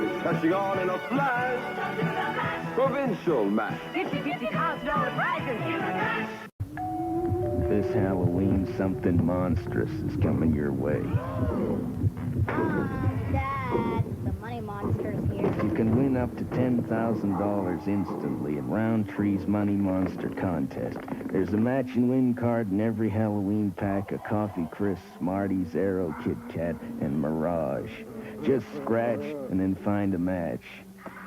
It's catching on in a flash. Provincial match. $50,000 prizes. This Halloween, something monstrous is coming your way. Dad, the money monster's here. You can win up to $10,000 instantly in Roundtree's Money Monster Contest. There's a match and win card in every Halloween pack of Coffee Crisp, Smarties, Aero, Kit Kat, and Mirage. Just scratch and then find a match.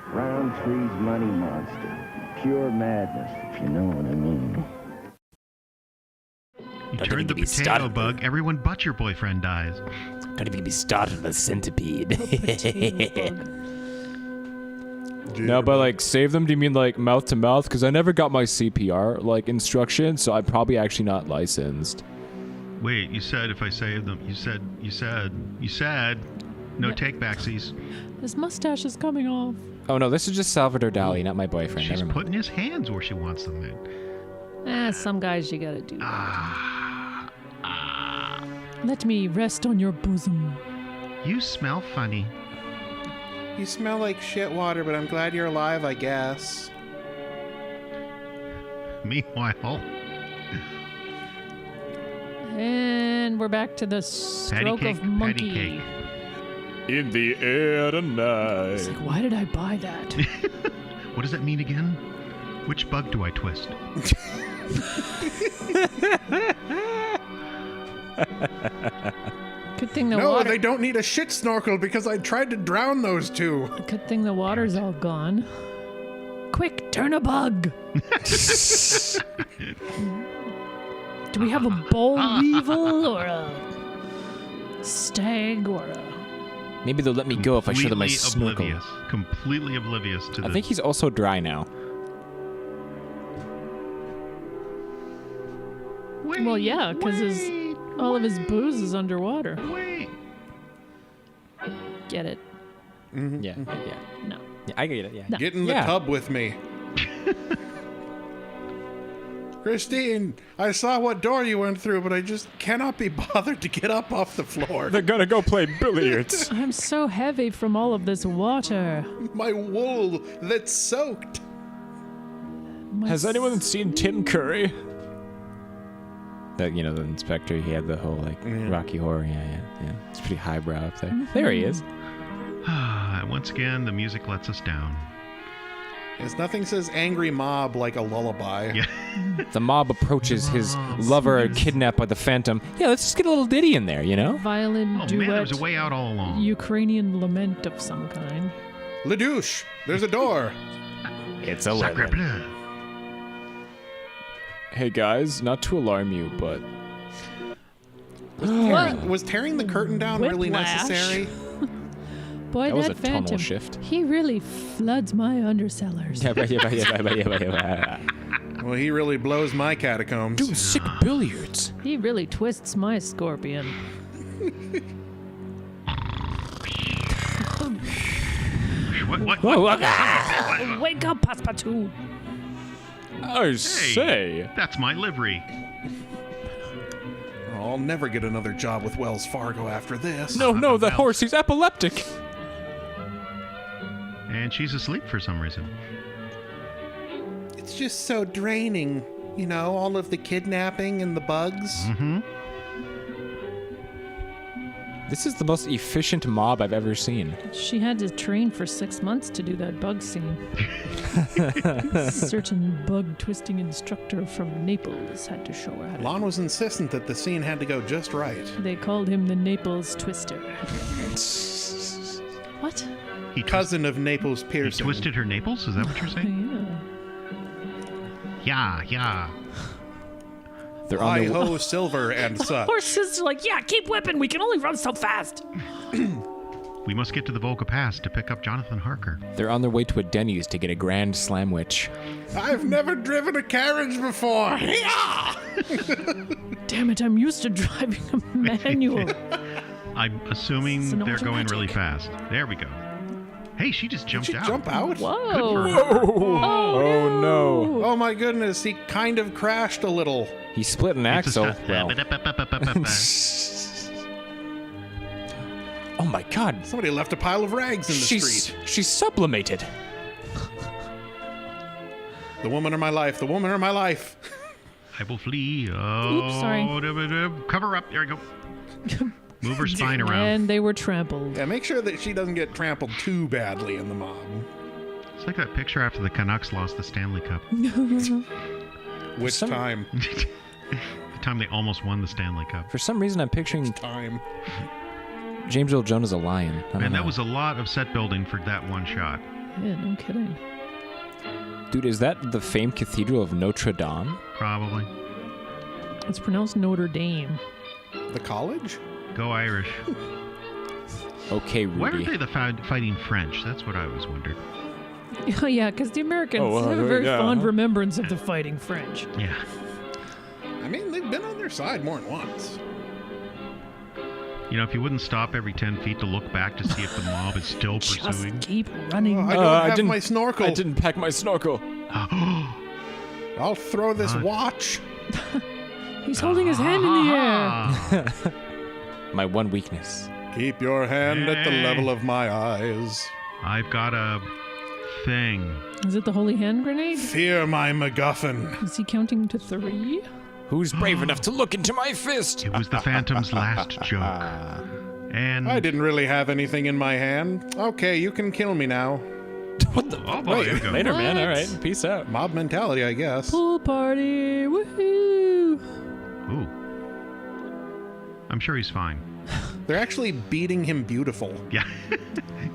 Roundtree's Money Monster. Pure madness, if you know what I mean. You turned the potato bug, everyone but your boyfriend dies. Don't even get me started on the centipede. No, but like save them, do you mean like mouth to mouth? Because I never got my CPR like instruction, so I'm probably actually not licensed. Wait, you said if I save them, you said no take backsies. His mustache is coming off. Oh no, this is just Salvador Dali, not my boyfriend. She's Never mind. putting his hands where she wants them in. Some guys you gotta do that. Let me rest on your bosom. You smell funny. You smell like shit water, but I'm glad you're alive, I guess. Meanwhile... And we're back to the stroke of monkey. In the air tonight. It's like, why did I buy that? What does that mean again? Which bug do I twist? Good thing the no, water... they don't need a shit snorkel because I tried to drown those two. Good thing the water's all gone. Quick, turn a bug! Do we have a boll weevil or a stag or a... Maybe they'll let me go if I show them my snorkel. Completely oblivious to this. I think he's also dry now. Well, yeah, because all of his booze is underwater. Wait. Get it? Mm-hmm. Yeah. No. Yeah, I get it. Yeah. No. Get in the tub with me. Christine, I saw what door you went through, but I just cannot be bothered to get up off the floor. They're gonna go play billiards. I'm so heavy from all of this water. My wool that's soaked. Has anyone seen Tim Curry? That, you know, the inspector, he had the whole, like, Rocky Horror. Yeah. It's pretty highbrow up there. Mm-hmm. There he is. Once again, the music lets us down. Yes, nothing says angry mob like a lullaby. Yeah. The mob approaches his lover kidnapped by the Phantom. Yeah, let's just get a little ditty in there, you know? Violin Oh duet. man, there's a way out all along. Ukrainian lament of some kind. Ledouche, there's a door. It's a Sacre bleu. Hey guys, not to alarm you, but... Was tearing the curtain down really Whiplash. necessary? Boy, That was that a tonal Phantom, shift. he really floods my undercellars. Well, he really blows my catacombs. Dude, sick billiards. He really twists my scorpion. What? Wake up, Passepartout. I say. That's my livery. I'll never get another job with Wells Fargo after this. No, that horse, he's epileptic. And she's asleep for some reason. It's just so draining. You know, all of the kidnapping and the bugs. Mm-hmm. This is the most efficient mob I've ever seen. She had to train for 6 months to do that bug scene. Certain bug twisting instructor from Naples had to show her how to. Lon was insistent that the scene had to go just right. They called him the Naples Twister. What? Cousin of Naples Pearson. He twisted her Naples? Is that what you're saying? Yeah. They're on their Hi-ho, silver and such. Horses are like, yeah, keep whipping. We can only run so fast. We must get to the Volga Pass to pick up Jonathan Harker. They're on their way to a Denny's to get a grand slamwich. I've never driven a carriage before. Damn it, I'm used to driving a manual. I'm assuming It's an they're going automatic. really fast. There we go. Hey, she just jumped out. Jump out? Whoa. Good for her. Oh no. Oh my my goodness, he kind of crashed a little. He split an axle. Well. Oh my God! Somebody left a pile of rags in the street. She's sublimated. The woman of my life. The woman of my life. I will flee. Oh, Oops, sorry. Cover up. There we go. Move her spine around. And they were trampled. Yeah, make sure that she doesn't get trampled too badly in the mob. It's like that picture after the Canucks lost the Stanley Cup. Which time? The time they almost won the Stanley Cup. For some reason, I'm picturing time. James Earl Jones as a lion. Man, that was a lot of set building for that one shot. Yeah, no kidding. Dude, is that the famed Cathedral of Notre Dame? Probably. It's pronounced Notre Dame. The college? Go Irish. Okay, Rudy. Why aren't they the fighting French? That's what I always wondered. Oh, yeah, because the Americans have a very fond remembrance of the fighting French. Yeah. I mean, they've been on their side more than once. You know, if you wouldn't stop every 10 feet to look back to see if the mob is still pursuing. Just keep running. I don't have my snorkel. I didn't pack my snorkel. I'll throw this watch. He's holding his hand in the air. My one weakness. Keep your hand at the level of my eyes. I've got a thing. Is it the holy hand grenade? Fear my MacGuffin. Is he counting to 3? Who's brave enough to look into my fist? It was the Phantom's last joke. And I didn't really have anything in my hand. Okay, you can kill me now. What the? Oh boy, Wait, later, man. All right, peace out. Mob mentality, I guess. Pool party, woohoo! Ooh. I'm sure he's fine. They're actually beating him beautiful. Yeah.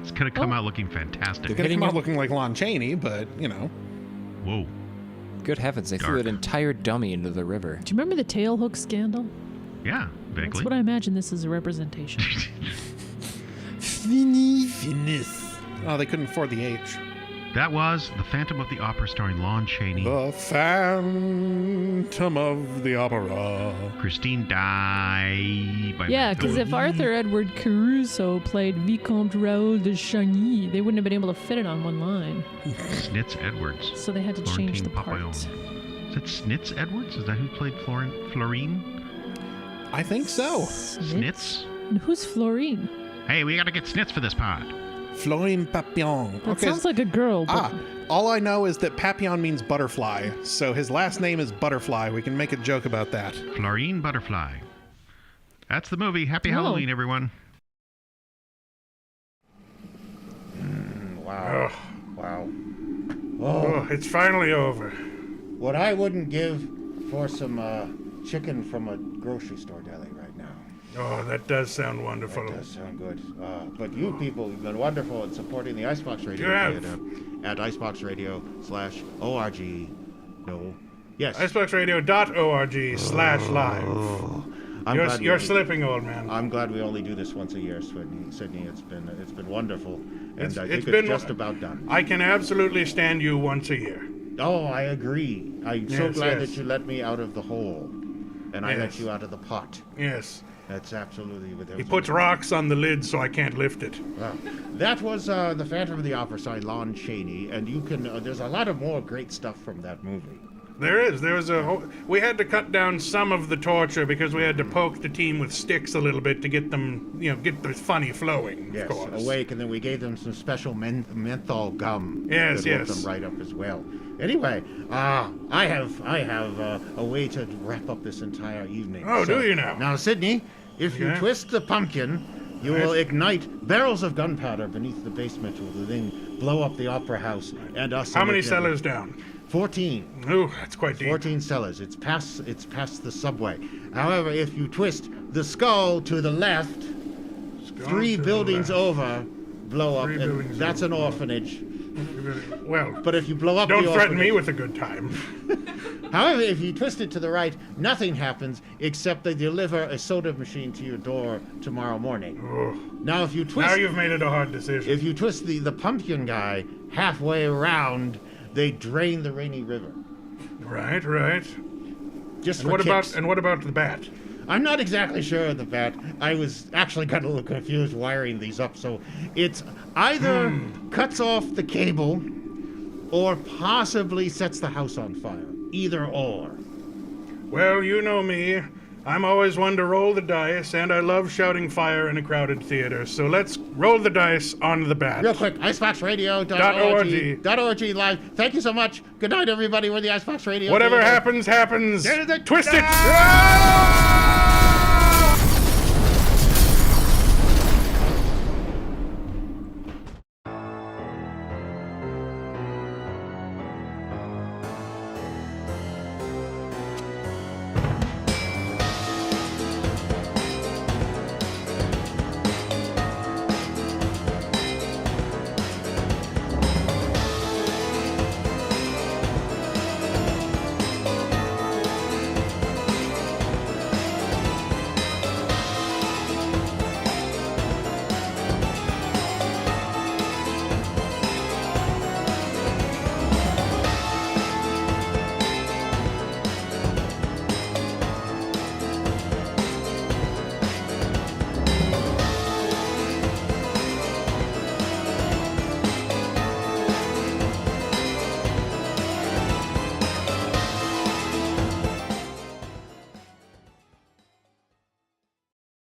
He's gonna come out looking fantastic. They're gonna come out looking like Lon Chaney, but, you know. Whoa. Good heavens, they threw an entire dummy into the river. Do you remember the tail hook scandal? Yeah, vaguely. That's what I imagine this is a representation. Finis. Oh, they couldn't afford the H. That was The Phantom of the Opera starring Lon Chaney. The Phantom of the Opera. Christine Dye. Yeah, because if Arthur Edward Caruso played Vicomte Raoul de Chagny, they wouldn't have been able to fit it on one line. Snitz Edwards. So they had to change the Florentine parts. Papillon. Is that Snitz Edwards? Is that who played Florine? I think so. Snitz? And who's Florine? Hey, we gotta get Snitz for this pod. Florine Papillon. That sounds like a girl. But... all I know is that Papillon means butterfly, so his last name is Butterfly. We can make a joke about that. Florine Butterfly. That's the movie. Happy Halloween, everyone. Wow. Wow. Oh, it's finally over. What I wouldn't give for some chicken from a grocery store deli right now. Oh, that does sound wonderful. That does sound good. But you people have been wonderful in supporting the Icebox Radio at iceboxradio.org. No. Yes. Iceboxradio.org/live. You're slipping, old man. I'm glad we only do this once a year, Sydney. It's been wonderful, and I think it's just about done. I can absolutely stand you once a year. Oh, I agree. I'm so glad that you let me out of the hole, and I let you out of the pot. Yes. That's absolutely what He puts rocks on the lid so I can't lift it. Well, that was The Phantom of the Opera starring Lon Chaney, and you can. There's a lot of more great stuff from that movie. There is. There was we had to cut down some of the torture because we had to poke the team with sticks a little bit to get them, get the funny flowing. Yes, of course. awake, and then we gave them some special menthol gum. Yes, that woke them right up as well. Anyway, I have a way to wrap up this entire evening. Oh, do you now? Now, Sydney, if you twist the pumpkin, you will ignite barrels of gunpowder beneath the basement, will then blow up the opera house and us. How many cellars down? 14. Ooh, that's quite deep. 14 cellars. It's past the subway. However, if you twist the skull to the left, 3 buildings over, blow up, and that's an orphanage. Well, but if you blow up, don't threaten me with a good time. However, if you twist it to the right, nothing happens except they deliver a soda machine to your door tomorrow morning. Oh. Now, if you twist, now you've made it a hard decision. If you twist the pumpkin guy halfway around, they drain the Rainy River. Right. Just and for what about the bat? I'm not exactly sure of the bat. I was actually got a little confused wiring these up. So it's either cuts off the cable, or possibly sets the house on fire. Either or. Well, you know me. I'm always one to roll the dice, and I love shouting fire in a crowded theater. So let's roll the dice on the bat. Real quick, iceboxradio.org live. Thank you so much. Good night, everybody. We're the Icebox Radio. Whatever happens, happens. Twist it!